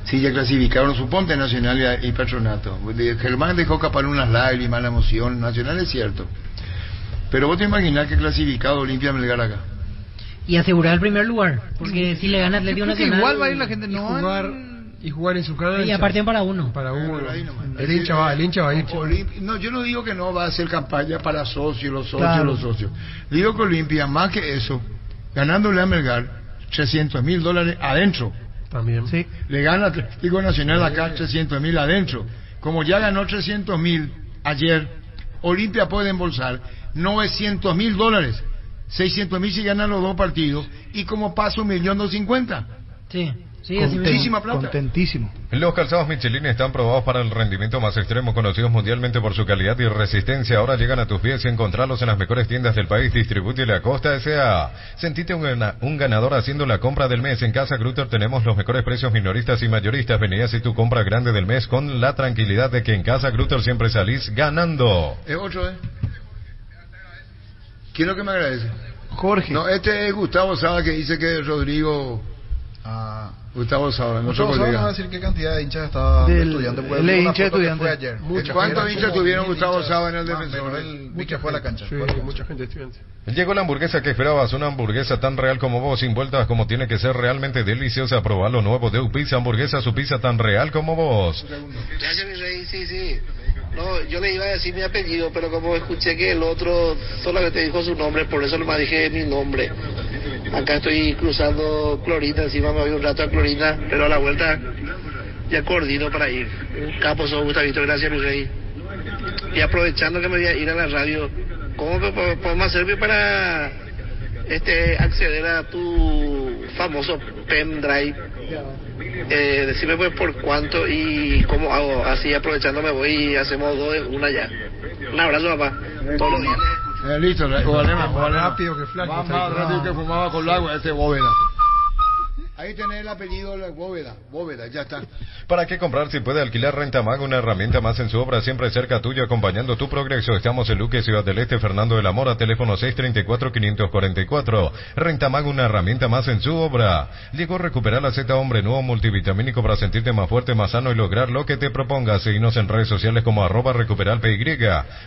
Si ya clasificaron, suponte Nacional y Patronato. Germán dejó escapar unas lágrimas, la emoción. Nacional es cierto. Pero vos te imaginás que clasificado Olimpia Melgar acá. Y asegurar el primer lugar, porque si le gana Atlético Nacional igual va a ir la gente y jugar en su cancha. Y aparte para uno. El hincha va a ir. No, yo no digo que no va a hacer campaña para socios, los socios. Digo que Olimpia, más que eso, ganándole a Melgar $300,000 adentro. También. Sí. Le gana Atlético Nacional acá $300,000 adentro. Como ya ganó $300,000 ayer, Olimpia puede embolsar $900,000. $600,000 si ganan los 2 partidos, y como pasa $1,250,000. Sí. Sí, muchísima plata. Contentísimo. Los calzados Michelin están probados para el rendimiento más extremo, conocidos mundialmente por su calidad y resistencia. Ahora llegan a tus pies y encontrarlos en las mejores tiendas del país. Distribuye la Costa S.A. Sentite un ganador haciendo la compra del mes. En Casa Grutter tenemos los mejores precios minoristas y mayoristas. Vení a hacer tu compra grande del mes con la tranquilidad de que en Casa Grutter siempre salís ganando. Es otro, ¿Quién es lo que me agradece? Jorge. No, este es Gustavo Saba, que dice que Rodrigo... Gustavo Saba, nuestro colega. No va a decir qué cantidad de hinchas estaba de estudiante. Él es hincha de estudiante. ¿Cuántos hinchas tuvieron Gustavo Saba en el Defensor? Mucha fue a la cancha. Sí, mucha gente estudiante. Llegó la hamburguesa que esperabas, una hamburguesa tan real como vos, sin vueltas como tiene que ser, realmente deliciosa. Probá lo nuevo de Upizza Hamburguesa, su pizza tan real como vos. Gracias, mi rey, sí. No, yo le iba a decir mi apellido, pero como escuché que el otro solamente dijo su nombre, por eso nomás dije mi nombre. Acá estoy cruzando Clorinda, encima me voy un rato a Clorinda, pero a la vuelta ya coordino para ir. Un capo sos, Gustavito, gracias, mi rey. Y aprovechando que me voy a ir a la radio, ¿cómo podemos hacer para acceder a tu famoso pendrive? Decime pues por cuánto y cómo hago. Así aprovechando me voy y hacemos dos de una ya. Un abrazo, papá. Todos los días. Listo, más rápido que Flaco. Más rápido que fumaba con el agua, Bóveda. Ahí tenés el apellido, Bóveda, ya está. ¿Para qué comprar si puede alquilar Rentamag, una herramienta más en su obra, siempre cerca tuyo, acompañando tu progreso? Estamos en Luque, Ciudad del Este, Fernando de la Mora, teléfono 634-544. Rentamag, una herramienta más en su obra. Llegó a recuperar la Z Hombre, nuevo multivitamínico para sentirte más fuerte, más sano y lograr lo que te propongas. Seguinos en redes sociales como @recuperalpy.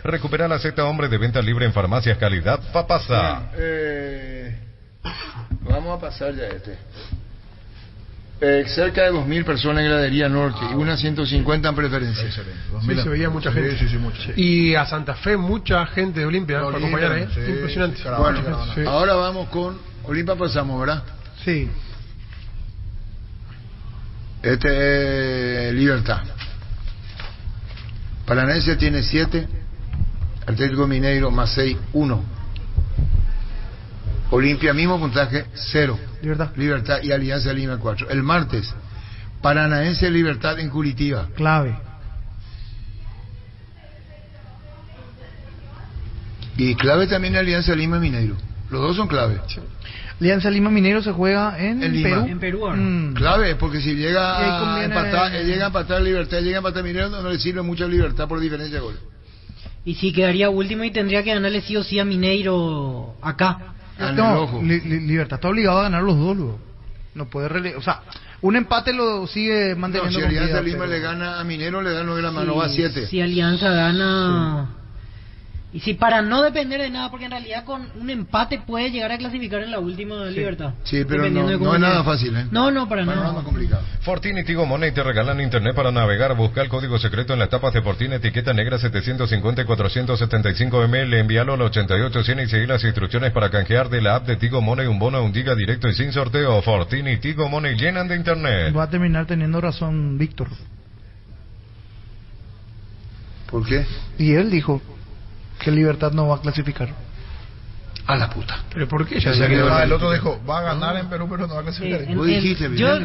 Recupera la Z Hombre, de venta libre en farmacias, calidad Papasa. Vamos a pasar ya cerca de 2.000 personas en Gradería Norte y unas 150 en preferencia. Sí, se veía mucha gente. Sí, mucha. Y a Santa Fe mucha gente de Olimpia para acompañar, sí, impresionante. Bueno, sí. Ahora vamos con Olimpia, pasamos, ¿verdad? Sí. Libertad. Paranense tiene 7, Atlético Mineiro más 6, 1. Olimpia mismo puntaje 0. Libertad y Alianza Lima 4. El martes, Paranaense Libertad en Curitiba. Clave. Y clave también Alianza Lima Mineiro. Los dos son clave. Sí. Alianza Lima Mineiro se juega en Perú. En Perú. Clave, porque si llega a empatar Libertad, llega a empatar Mineiro, no le sirve mucha Libertad por diferencia de gol. Y si quedaría último y tendría que ganarle sí o sí a Mineiro acá. No, Libertad está obligado a ganar los dos luego. No puede o sea, un empate lo sigue manteniendo. Si Alianza Lima le gana a Minero, le dan 9 de la mano, va 7. Si Alianza gana... Y si para no depender de nada, porque en realidad con un empate puede llegar a clasificar en la última Libertad. Sí, pero no es nada fácil, No, para nada. Es más complicado. Fortini y Tigo Money te regalan internet para navegar. Busca el código secreto en las tapas de Fortini, etiqueta negra 750 y 475 ml. Envíalo al 8800 y seguir las instrucciones para canjear de la app de Tigo Money un bono, un giga directo y sin sorteo. Fortini y Tigo Money llenan de internet. Va a terminar teniendo razón Víctor. ¿Por qué? Y él dijo que Libertad no va a clasificar. A la puta. ¿Pero por qué? El otro dijo, va a ganar en Perú, pero no va a clasificar. Vos dijiste, yo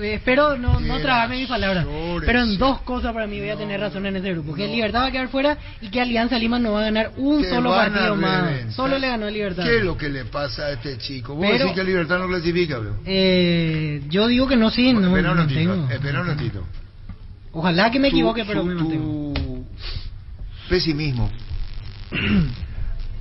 espero no tragarme mis palabras, pero en dos cosas para mí voy a tener razón en ese grupo: que Libertad va a quedar fuera y que Alianza Lima no va a ganar un solo partido más. Solo le ganó a Libertad. ¿Qué es lo que le pasa a este chico? ¿Vos decís que Libertad no clasifica, bro? Yo digo que no, sí. Bueno, no espera un ratito. Ojalá que me equivoque, pero me mantengo. Pesimismo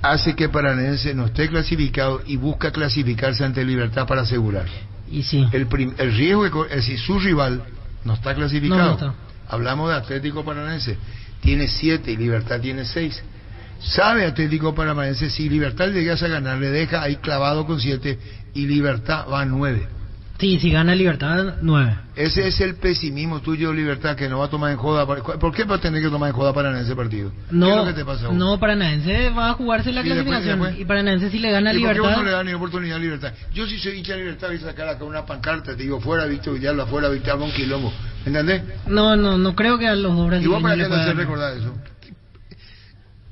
hace que Paranense no esté clasificado y busca clasificarse ante Libertad para asegurar. Y sí. El riesgo es si su rival no está clasificado. No está. Hablamos de Atlético Paranense. Tiene 7 y Libertad tiene 6. Sabe Atlético Paranaense, si Libertad llegase a ganar, le deja ahí clavado con 7 y Libertad va a 9. Sí, si gana Libertad, 9. Ese es el pesimismo tuyo, Libertad, que no va a tomar en joda. ¿Por qué va a tener que tomar en joda Paranaense ese partido? No, ¿qué es lo que te pasa a vos? No, Paranaense va a jugarse la clasificación. Después. Y Paranaense si le gana ¿Y Libertad... por qué vos no le das ni oportunidad a Libertad? Yo si soy hincha de Libertad voy a sacar acá una pancarta, te digo, fuera Víctor Villalba, fuera Víctor un quilombo. ¿Entendés? No creo que a los dos brasileños. ¿Y vos para qué te haces recordar eso?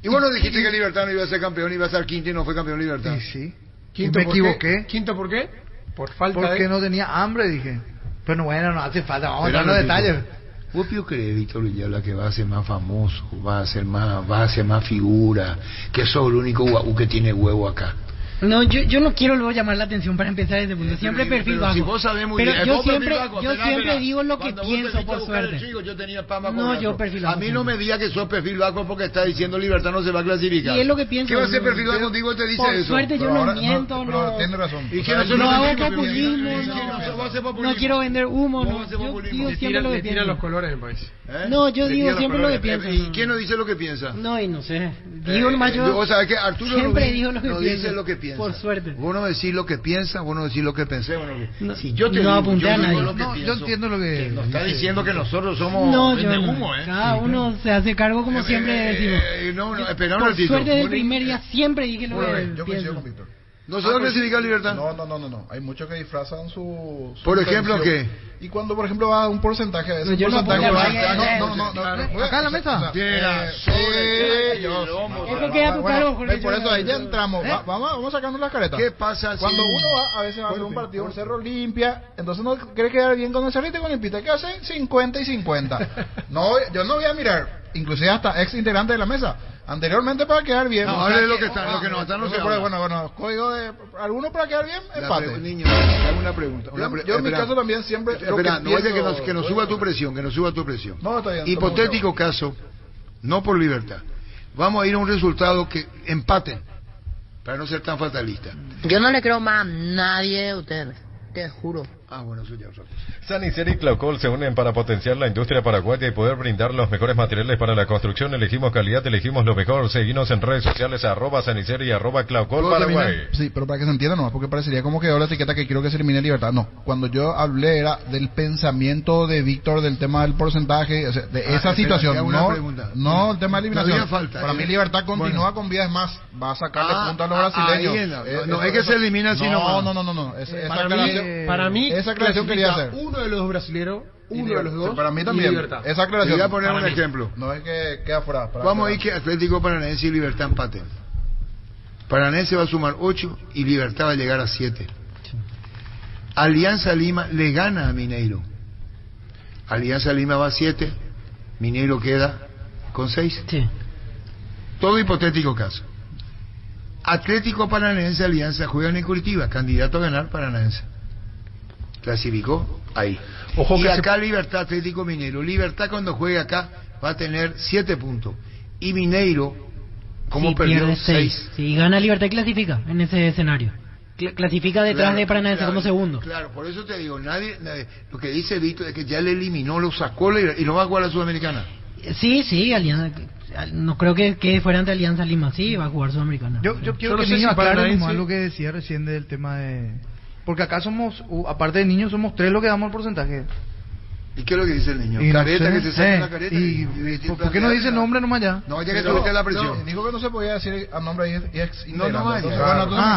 Y vos no dijiste que Libertad no iba a ser campeón, iba a ser quinto y no fue campeón Libertad. Sí. ¿Quinto me equivoqué. ¿Quinto por qué? Por falta Porque no tenía hambre, dije. Pero bueno, no hace falta, vamos a dar los detalles. ¿Vos crees, Víctor Villalba, que va a ser más famoso, va a ser más figura, que sos el único guau que tiene huevo acá? No, yo no quiero luego llamar la atención para empezar desde punto. Siempre perfil bajo. Si vos sabés muy pero bien, yo siempre digo lo que pienso, por suerte. Yo tenía Pama no, yo perfil bajo. A mí no me digas que sos perfil bajo porque está diciendo Libertad no se va a clasificar. Y es lo que pienso. ¿Qué va a ser perfil bajo contigo? Te dice por eso. Por suerte yo no miento, no. Tiene razón. Y que no hago populismo, no quiero vender humo, no. Yo digo siempre lo que pienso. Tira los colores del país. No, yo digo siempre lo que pienso. ¿Y quién no dice lo que piensa? No, y no sé. Digo nomás yo. O sea, que Arturo siempre digo lo que pienso. No dice lo que piensa. Por suerte. Vos no decís lo que piensa, vos no decís lo que pensé. No, si yo te no digo, apunté a nadie. Yo entiendo lo que nos está diciendo que nosotros somos de humo, Cada uno se hace cargo como siempre decimos. Por suerte del primer día siempre dije lo que yo coincido con Víctor. ¿No se va a clasificar Libertad? No. Hay muchos que disfrazan su por ejemplo, ¿qué? Y cuando, por ejemplo, va a un porcentaje de eso. No, ¿Acá en la mesa? Eso queda a tu cargo, Jorge. Por eso ahí ya entramos. Vamos sacando las caretas. ¿Qué pasa cuando uno va, a veces va a hacer un partido en Cerro Limpia, entonces no quiere quedar bien con el Cerrito y con el Pita, que hace 50 y 50. No, yo no voy a mirar, inclusive hasta ex integrante de la mesa. Anteriormente para quedar bien. No, hable lo que está, lo que nos están, no se puede. Bueno, código de algunos para quedar bien, empate. Niño, hago una pregunta. Yo en mi caso también siempre. Espera, no oye que nos suba tu presión, No, está bien. Hipotético caso, no por Libertad. Vamos a ir a un resultado que empaten, para no ser tan fatalista. Yo no le creo más a nadie de ustedes, te juro. Bueno, eso ya es otra cosa. Sanicer y Claucol se unen para potenciar la industria paraguaya y poder brindar los mejores materiales para la construcción. Elegimos calidad, elegimos lo mejor. Seguinos en redes sociales @Sanicer y @Claucol Paraguay. Sí, pero para que se entienda nomás, porque parecería como que la etiqueta que quiero que se elimine Libertad. No, cuando yo hablé era del pensamiento de Víctor, del tema del porcentaje, o sea, de esa situación. No, el tema de eliminación. Para mí Libertad continúa con vías más. Va a sacarle puntos a los brasileños. No es que se elimina así nomás. No. Para mí esa aclaración quería hacer. Uno de los brasileros, uno de los dos. Para mí también. Esa aclaración. Voy a poner un ejemplo. No es que queda fuera. Vamos a ir que Atlético Paranaense y Libertad empaten. Paranaense va a sumar 8 y Libertad va a llegar a 7. Alianza Lima le gana a Mineiro. Alianza Lima va a 7, Mineiro queda con 6. Sí. Todo hipotético caso. Atlético Paranaense Alianza juegan en Curitiba, candidato a ganar Paranaense. Clasificó ahí. Ojo y que acá Libertad, Atlético Mineiro. Libertad cuando juegue acá va a tener 7 puntos. Y Mineiro, como perdió 6. Sí, gana Libertad y clasifica en ese escenario. Clasifica detrás de Paranaense como segundo. Claro, por eso te digo, nadie, lo que dice Víctor es que ya le eliminó, lo sacó y no va a jugar a la Sudamericana. Sí, Alianza. No creo que fuera ante Alianza Lima, sí, va a jugar Sudamericana. Yo quiero que niños aclaren nomás lo que decía recién del tema de... Porque acá somos, aparte de niños, somos 3 los que damos el porcentaje. ¿Y qué es lo que dice el niño? Careta, que se saca la careta. ¿Por qué no dice nombre nomás ya? No, ya que tuviste la presión. Dijo que no se podía decir a nombre y ex integrante. No vaya. Me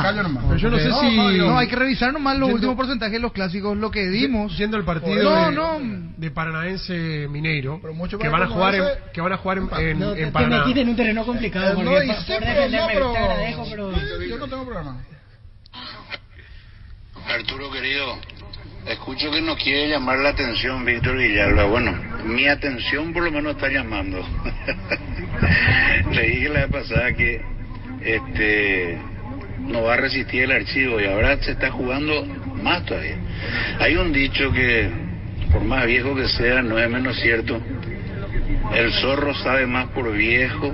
callo nomás. Pero yo no sé si... No, hay que revisar nomás los últimos porcentajes de los clásicos, lo que dimos. Siendo el partido de Paranaense Mineiro, que van a jugar en Paraná. Te metiste en un terreno complicado. No, y sé, pero yo no tengo problema. Arturo querido, escucho que no quiere llamar la atención Víctor Villalba. Bueno, mi atención por lo menos está llamando. Le dije la vez pasada que no va a resistir el archivo y ahora se está jugando más todavía. Hay un dicho que, por más viejo que sea, no es menos cierto. El zorro sabe más por viejo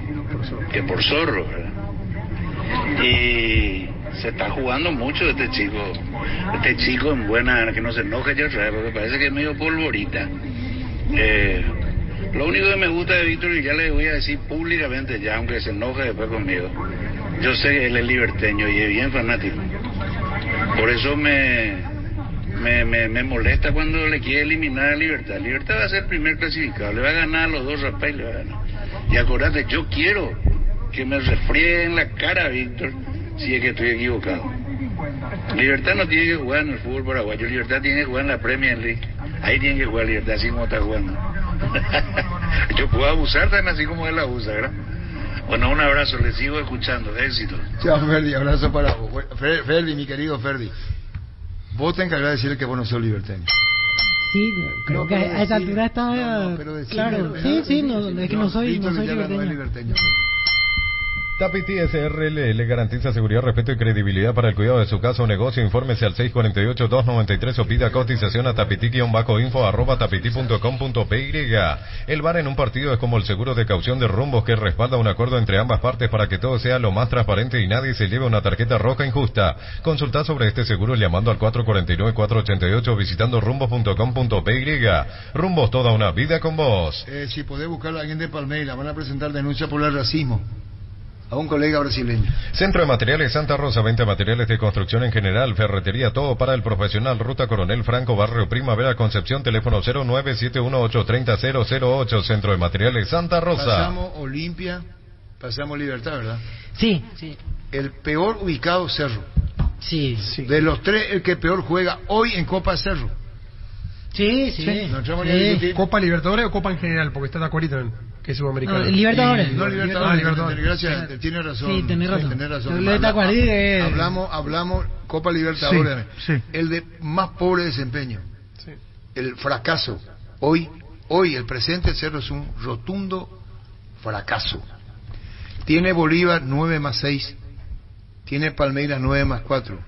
que por zorro, ¿verdad? Y se está jugando mucho este chico en buena, que no se enoje ya otra vez, porque parece que es medio polvorita. Lo único que me gusta de Víctor, y ya le voy a decir públicamente ya, aunque se enoje después conmigo, yo sé que él es liberteño y es bien fanático. Por eso me molesta cuando le quiere eliminar a Libertad. Libertad va a ser el primer clasificado, le va a ganar a los dos rapaz y le va a ganar. Y acordate, yo quiero que me refriegue en la cara, Víctor, si es que estoy equivocado. Libertad no tiene que jugar en el fútbol paraguayo, Libertad tiene que jugar en la Premier League. Ahí tiene que jugar Libertad, así como está jugando. Yo puedo abusar también así como él abusa, ¿verdad? Bueno, un abrazo, les sigo escuchando, éxito. Chao, Ferdi, abrazo para vos. Ferdi, mi querido Ferdi, vos te encargás de decirle que vos no sos libertario. Sí, creo que a esa altura está claro. Sí, no, es que no soy liberteño. Tapiti SRL le garantiza seguridad, respeto y credibilidad para el cuidado de su casa o negocio. Infórmese al 648-293 o pida cotización a tapiti-info@tapiti.com.py. El VAR en un partido es como el seguro de caución de rumbos que respalda un acuerdo entre ambas partes para que todo sea lo más transparente y nadie se lleve una tarjeta roja injusta. Consulta sobre este seguro llamando al 449-488 visitando rumbos.com.py. Rumbos, toda una vida con vos. Si podés buscar a alguien de Palmeiras, van a presentar denuncia por el racismo a un colega brasileño. Centro de Materiales Santa Rosa, venta materiales de construcción en general, ferretería, todo para el profesional. Ruta Coronel Franco, Barrio Primavera, Concepción, teléfono 0971830008. Centro de Materiales Santa Rosa. Pasamos Olimpia, pasamos Libertad, ¿verdad? Sí. El peor ubicado, Cerro. Sí. De los tres, el que peor juega hoy en Copa Cerro. Sí. No entramos ni a discutir. ¿Copa Libertadores o Copa en general? Porque está de acuerdo en que es sudamericano. No, Libertadores. Libertadores. Gracias, tiene razón. Sí, tenés razón. Hablamos Copa Libertadores. Sí. El de más pobre desempeño. Sí. El fracaso. Hoy el presente Cerro es un rotundo fracaso. Tiene Bolívar 9+6. Tiene Palmeiras 9+4.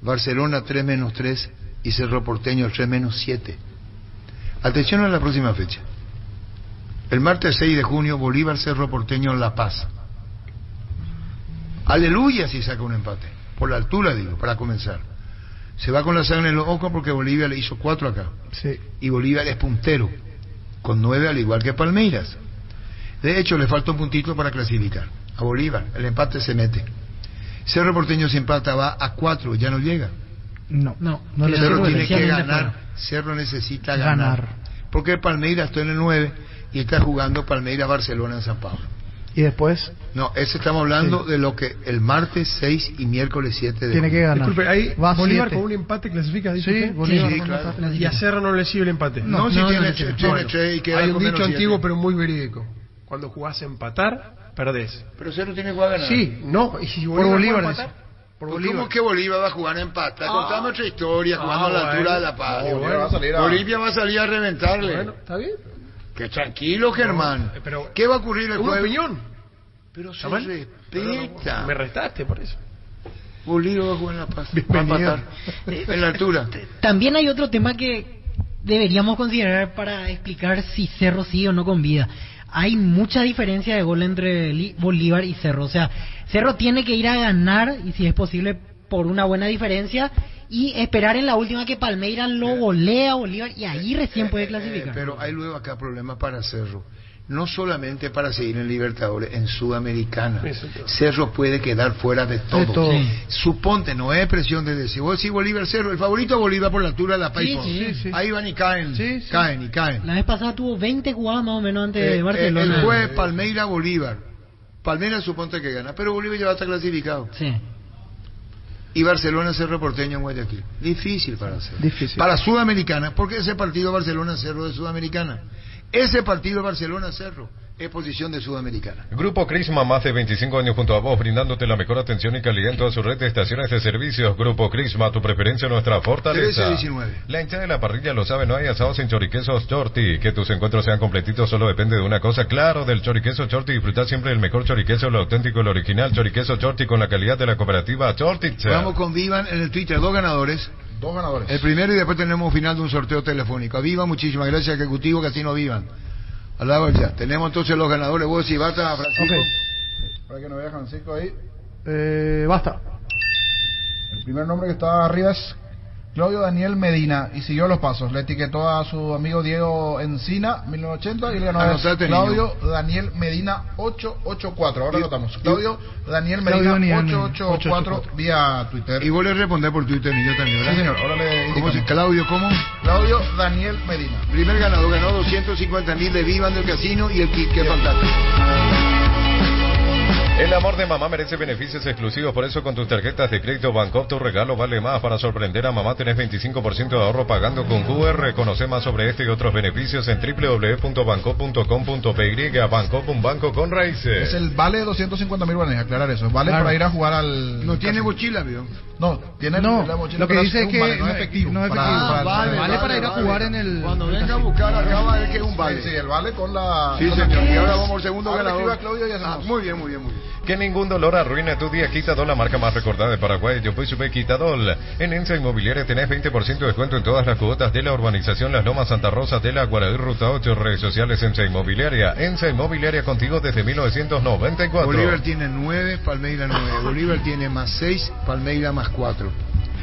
Barcelona 3-3. Y Cerro Porteño 3-7. Atención a la próxima fecha. El martes 6 de junio, Bolívar Cerro Porteño en La Paz. Aleluya si saca un empate. Por la altura, digo, para comenzar. Se va con la sangre en los ojos porque Bolivia le hizo 4 acá. Sí. Y Bolívar es puntero, con 9 al igual que Palmeiras. De hecho, le falta un puntito para clasificar. A Bolívar, el empate se mete. Cerro Porteño si empata va a 4, ya no llega. No Cerro tiene que ganar. Cerro necesita ganar. Porque Palmeiras está en el 9 y está jugando Palmeiras-Barcelona en San Pablo. ¿Y después? No, estamos hablando de lo que el martes 6 y miércoles 7 de tiene que ganar. Disculpe, ahí va Bolívar 7. con un empate clasifica, dice sí, usted. Bolívar sí, claro. Y a Cerro no le sirve el empate. No, tiene 3 y queda hay un con dicho menos antiguo 7. pero muy verídico. Cuando jugás a empatar, perdés. Pero Cerro tiene que ganar. Sí, no, y si por Bolívar empatar, por Bolívar. ¿Cómo que Bolívar va a jugar a empatar? Contame otra historia, jugando a la altura de La Paz. Bolivia va a salir a reventarle. Bueno, está bien. Que tranquilo, Germán. Pero ¿qué va a ocurrir el jueves? Opinión. Pero se respeta. Me restaste por eso. Bolívar va a jugar en La Paz. Va a empatar. En la altura. También hay otro tema que deberíamos considerar para explicar si Cerro sigue o no con vida. Hay mucha diferencia de gol entre Bolívar y Cerro. O sea, Cerro tiene que ir a ganar, y si es posible por una buena diferencia, y esperar en la última que Palmeiras lo golea a Bolívar, y ahí recién puede clasificar. Pero hay luego acá problemas para Cerro. No solamente para seguir en Libertadores, en Sudamericana. Cerro puede quedar fuera de todo. Sí. Suponte, no es presión de decir, vos decís Bolívar Cerro, el favorito Bolívar por la altura de La Paz. Sí. Ahí van y caen, caen. La vez pasada tuvo 20 jugadas más o menos antes de Barcelona. El jueves Palmeiras Bolívar. Palmeiras suponte que gana, pero Bolívar ya va a estar clasificado. Sí. Y Barcelona Cerro Porteño en Guayaquil. Difícil para hacer. Para Sudamericana, porque ese partido Barcelona Cerro de Sudamericana. Ese partido Barcelona-Cerro es posición de Sudamericana. Grupo Crisma, más de 25 años junto a vos, brindándote la mejor atención y calidad en toda su red de estaciones de servicios. Grupo Crisma, tu preferencia, nuestra fortaleza. 13-19. La hinchada de la parrilla lo sabe, no hay asados sin choriquesos Chorti. Que tus encuentros sean completitos solo depende de una cosa, claro, del choriqueso Chorti. Disfrutar siempre el mejor choriqueso, lo auténtico, el original. Choriqueso Chorti con la calidad de la cooperativa Chortitza. Vamos con Vivan en el Twitter, 2 ganadores. El primero, y después tenemos final de un sorteo telefónico. A Vivan, muchísimas gracias, Ejecutivo Casino Vivan. Al lado ya. Tenemos entonces los ganadores. Vos si basta, Francisco. Para que no vea Francisco ahí. Basta. El primer nombre que está arriba es Claudio Daniel Medina y siguió los pasos. Le etiquetó a su amigo Diego Encina, 1980, y le ganó Claudio Daniel Medina 884. Ahora notamos. Claudio Daniel Medina 884 vía Twitter. Y vos le respondés por Twitter, y yo también, ¿verdad? Sí, señor. Ahora le ¿Cómo se Claudio, cómo? Claudio Daniel Medina. Primer ganador, ganó 250.000 de Vivan del casino y el kit, qué fantástico. El amor de mamá merece beneficios exclusivos, por eso con tus tarjetas de crédito Bancoop tu regalo vale más. Para sorprender a mamá tenés 25% de ahorro pagando con QR. Conoce más sobre este y otros beneficios en www.bancoop.com.py. Bancoop, un banco con raíces. Es el vale de 250.000 guaraníes, aclarar eso. Vale para ir a jugar al... No tiene mochila, ¿vio? No, tiene la mochila. Lo que dice es que vale, no es efectivo. No es efectivo. Vale para ir a jugar en el... Cuando venga a buscar acá va a ver que es un vale. Sí, el vale con la... Sí, señor. Y ahora vamos al segundo ganador. Claudio y hacemos. Muy bien, muy bien, muy bien. Que ningún dolor arruine tu día. Quitadol, la marca más recordada de Paraguay. Yo soy Super Quitadol. En Ensa Inmobiliaria tenés 20% de descuento en todas las cuotas de la urbanización Las Lomas Santa Rosa de la Guaraí Ruta 8. Redes sociales Ensa Inmobiliaria. Ensa Inmobiliaria contigo desde 1994. Bolívar tiene 9, Palmeiras 9. Bolívar tiene más 6, Palmeiras más 4.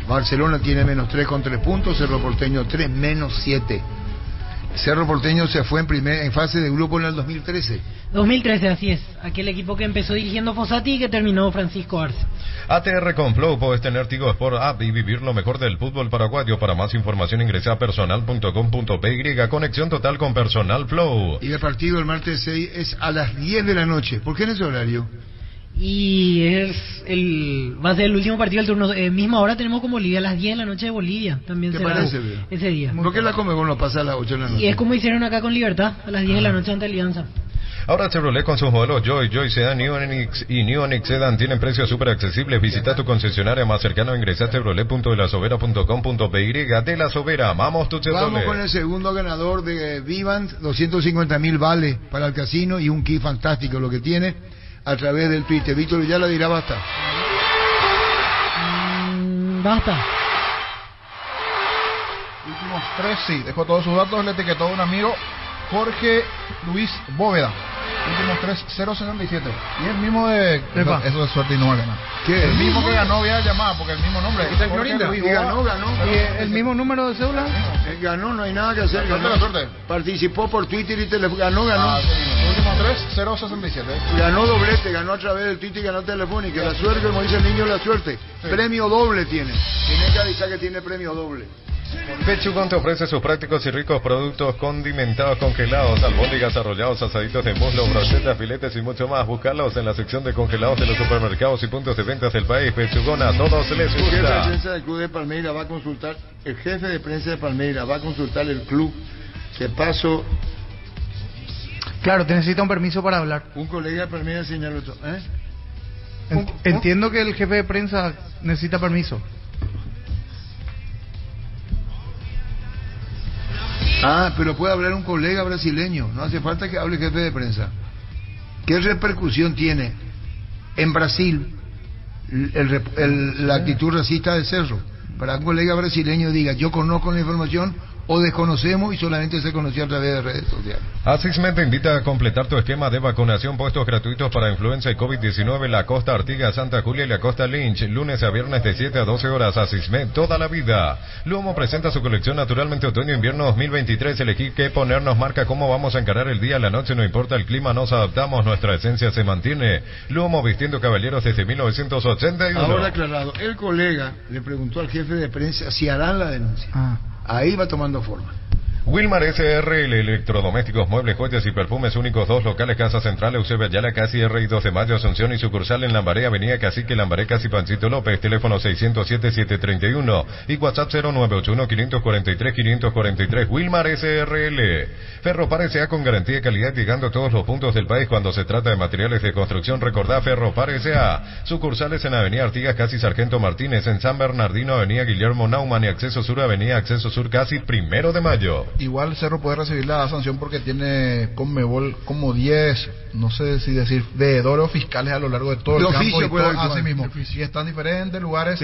Barcelona tiene menos 3 con 3 puntos. Cerro Porteño 3 menos 7. Cerro Porteño se fue en fase de grupo en el 2013. 2013, así es. Aquel equipo que empezó dirigiendo Fossati y que terminó Francisco Arce. ATR con Flow, puedes tener Tigo Sport App y vivir lo mejor del fútbol paraguayo. Para más información ingresa a personal.com.py. Conexión total con Personal Flow. Y el partido el martes 6 es a las 10 de la noche. ¿Por qué en ese horario? Y va a ser el último partido del turno. Misma hora tenemos con Bolivia, a las 10 de la noche de Bolivia. También será parece, ese día. ¿Por qué la Conmebol no pasa a las 8 de la noche? Y es como hicieron acá con Libertad, a las 10 de la noche ante Alianza. Ahora Chevrolet con sus modelos Joy Sedan, New Onix y New Onix Sedan tienen precios súper accesibles. Visita tu concesionaria más cercana o ingresa a chevrolet.delasovera.com.py. De La Sobera, amamos tu Chevrolet. Vamos con el segundo ganador de Vivant, 250.000 vale para el casino y un key fantástico lo que tiene a través del Twitter. Víctor Villalba dirá basta. Basta. Últimos 3, sí, dejó todos sus datos, le etiquetó a un amigo, Jorge Luis Bóveda. Últimos 3, 067. Y el mismo de... Eso es suerte y no va a ganar. ¿Qué? El mismo que ganó, voy a llamar, porque el mismo nombre. Aquí está Florinda. Y ganó. ¿Y el mismo número de cédula? Ganó, no hay nada que hacer. Suerte. Participó por Twitter y ganó. Últimos 3, 067. Ganó doblete, ganó a través del Twitter y ganó telefónica. La suerte, como dice el niño, la suerte. Sí. Premio doble tiene. Tiene que avisar que tiene premio doble. Pechugón te ofrece sus prácticos y ricos productos condimentados, congelados, albóndigas, arrollados, asaditos de muslo, brochetas, filetes y mucho más. Búscalos en la sección de congelados de los supermercados y puntos de ventas del país. Pechugón, a todos les gusta. El jefe de prensa del club de Palmeiras va a consultar. El jefe de prensa de Palmeiras va a consultar el club. De paso. Claro, te necesita un permiso para hablar. Un colega de Palmeiras señaló esto. Entiendo que el jefe de prensa necesita permiso. Pero puede hablar un colega brasileño, no hace falta que hable el jefe de prensa. ¿Qué repercusión tiene en Brasil la actitud racista de Cerro? Para un colega brasileño diga, yo conozco la información, o desconocemos y solamente se conoció a través de redes sociales. Asismed te invita a completar tu esquema de vacunación, puestos gratuitos para influenza y COVID-19 en la Costa Artigas, Santa Julia y la Costa Lynch, lunes a viernes de 7 a 12 horas. Asismed, toda la vida. Luomo presenta su colección Naturalmente Otoño-Invierno 2023. Elegí qué ponernos marca cómo vamos a encarar el día, la noche, no importa el clima, nos adaptamos, nuestra esencia se mantiene. Luomo vistiendo caballeros desde 1981. Ahora aclarado, el colega le preguntó al jefe de prensa si harán la denuncia. Ahí va tomando forma. Wilmar SRL, electrodomésticos, muebles, joyas y perfumes únicos, 2 locales, Casa Central, Eusebio Ayala, Casi R y 2 de Mayo, Asunción y sucursal en Lambaré, Avenida Cacique, Lambaré, Casi Pancito López, teléfono 607-731 y WhatsApp 0981-543-543. Wilmar SRL. Ferropar S.A. con garantía y calidad, llegando a todos los puntos del país cuando se trata de materiales de construcción. Recordá Ferropar S.A. Sucursales en Avenida Artigas, Casi Sargento Martínez, en San Bernardino, Avenida Guillermo Naumann y Acceso Sur, Avenida Acceso Sur, Casi 1 de Mayo. Igual Cerro puede recibir la sanción porque tiene Conmebol como 10, no sé si decir, veedores fiscales a lo largo de todo el campo y todo, así mismo. Y están en diferentes lugares.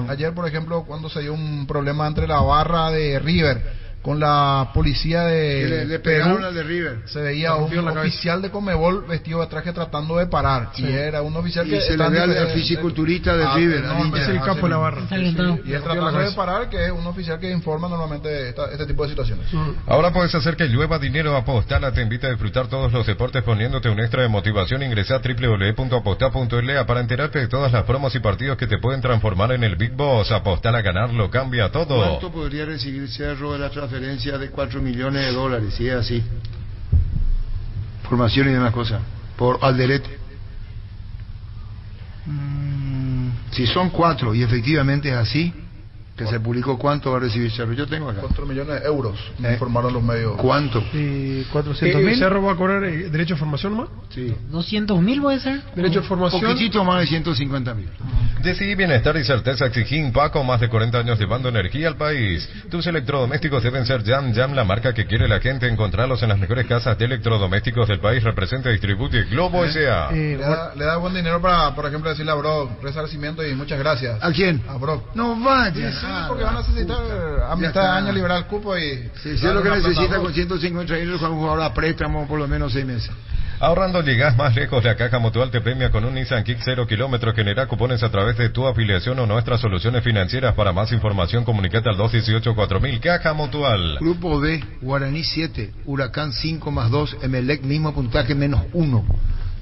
Ayer, por ejemplo, cuando se dio un problema entre la barra de River con la policía de Perú, de River. Se veía un oficial de Conmebol vestido de traje tratando de parar. Sí. Y era un oficial que se le ve al fisiculturista de River. Es el capo de la barra. Y él tratando de parar, que es un oficial que informa normalmente este tipo de situaciones. Ahora puedes hacer que llueva dinero. Apostala te invita a disfrutar todos los deportes poniéndote un extra de motivación. Ingresa a www.apostar.la para enterarte de todas las promos y partidos que te pueden transformar en el Big Boss. Apostar a ganar lo cambia todo. ¿Cuánto podría recibir Cerro de la transferencia de $4 millones si es así? Formación y demás cosas por Alderete. Si son 4 y efectivamente es así, que se publicó, ¿cuánto va a recibir Cerro? Yo tengo acá. 4 millones de euros, me informaron los medios. ¿Cuánto? 400.000. ¿Cerro va a cobrar derecho de formación más? Sí. 200.000 puede ser. Derecho de formación. Un poquitito más de 150.000. Decidí bienestar y certeza Exijín Paco, más de 40 años llevando energía al país. Tus electrodomésticos deben ser Jam Jam, la marca que quiere la gente. Encontrarlos en las mejores casas de electrodomésticos del país. Representa y distribuye Globo S.A. Le da buen dinero para, por ejemplo, decirle a Brock, resarcimiento y muchas gracias. ¿A quién? A Brock. No vaya. Sí, porque van a necesitar a mitad de año liberar el cupo y... Sí, si es lo que necesita con 150 euros con un jugador a préstamo por lo menos 6 meses. Ahorrando llegás más lejos. La Caja Mutual te premia con un Nissan Kick 0 kilómetros. Genera cupones a través de tu afiliación o nuestras soluciones financieras. Para más información, comunicate al 218-4000. Caja Mutual. Grupo B, Guaraní 7, Huracán 5 más 2, Emelec mismo puntaje menos 1,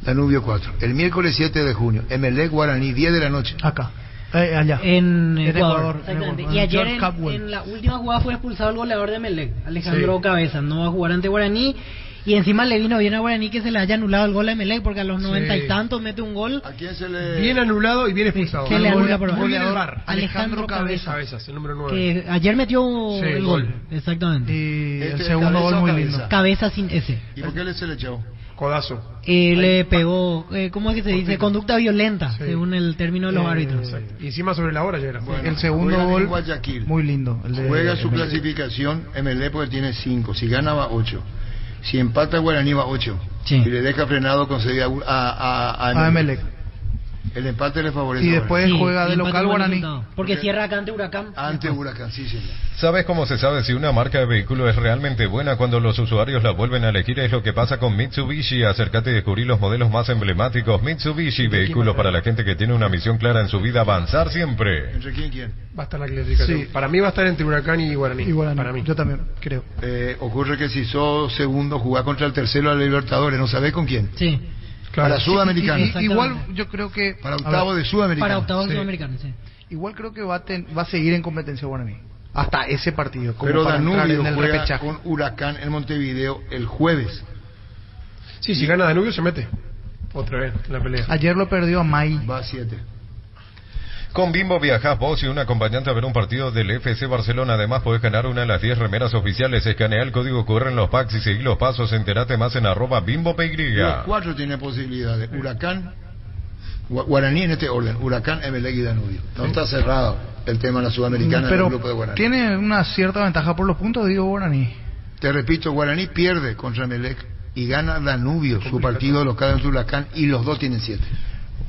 Danubio 4. El miércoles 7 de junio, Emelec Guaraní 10 de la noche. Acá. Allá. En Ecuador. Exactamente. Y ayer en la última jugada fue expulsado el goleador de Emelec, Alejandro Cabeza. No va a jugar ante Guaraní. Y encima le vino bien a Guaraní que se le haya anulado el gol a Emelec, porque a los 90 y tantos mete un gol. ¿A quién se le...? Bien anulado y bien expulsado. Se le anula por goleador Alejandro Cabezas, el número 9. Que ayer metió el gol. Exactamente. Y el segundo gol muy lindo. Cabeza sin S. ¿Y por qué se le echó? Codazo. Le pegó, ¿cómo es que se dice? Conducta violenta, según el término de los árbitros. Exacto. Y encima sobre la hora ya era. Bueno, el segundo gol, Guayaquil. Muy lindo. Juega su clasificación, MLE porque tiene 5. Si gana va 8. Si empata Guaraní va 8. Sí. Si le deja frenado concede a Emelec. El empate le favorece. Y después juega de local Guaraní. Porque cierra acá ante Huracán. Ante Huracán, sí, señor. ¿Sabes cómo se sabe si una marca de vehículo es realmente buena? Cuando los usuarios la vuelven a elegir. Es lo que pasa con Mitsubishi. Acércate y descubrí los modelos más emblemáticos. Mitsubishi, vehículo para la gente que tiene una misión clara en su vida: avanzar siempre. ¿Entre quién? Va a estar la clasificación. Sí. Para mí va a estar entre Huracán y Guaraní. Para mí. Yo también creo. Ocurre que si sos segundo, jugás contra el tercero de la Libertadores. ¿No sabés con quién? Sí. Claro. Para Sudamericano. Igual yo creo que... Para octavo de Sudamericano. Para octavo de Sudamericano, sí. Igual creo que va a seguir en competencia Guaraní. Hasta ese partido. Como pero para Danubio en el juega repechaje con Huracán en Montevideo el jueves. Sí, si gana Danubio se mete. Otra vez en la pelea. Ayer lo perdió a May. Va a 7. Con Bimbo viajás vos y un acompañante a ver un partido del FC Barcelona. Además podés ganar una de las 10 remeras oficiales. Escanea el código QR en los packs y seguí los pasos. Entérate más en @BimboPY. Los 4 tienen posibilidades. Huracán, Guaraní en este orden. Huracán, Emelec y Danubio. No está cerrado el tema de la Sudamericana. Pero en el grupo de Guaraní. Tiene una cierta ventaja por los puntos, digo Guaraní. Te repito, Guaraní pierde contra Emelec y gana Danubio su partido local en Huracán, y los dos tienen 7.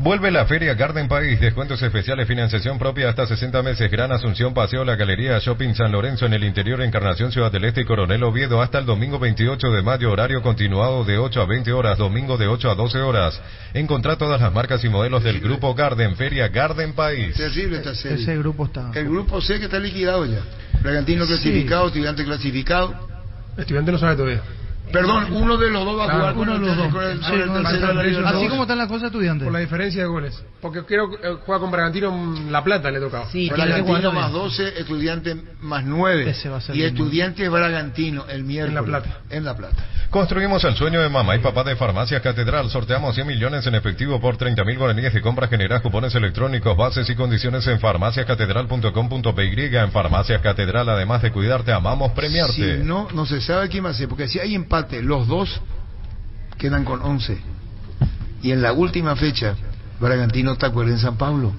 Vuelve la Feria Garden País, descuentos especiales, financiación propia hasta 60 meses, Gran Asunción, Paseo La Galería, Shopping San Lorenzo en el interior, Encarnación, Ciudad del Este y Coronel Oviedo hasta el domingo 28 de mayo, horario continuado de 8 a 20 horas, domingo de 8 a 12 horas. Encontrá todas las marcas y modelos del Grupo Garden, Feria Garden País. Terrible esta serie. Ese grupo está... El grupo C que está liquidado ya. Bragantino clasificado, Estudiante clasificado. Estudiante no sabe todavía. Perdón, uno de los dos va a jugar uno de los dos. Así como están las cosas, Estudiantes. Por la diferencia de goles. Porque creo que juega con Bragantino en La Plata, le tocaba. Sí, Bragantino más 12, Estudiante más 9. Y Estudiante Bragantino el miércoles. En La Plata. Construimos el sueño de mamá y papá de Farmacias Catedral. Sorteamos 100 millones en efectivo por 30.000 guaraníes de compra. Generás cupones electrónicos, bases y condiciones en farmaciascatedral.com.py. En Farmacias Catedral, además de cuidarte, amamos premiarte. Si no se sabe quién va a ser, porque si hay empate, los dos quedan con 11. Y en la última fecha, Bragantino está en San Pablo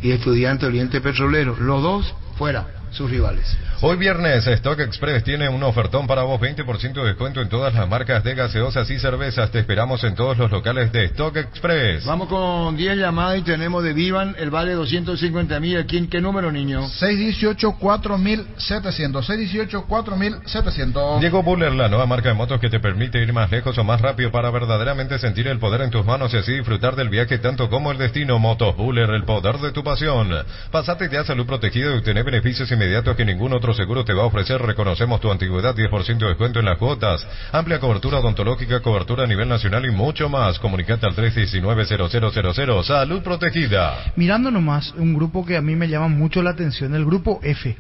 y Estudiante Oriente Petrolero, los dos fuera, sus rivales. Hoy viernes, Stock Express tiene un ofertón para vos, 20% de descuento en todas las marcas de gaseosas y cervezas. Te esperamos en todos los locales de Stock Express. Vamos con 10 llamadas y tenemos de Vivan el vale 250.000. ¿Qué número, niño? 618-4700. 618-4700. Llegó Buller, la nueva marca de motos que te permite ir más lejos o más rápido para verdaderamente sentir el poder en tus manos y así disfrutar del viaje tanto como el destino. Motos Buller, el poder de tu pasión. Pasate ya a Salud Protegida y obtener beneficios inmediatos que ningún otro seguro te va a ofrecer. Reconocemos tu antigüedad, 10% de descuento en las cuotas, amplia cobertura odontológica, cobertura a nivel nacional y mucho más. Comunicate al 319-0000. Salud Protegida. Mirando nomás un grupo que a mí me llama mucho la atención, el grupo F.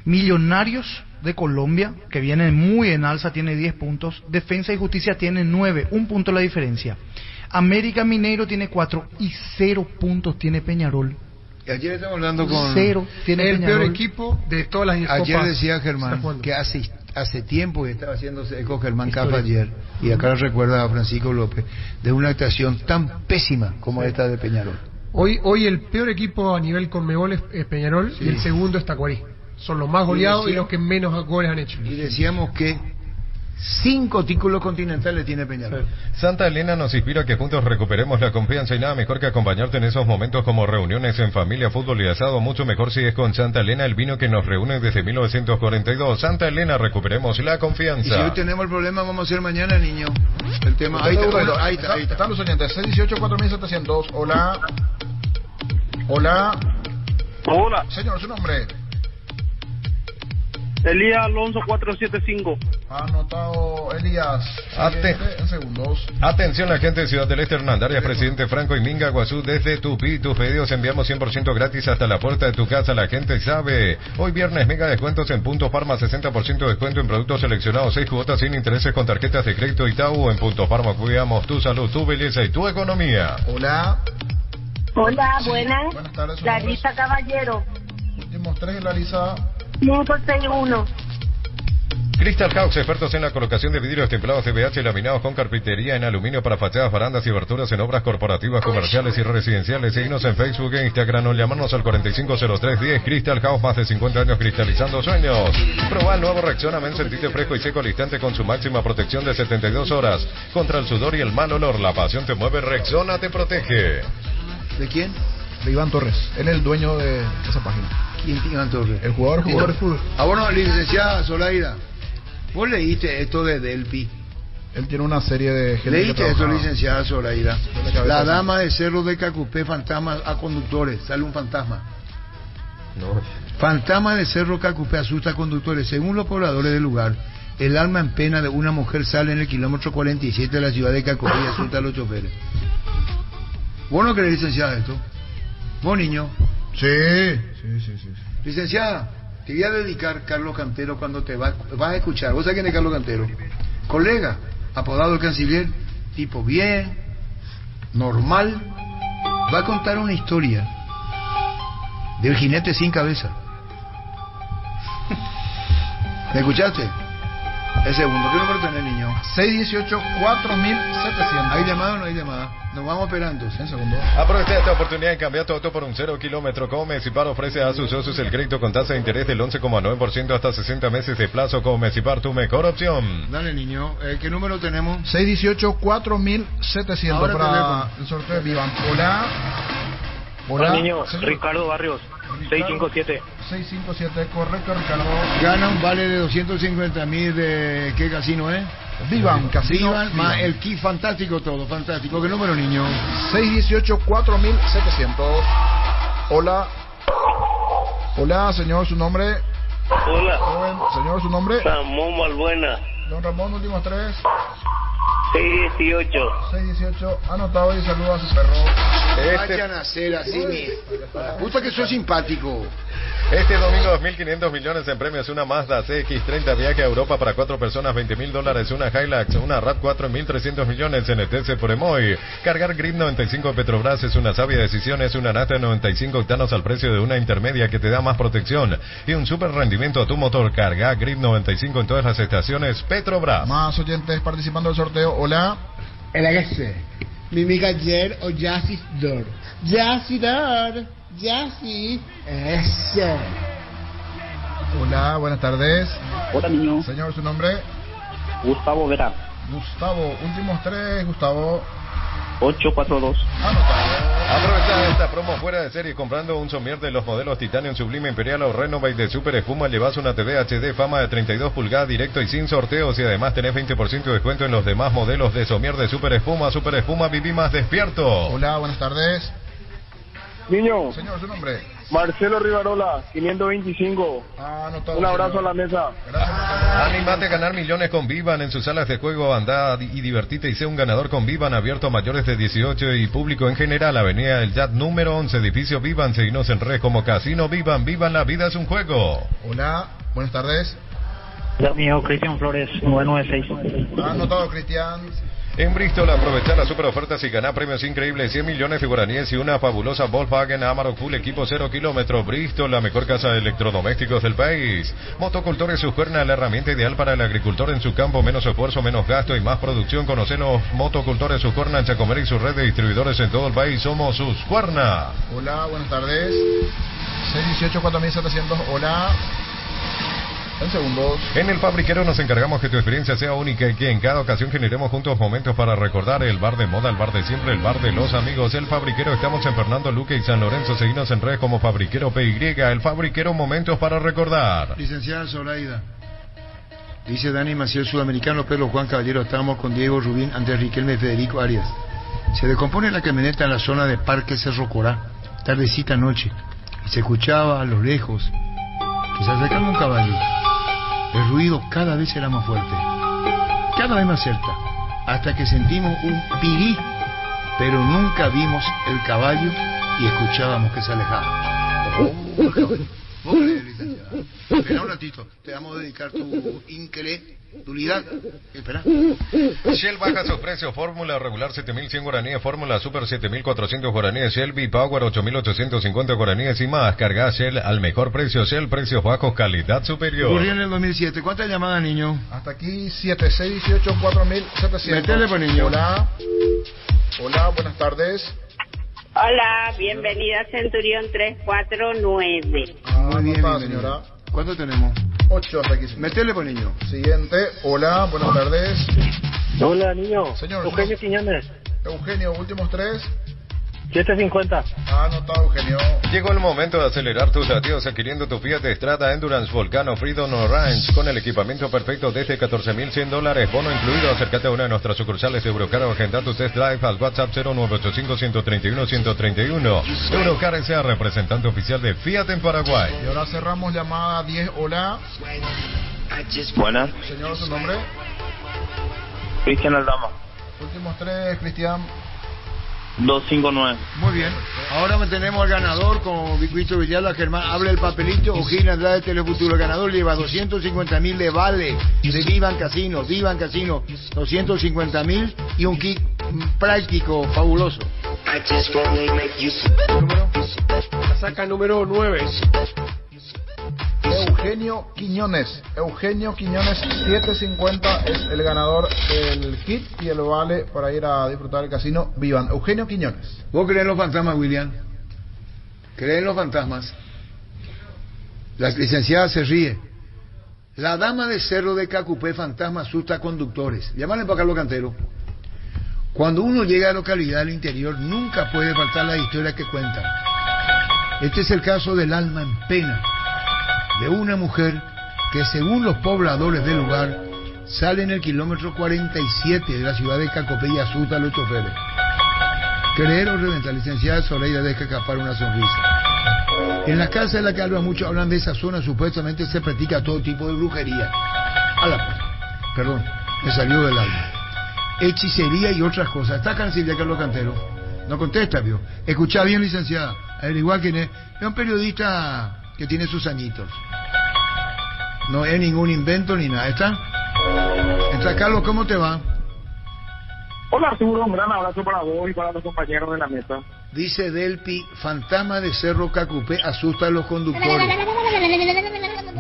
Millonarios de Colombia, que viene muy en alza, tiene 10 puntos. Defensa y Justicia tiene 9, un punto la diferencia. América Mineiro tiene 4 y 0 puntos tiene Peñarol. Y ayer estamos hablando con 0 tiene el Peñarol. peor equipo de todas las copas. Ayer decía Germán que hace tiempo que estaba haciéndose eco Germán Capa ayer, y acá recuerda a Francisco López, de una actuación tan pésima como esta de Peñarol. Hoy el peor equipo a nivel Conmebol es Peñarol, y el segundo es Tacuarí. Son los más goleados y los que menos goles han hecho. Y decíamos que 5 títulos continentales tiene Peñarol. Santa Elena nos inspira a que juntos recuperemos la confianza, y nada mejor que acompañarte en esos momentos como reuniones en familia, fútbol y asado. Mucho mejor si es con Santa Elena, el vino que nos reúne desde 1942. Santa Elena, recuperemos la confianza. Y si hoy tenemos el problema, vamos a hacer mañana, niño. El tema. Ahí está. Están los oyentes. 618-4700. Hola. Hola. Señor, su nombre. Elías Alonso 475. Anotado, Elías. En segundos. Atención, la gente de Ciudad del Este, Hernandarias, Presidente Franco y Minga, Guazú, desde Tupí. Tus pedidos enviamos 100% gratis hasta la puerta de tu casa. La gente sabe. Hoy viernes, mega descuentos en Punto Farma, 60% de descuento en productos seleccionados, 6 cuotas sin intereses con tarjetas de crédito Itaú. En Punto Farma cuidamos tu salud, tu belleza y tu economía. Hola, buenas. Buenas tardes. Larisa Caballero. Últimos 3, Larisa. 561. Crystal House, expertos en la colocación de vidrios templados CBH laminados con carpintería en aluminio para fachadas, barandas y aberturas en obras corporativas, comerciales y residenciales. Síguenos en Facebook e Instagram o llamarnos al 450310. Crystal House, más de 50 años cristalizando sueños. Proba el nuevo Rexona Men, sentite fresco y seco al instante con su máxima protección de 72 horas contra el sudor y el mal olor. La pasión te mueve, Rexona te protege. ¿De quién? De Iván Torres. Él es el dueño de esa página. ¿Quién es Iván Torres? El jugador de fútbol. Bueno, licenciada Zoraida, vos leíste esto de Delpi. Él tiene una serie de gente. ¿Leíste esto, licenciada Zoraida? La dama de Cerro de Cacupé, fantasma a conductores. Sale un fantasma. No. Fantasma de Cerro Cacupé asusta a conductores. Según los pobladores del lugar, el alma en pena de una mujer sale en el kilómetro 47 de la ciudad de Cacupé y asusta a los choferes. ¿Vos no querés, licenciada, esto? ¿Vos, niño? Sí. Licenciada, te voy a dedicar Carlos Cantero cuando te vas a escuchar. ¿Vos sabés quién es Carlos Cantero? Colega, apodado el canciller, tipo bien, normal. Va a contar una historia del jinete sin cabeza. ¿Me escuchaste? El segundo, ¿qué número tenés, niño? 618-4700. ¿Hay llamada o no hay llamada? Nos vamos esperando. En segundo. Aprovecha esta oportunidad de cambiar tu auto por un 0 kilómetro. Comecipar ofrece a sus socios el crédito con tasa de interés del 11,9% hasta 60 meses de plazo. Comecipar, tu mejor opción. Dale, niño. ¿Qué número tenemos? 618-4700 para el sorteo de Vivan. Hola, niño. Señor. Ricardo Barrios. 657. 657, correcto, Ricardo. Gana un vale de 250.000 de... ¿Qué casino es? Vivan, casino. Vivan, más el kit fantástico, todo fantástico. ¿Qué número, niño? 618-4700. Hola, señor, su nombre. Hola. Señor, su nombre. Ramón Malbuena. Don Ramón, últimos 3. 618. Anotado, y saluda a su perro. Vayan a hacer así, puta que sos simpático. Este domingo 2.500 millones en premios, una Mazda CX-30, viaje a Europa para 4 personas, $20.000, una Hilux, una RAV4 en 1.300 millones en ETC por Emoy. Cargar Grip 95 Petrobras es una sabia decisión, es una nata de 95 octanos al precio de una intermedia que te da más protección y un super rendimiento a tu motor. Carga Grip 95 en todas las estaciones Petrobras. Más oyentes participando del sorteo. Hola. El agese. Mimi Galler o Jassy Dor. Jassy Dor. Jassy. Ese. Hola, buenas tardes. Hola, niño. Señor, su nombre. Gustavo Vera. Gustavo, últimos 3, Gustavo. 842. Aprovecha esta promo fuera de serie comprando un somier de los modelos Titanium, Sublime, Imperial o Renovate de Super Espuma. Llevas una TV HD Fama de 32 pulgadas directo y sin sorteos, y además tenés 20% de descuento en los demás modelos de somier de Super Espuma. Super Espuma, viví más despierto. Hola, buenas tardes. Niño. Señor, su nombre. Marcelo Rivarola, 525. Anotado, un abrazo señor. a la mesa. Gracias. Animate a ganar millones con Vivan en sus salas de juego. Anda y divertite y sé un ganador con Vivan, abierto a mayores de 18 y público en general. Avenida del Yat número 11, edificio Vivan. Seguinos en red como Casino Vivan. Vivan, la vida es un juego. Hola, buenas tardes. Hola, mío, Cristian Flores, 996. Anotado, Cristian. En Bristol, aprovecha las super ofertas y gana premios increíbles, 100 millones de guaraníes y una fabulosa Volkswagen Amarok Full Equipo 0 kilómetros. Bristol, la mejor casa de electrodomésticos del país. Motocultores Suscuerna, la herramienta ideal para el agricultor en su campo. Menos esfuerzo, menos gasto y más producción. Conocen los Motocultores Suscuerna en Chacomer y su red de distribuidores en todo el país. Somos Suscuerna. Hola, buenas tardes. 618-4700, hola. En segundos. En El Fabriquero nos encargamos que tu experiencia sea única y que en cada ocasión generemos juntos momentos para recordar el bar de moda, el bar de siempre, el bar de los amigos. El Fabriquero, estamos en Fernando Luque y San Lorenzo. Seguinos en redes como Fabriquero PY. El Fabriquero, momentos para recordar. Licenciada Zoraida. Dice Dani Maciel, Sudamericano, Pedro Juan Caballero. Estábamos con Diego Rubín, Andrés Riquelme y Federico Arias. Se descompone la camioneta en la zona de Parque Cerro Corá, tardecita noche, y se escuchaba a lo lejos que se acercaba un caballo. El ruido cada vez era más fuerte, cada vez más cerca, hasta que sentimos un pirí, pero nunca vimos el caballo y escuchábamos que se alejaba. Vos crees, licenciada. Espera un ratito, te vamos a dedicar tu incredulidad. Espera. Shell baja sus precios, fórmula regular 7.100 guaraníes, fórmula super 7.400 guaraníes, Shell V-Power 8.850 guaraníes y más. Carga Shell al mejor precio. Shell, precios bajos, calidad superior. Ocurrió en el 2007. ¿Cuántas llamadas, niño? Hasta aquí 7618-4700. Métele, pues, niño. Hola. Hola, buenas tardes. Hola, bienvenida a Centurión 349. Muy bien, señora. ¿Cuánto tenemos? 8 hasta aquí. Métele, pues, niño. Siguiente. Hola, buenas tardes. Hola, niño. Señor. Eugenio Quiñones. Eugenio, últimos 3. 750. Anotado, Eugenio. Llegó el momento de acelerar tus latidos adquiriendo tu Fiat Strada Endurance Volcano Freedom Orange con el equipamiento perfecto desde $14,100, bono incluido. Acércate a una de nuestras sucursales de Eurocar o agenda tu test drive al WhatsApp 0985-131-131. Eurocar S.A., representante oficial de Fiat en Paraguay. Y ahora cerramos llamada 10. Hola. Buenas. Señor, ¿su nombre? Cristian Aldama. Últimos 3, Cristian. 259. Muy bien. Ahora tenemos al ganador con Víctor Villalba. Germán, abre el papelito. O'Higgins Andrade de Telefuturo. El ganador lleva 250.000 de vale de Vivan Casino. 250.000 y un kit práctico fabuloso. ¿Número? La saca número 9. Eugenio Quiñones. Eugenio Quiñones, 750 es el ganador del kit y el vale para ir a disfrutar del casino Vivan. Eugenio Quiñones. ¿Vos crees en los fantasmas, William? ¿Crees en los fantasmas? La licenciada se ríe. La dama de Cerro de Cacupé, fantasma, asusta a conductores. Llámale para Carlos Cantero. Cuando uno llega a localidad del interior, nunca puede faltar la historia que cuentan. Este es el caso del alma en pena de una mujer que, según los pobladores del lugar, sale en el kilómetro 47 de la ciudad de Cacopé y asusta a los choferes. Creer o reventar, licenciada Zoraida deja escapar una sonrisa. En la casa de la que hablan mucho, hablan de esa zona, supuestamente se practica todo tipo de brujería. Perdón, me salió del alma. Hechicería y otras cosas. ¿Está Canciller Carlos Cantero? No contesta, vio. Escuchá bien, licenciada. Averiguá quién es. Es un periodista que tiene sus añitos. No es ningún invento ni nada. ¿Está? Carlos, ¿cómo te va? Hola, Arturo, un gran abrazo para vos y para los compañeros de la mesa. Dice Delpi, fantasma de Cerro Cacupé asusta a los conductores.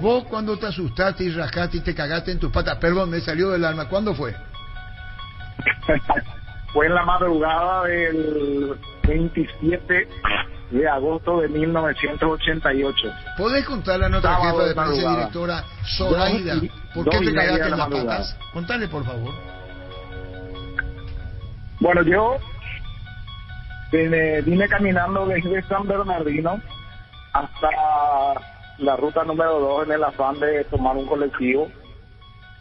Vos cuando te asustaste y rascaste y te cagaste en tus patas, perdón, me salió del alma, ¿cuándo fue? Fue en la madrugada del 27 de agosto de 1988. ¿Podés contarle a nuestra jefa de prensa y directora Zoraida por qué te cagaste en las patas? Contale, por favor. Bueno, yo vine caminando desde San Bernardino hasta la ruta número 2 en el afán de tomar un colectivo,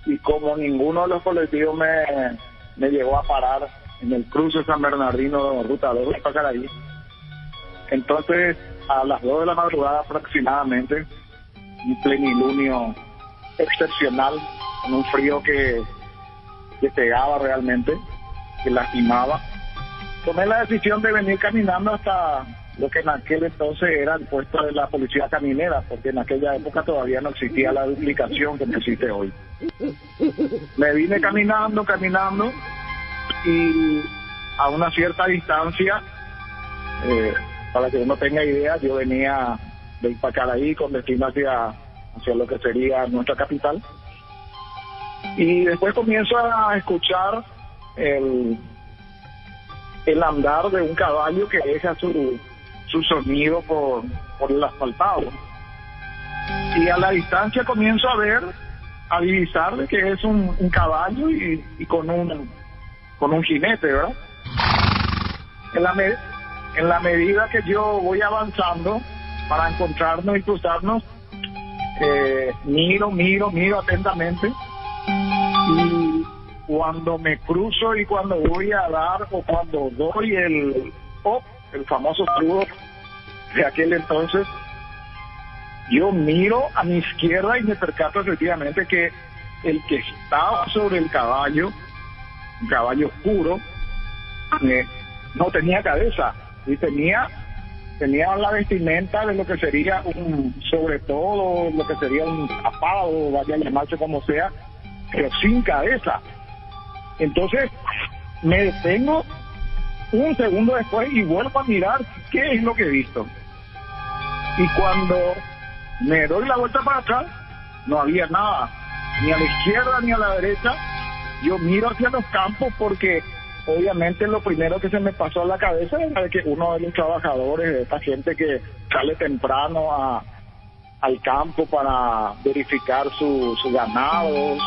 y como ninguno de los colectivos me llegó a parar en el cruce San Bernardino, ruta 2 de Pacaraí, entonces a las 2 de la madrugada aproximadamente, un plenilunio excepcional, con un frío que pegaba realmente, que lastimaba, tomé la decisión de venir caminando hasta lo que en aquel entonces era el puesto de la policía caminera, porque en aquella época todavía no existía la duplicación que existe hoy. Me vine caminando, y a una cierta distancia, para que uno tenga idea, yo venía de Ipacaraí con destino hacia lo que sería nuestra capital, y después comienzo a escuchar el andar de un caballo que deja su sonido por el asfaltado, y a la distancia comienzo a divisar de que es un caballo y con un jinete, ¿verdad? En la medida que yo voy avanzando para encontrarnos y cruzarnos, miro atentamente, y cuando me cruzo y cuando voy a dar o cuando doy el famoso escudo de aquel entonces, yo miro a mi izquierda y me percato efectivamente que el que estaba sobre el caballo, un caballo oscuro, no tenía cabeza y tenía la vestimenta de lo que sería sobre todo lo que sería un zapado, vaya a llamarse como sea, pero sin cabeza. Entonces me detengo un segundo después y vuelvo a mirar qué es lo que he visto, y cuando me doy la vuelta para atrás no había nada, ni a la izquierda ni a la derecha. Yo miro hacia los campos porque obviamente lo primero que se me pasó a la cabeza era que uno de los trabajadores de esta gente que sale temprano al campo para verificar sus ganados,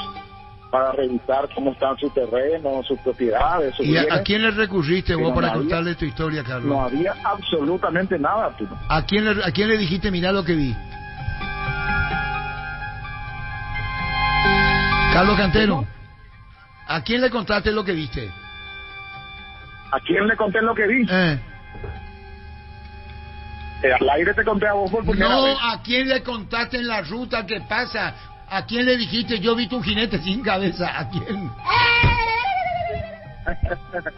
para revisar cómo están sus terrenos, sus propiedades, sus bienes. ¿Y a quién le recurriste vos para contarle tu historia, Carlos? No había absolutamente nada, Arturo. ¿A quién le dijiste, mirá lo que vi? Carlos Cantero, ¿a quién le contaste lo que viste? ¿A quién le conté lo que vi? Al aire te conté a vos por primera vez. No, ¿a quién le contaste en la ruta que pasa? ¿A quién le dijiste, yo vi tu jinete sin cabeza? ¿A quién?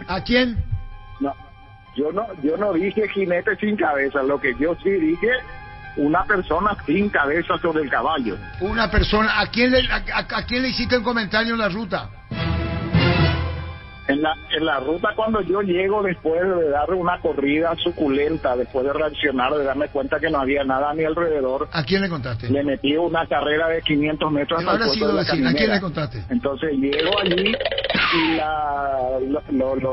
¿A quién? No, yo no dije jinete sin cabeza. Lo que yo sí dije, una persona sin cabeza sobre el caballo. Una persona. ¿A quién le hiciste un comentario en la ruta? En la ruta, cuando yo llego, después de dar una corrida suculenta, después de reaccionar, de darme cuenta que no había nada a mi alrededor, ¿a quién le contaste? Le metí una carrera de 500 metros hasta el puerto de la caminera. ¿A quién le contaste? Entonces llego allí y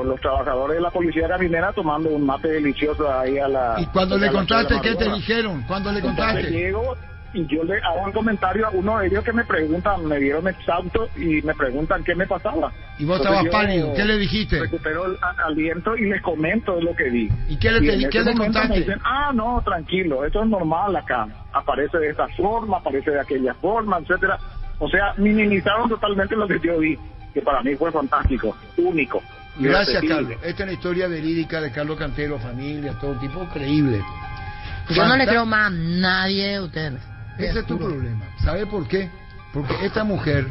los trabajadores de la policía caminera tomando un mate delicioso ahí a la... ¿Y cuando le contaste qué te dijeron? ¿Cuándo le contaste? Entonces llego y yo le hago un comentario a uno de ellos que me preguntan, me dieron exhausto y me preguntan qué me pasaba. ¿Y vos estabas pálido? ¿Qué le dijiste? Recupero el aliento y les comento de lo que vi. ¿Y qué le contaste? Me dicen, no, tranquilo, esto es normal acá. Aparece de esta forma, aparece de aquella forma, etcétera. O sea, minimizaron totalmente lo que yo vi, que para mí fue fantástico, único. Gracias, Carlos. Esta es la historia verídica de Carlos Cantero, familia, todo tipo, creíble. Yo no le creo más a nadie de ustedes. Ese es tu problema. ¿Sabe por qué? Porque esta mujer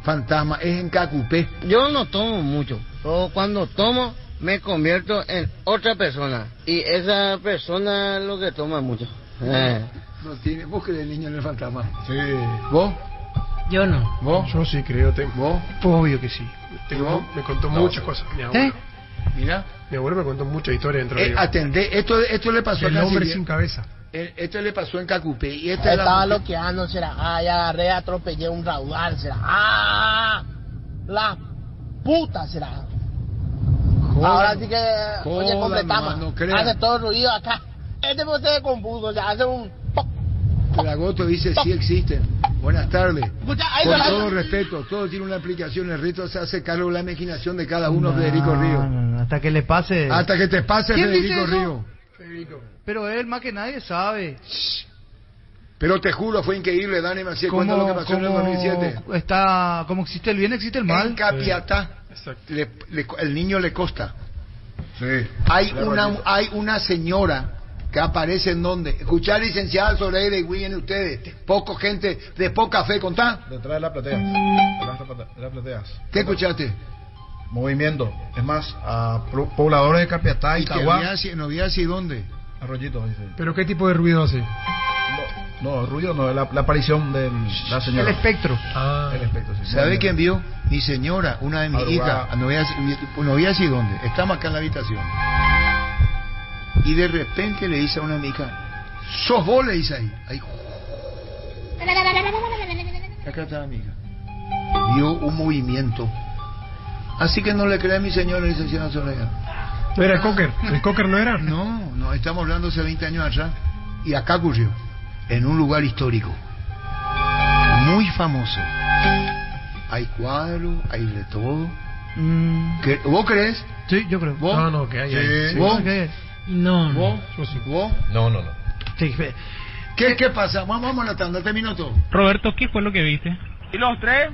fantasma es en Cacupé. Yo no tomo mucho. Yo cuando tomo me convierto en otra persona. Y esa persona lo que toma mucho. No tiene. ¿Vos crees el niño en el fantasma? Sí. ¿Vos? Yo no. ¿Vos? Yo sí creo. ¿Vos? Obvio que sí. Me contó muchas cosas. Mi abuelo. Mira. Mi abuelo me contó muchas historias dentro de atendé. Esto le pasó el hombre sin cabeza. Esto le pasó en Cacupé y estaba loqueando, será. Ay, agarré, atropellé un raudal, será. La puta, será. Ahora sí que, oye, completamos. Hace todo el ruido acá. Pues se compuso, o sea, hace un... Pelagoto dice, sí existen. Buenas tardes. Con todo respeto, todo tiene una aplicación. El rito se hace cargo de la imaginación de cada uno, Federico Río. Hasta que le pase. Hasta que te pase, Federico Río. Pero él más que nadie sabe. Pero te juro, fue increíble, Dani, me hacía cuenta lo que pasó en el 2007. Como existe el bien, existe el mal. En Capiatá, el niño le costa. Sí. Hay una señora que aparece en donde. Escuchar, licenciada Soleil y William, ustedes, poco gente de poca fe, contá. Detrás de las plateas. ¿Qué escuchaste? Movimiento. Es más, a pobladores de Capiatá y Caguá. ¿No había así dónde? Arroyito, dice. ¿Pero qué tipo de ruido hace? No, ruido no, la aparición de la señora. El espectro. El espectro, sí. ¿Sabe quién vio? Mi señora, una de mis hijas, no voy a decir dónde, estamos acá en la habitación. Y de repente le dice a una de mis hijas, ¡sos vos!, le dice ahí. Acá estaba mi hija. Vio un movimiento. Así que no le cree a mi señora, licenciada Soledad. ¿No era el Cocker? ¿El Cocker no era? No, estamos hablando hace 20 años atrás. Y acá ocurrió, en un lugar histórico, muy famoso. Hay cuadros, hay de todo. ¿Vos crees? Sí, yo creo. ¿Vos? No, que hay. Sí. ¿Vos? No. ¿Vos? Yo sí. ¿Vos? No. Sí. ¿Qué pasa? Vamos a la tanda, terminó todo. Roberto, ¿qué fue lo que viste? ¿Y los tres?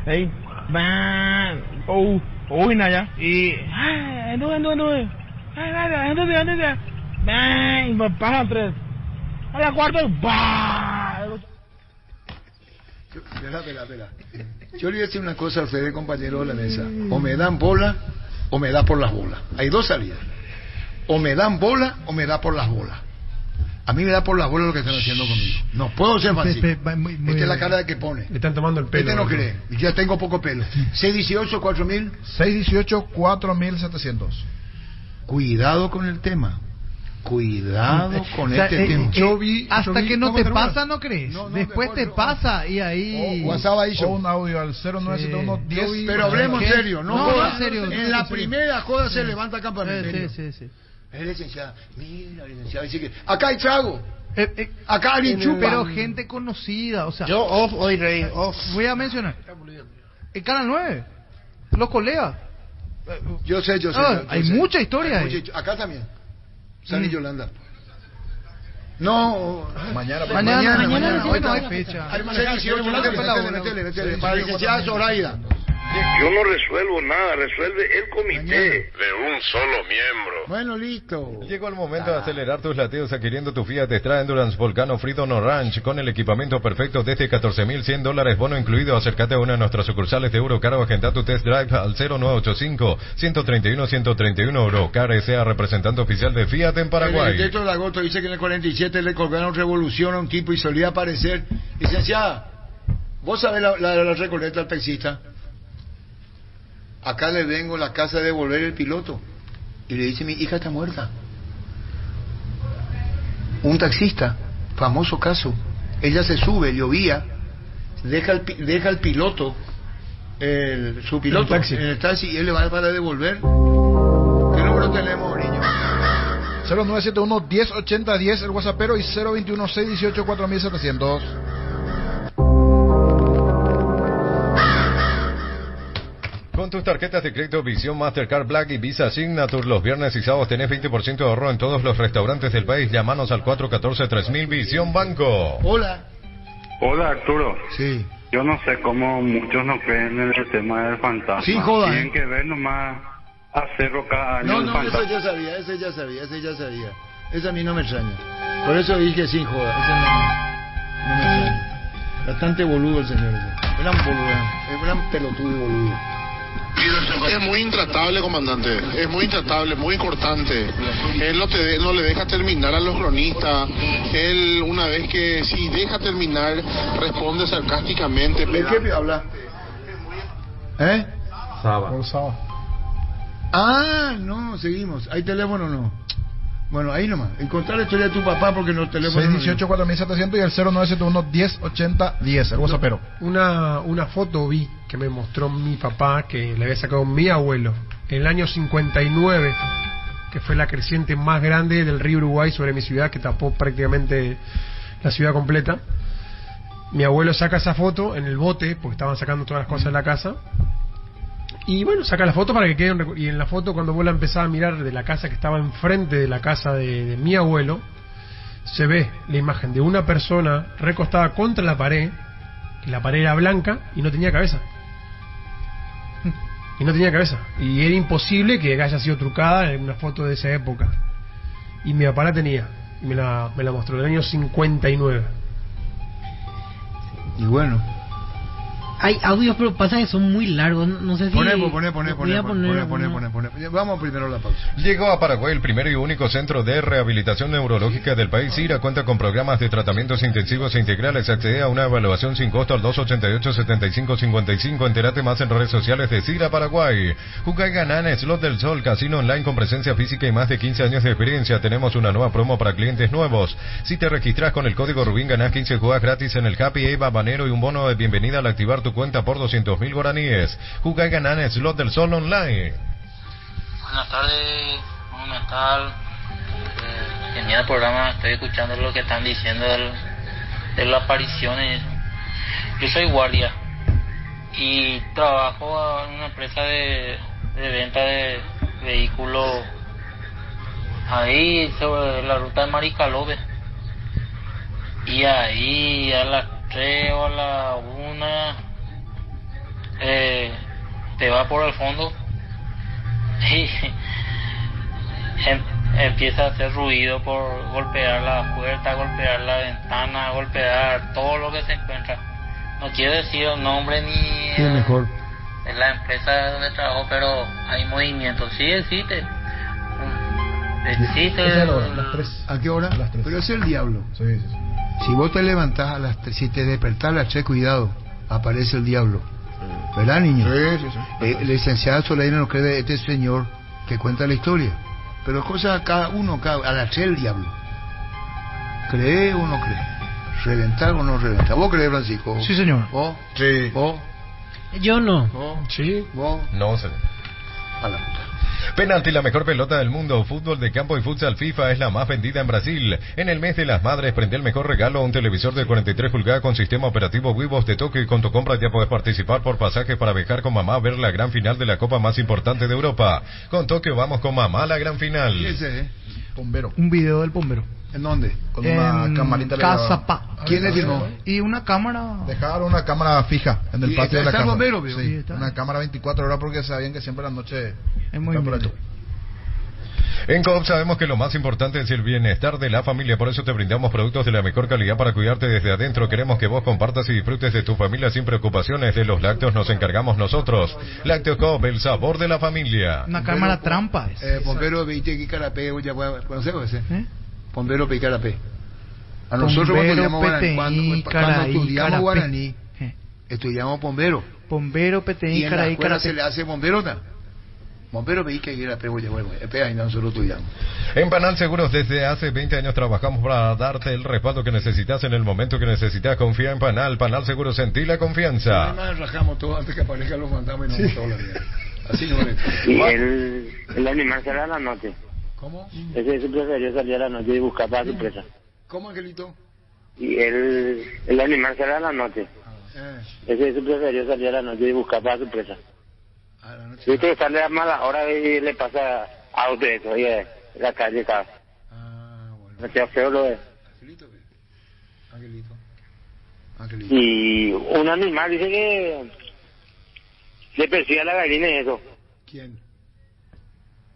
Hey, van. Uy, Naya. Y. Anduve. Van, pasan tres. A la cuarta, Espera. Yo le voy a decir una cosa a ustedes, compañeros de la mesa. O me dan bola, o me da por las bolas. Hay dos salidas. O me dan bola, o me da por las bolas. A mí me da por las bolas lo que están haciendo conmigo. No puedo ser fácil. Esta es la cara que pone. Le están tomando el pelo. Este no cree. Ya tengo poco pelo. 618, 4000. 618, 4700. Cuidado con el tema. Cuidado con este tema. Hasta que no te pasa, no crees. Después te pasa y ahí. WhatsApp ahí o un audio al 097110. Pero hablemos en serio, no en serio. En la primera joda se levanta campamento. Sí. Es licenciada. Mira, licenciada. Dice que acá hay trago. Acá hay chupa. Pero gente conocida, o sea. Yo hoy rey, Voy a mencionar. El Canal 9. Los colegas. Yo sé. Hay mucha historia ahí. Acá también. Sani Yolanda. No. Mañana no hay fecha. Para la licenciada Zoraida. Yo no resuelvo nada, resuelve el comité. De un solo miembro. Bueno, listo. Llegó el momento de acelerar tus latidos adquiriendo tu Fiat Strada Endurance Volcano Freedom Orange con el equipamiento perfecto desde $14,100, bono incluido. Acércate a una de nuestras sucursales de Eurocar o agenda tu test drive al 0985-131-131. Eurocar S.A., representante oficial de Fiat en Paraguay. El texto de agosto dice que en el 47 le colgaron revolución a un tipo y solía aparecer. Licenciada, ¿vos sabés la recoleta al taxista? Acá le vengo a la casa de devolver el piloto. Y le dice, mi hija está muerta. Un taxista, famoso caso. Ella se sube, llovía, deja el piloto, su piloto en el taxi, y él le va para devolver. ¿Qué número tenemos, niño? 0971-108010, el WhatsAppero, y 021-618-4700. Con tus tarjetas de crédito Visión, Mastercard, Black y Visa Signature, los viernes y sábados tenés 20% de ahorro en todos los restaurantes del país. Llámanos al 414-3000 Visión Banco. Hola. Hola, Arturo. Sí. Yo no sé cómo muchos no creen en el tema del fantasma. Sí, joda. Tienen que ver nomás a Cerro cada año. No, ese ya sabía. Ese a mí no me extraña. Por eso dije sin joda. Ese no me extraña. Bastante boludo el señor ese. Gran boludo. Gran pelotudo y boludo. Es muy intratable, comandante. Es muy intratable, muy cortante. Él no le deja terminar a los cronistas. Él, una vez que si deja terminar, responde sarcásticamente. ¿De qué habla? Saba. No, seguimos. ¿Hay teléfono o no? Bueno, ahí nomás. Encontrar la historia de tu papá porque los teléfonos... 618-4700 y el 0971-108010, el WhatsAppero. Una foto vi que me mostró mi papá, que le había sacado mi abuelo en el año 59, que fue la creciente más grande del río Uruguay sobre mi ciudad, que tapó prácticamente la ciudad completa. Mi abuelo saca esa foto en el bote, porque estaban sacando todas las cosas de la casa. Y bueno, saca la foto para que quede y en la foto, cuando vos la empezás a mirar de la casa que estaba enfrente de la casa de mi abuelo, se ve la imagen de una persona recostada contra la pared, que la pared era blanca y no tenía cabeza. Y era imposible que haya sido trucada en una foto de esa época. Y mi papá la tenía, y me la mostró en el año 59. Y bueno, Hay audios, pero pasa que son muy largos. No sé si... Poné. Vamos primero a la pausa. Llegó a Paraguay el primero y único centro de rehabilitación neurológica del país. CIRA cuenta con programas de tratamientos intensivos e integrales. Accede a una evaluación sin costo al 288-7555. Entérate más en redes sociales de CIRA Paraguay. Juca y ganá en Slot del Sol, casino online con presencia física y más de 15 años de experiencia. Tenemos una nueva promo para clientes nuevos. Si te registras con el código Rubín, ganás 15 jugadas gratis en el Happy Eva Banero y un bono de bienvenida al activar tu cuenta por 200.000 guaraníes. Juega y ganá en Slot del Sol online. Buenas tardes, Monumental. Genial programa, estoy escuchando lo que están diciendo de las apariciones. Yo soy guardia y trabajo en una empresa de venta de vehículos ahí sobre la ruta de Maricalobe. Y ahí a las 3 o a la 1 te va por el fondo y empieza a hacer ruido por golpear la puerta, golpear la ventana, golpear todo lo que se encuentra. No quiero decir el nombre ni mejor de la empresa donde trabajo, pero hay movimiento. Sí existe. ¿A qué hora? A las 3. Pero es el diablo. Sí. Si vos te levantás a las 3, si te despertás a las 3, cuidado, aparece el diablo. ¿Verdad, niño? Sí. El licenciado Soleil no cree de este señor que cuenta la historia. Pero es cosa cada uno, a las 3 el diablo. ¿Cree o no cree? ¿Reventar o no reventar? ¿Vos crees, Francisco? Sí, señor. ¿Vos? Sí. ¿Vos? Yo no. ¿Vos? Sí. ¿Vos? No, señor. A la puta. Penalti, la mejor pelota del mundo. Fútbol de campo y futsal FIFA es la más vendida en Brasil. En el mes de las madres, prende el mejor regalo, un televisor de 43 pulgadas con sistema operativo Vivos de Tokio, y con tu compra ya puedes participar por pasajes para viajar con mamá a ver la gran final de la copa más importante de Europa. Con Tokio vamos con mamá a la gran final. ¿Qué es ese? Bombero. Un video del bombero. ¿En dónde? Con una camarita. Casapa. ¿Quién le firmó? Y una cámara. Dejaron una cámara fija en el patio de la casa. Bombero, vio? Sí, está. Una cámara 24 horas porque sabían que siempre a la noche es muy bonito. En Coop sabemos que lo más importante es el bienestar de la familia, por eso te brindamos productos de la mejor calidad para cuidarte desde adentro. Queremos que vos compartas y disfrutes de tu familia sin preocupaciones. De los lácteos nos encargamos nosotros. Lácteos Coop, el sabor de la familia. Una cámara trampa. Bombero, veinte que carapé, ya conocemos ese. Bombero pe carapé. A nosotros cuando estudiamos guaraní, estudiamos bombero. Bombero, peteí, y en la escuela se le hace bomberota. Bombero veí que era pego, espera, y nosotros estudiamos. En Panal Seguros desde hace 20 años trabajamos para darte el respaldo que necesitas en el momento que necesitas. Confía en Panal. Panal Seguros, sentí la confianza. Además rajamos todo antes que aparezcan los fantasmas y nos toda la vida. Así no es. Y el animal será a la noche. ¿Cómo? Ese es su preferido, salir a la noche y buscar para su presa. ¿Cómo, Angelito? Y el animal será a la noche. Ese es su preferido, salir a la noche y buscar para su presa. Viste que sale a mala hora y le pasa a usted eso, y la calle está. No sea feo lo es. Angelito. Y un animal dice que le persigue a la gallina y eso. ¿Quién?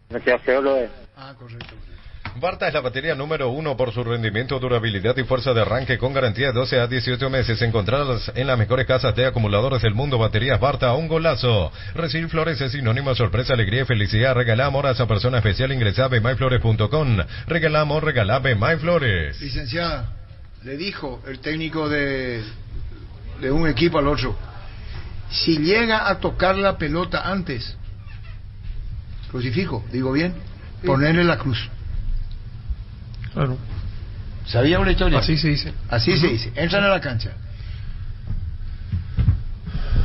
No sea feo lo es. Correcto. Barta es la batería número 1 por su rendimiento, durabilidad y fuerza de arranque con garantía de 12 a 18 meses. Encontradas en las mejores casas de acumuladores del mundo. Baterías Barta, un golazo. Recibir flores es sinónimo de sorpresa, alegría y felicidad. Regala amor a esa persona especial. Ingresa a bemyflores.com. Regala amor, regala Bemyflores. Licenciada, le dijo el técnico de un equipo al otro, si llega a tocar la pelota antes, crucifijo, digo bien, ponerle la cruz. Claro. ¿Sabía una historia? Así se dice. Así se dice. Entran a la cancha.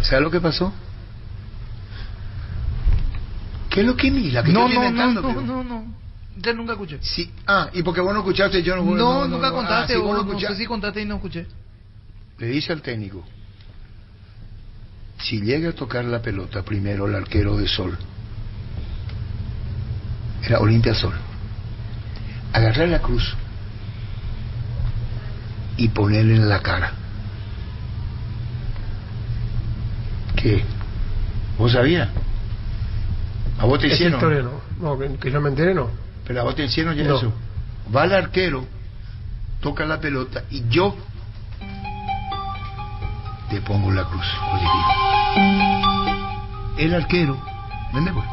¿Sabes lo que pasó? ¿Qué es lo que mira? No. Yo nunca escuché. Sí. ¿Y porque vos no escuchaste? Yo no. Nunca contaste. No sé si contaste y no escuché. Le dice al técnico, si llega a tocar la pelota primero el arquero de Sol, era Olimpia Sol, agarrar la cruz y ponerle en la cara. ¿Qué? ¿Vos sabías? ¿A vos te hicieron? Historia no, que yo me entere no. Pero a vos te hicieron ya eso. Va el arquero, toca la pelota y yo te pongo la cruz, codifico. El arquero, ¿vende pues?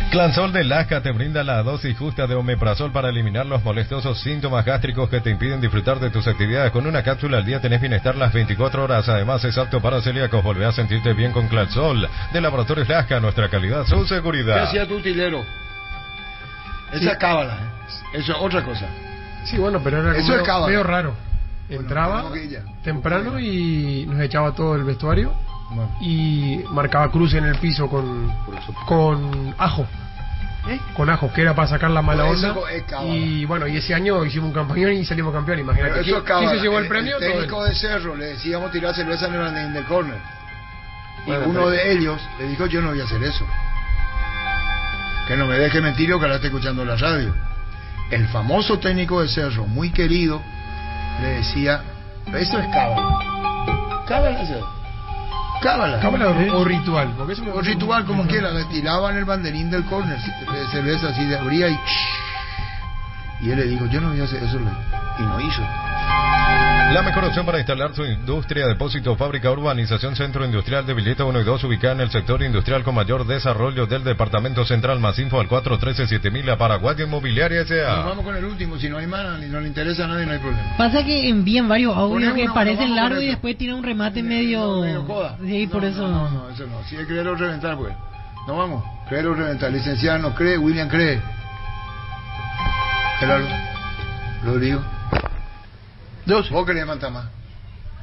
Clansol de Lasca te brinda la dosis justa de omeprazol para eliminar los molestosos síntomas gástricos que te impiden disfrutar de tus actividades. Con una cápsula al día tenés bienestar las 24 horas. Además es apto para celíacos. Volvé a sentirte bien con Clansol. De Laboratorios Lasca, nuestra calidad, su seguridad. ¿Qué hacía tu utilero? Esa es cábala, Eso es otra cosa. Sí, bueno, pero era eso es medio raro. Entraba temprano y nos echaba todo el vestuario y marcaba cruz en el piso con ajo. Con ajo, que era para sacar la mala onda. Y bueno, y ese año hicimos un campañón y salimos campeón. Imagínate. ¿Quién se llevó el premio? El técnico de Cerro le decíamos tirar cerveza en el corner. Y uno de ellos le dijo: yo no voy a hacer eso. Que no me deje mentir o que la esté escuchando en la radio. El famoso técnico de Cerro, muy querido, le decía: eso es cábala. Cábala, cábala o ritual. Porque eso o ritual, como quiera. Le tiraban el banderín del córner de cerveza así de abría y él le dijo: yo no voy a hacer eso. Y no hizo. La mejor opción para instalar su industria, depósito, fábrica, urbanización, centro industrial de Villeta 1 y 2, ubicada en el sector industrial con mayor desarrollo del departamento central. Más info al 413-7000, Paraguay Inmobiliaria S.A. Nos vamos con el último, si no hay más, ni no le interesa a nadie, no hay problema. Pasa que envían varios audios que parecen largos y después tiene un remate medio joda. Sí, por eso no, eso no. Si hay que creerlo reventar, pues. No vamos, creerlo reventar. Licenciado no cree, William cree. Gerardo, Rodrigo. ¿Vos querés levantar más?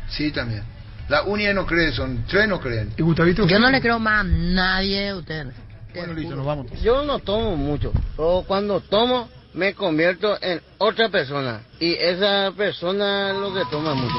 Sí, también. La UNIA no cree, son 3 no creen. ¿Y Gustavito? Yo no le creo más a nadie de ustedes. Bueno, listo, nos vamos. Yo no tomo mucho, pero cuando tomo me convierto en otra persona. Y esa persona es lo que toma mucho.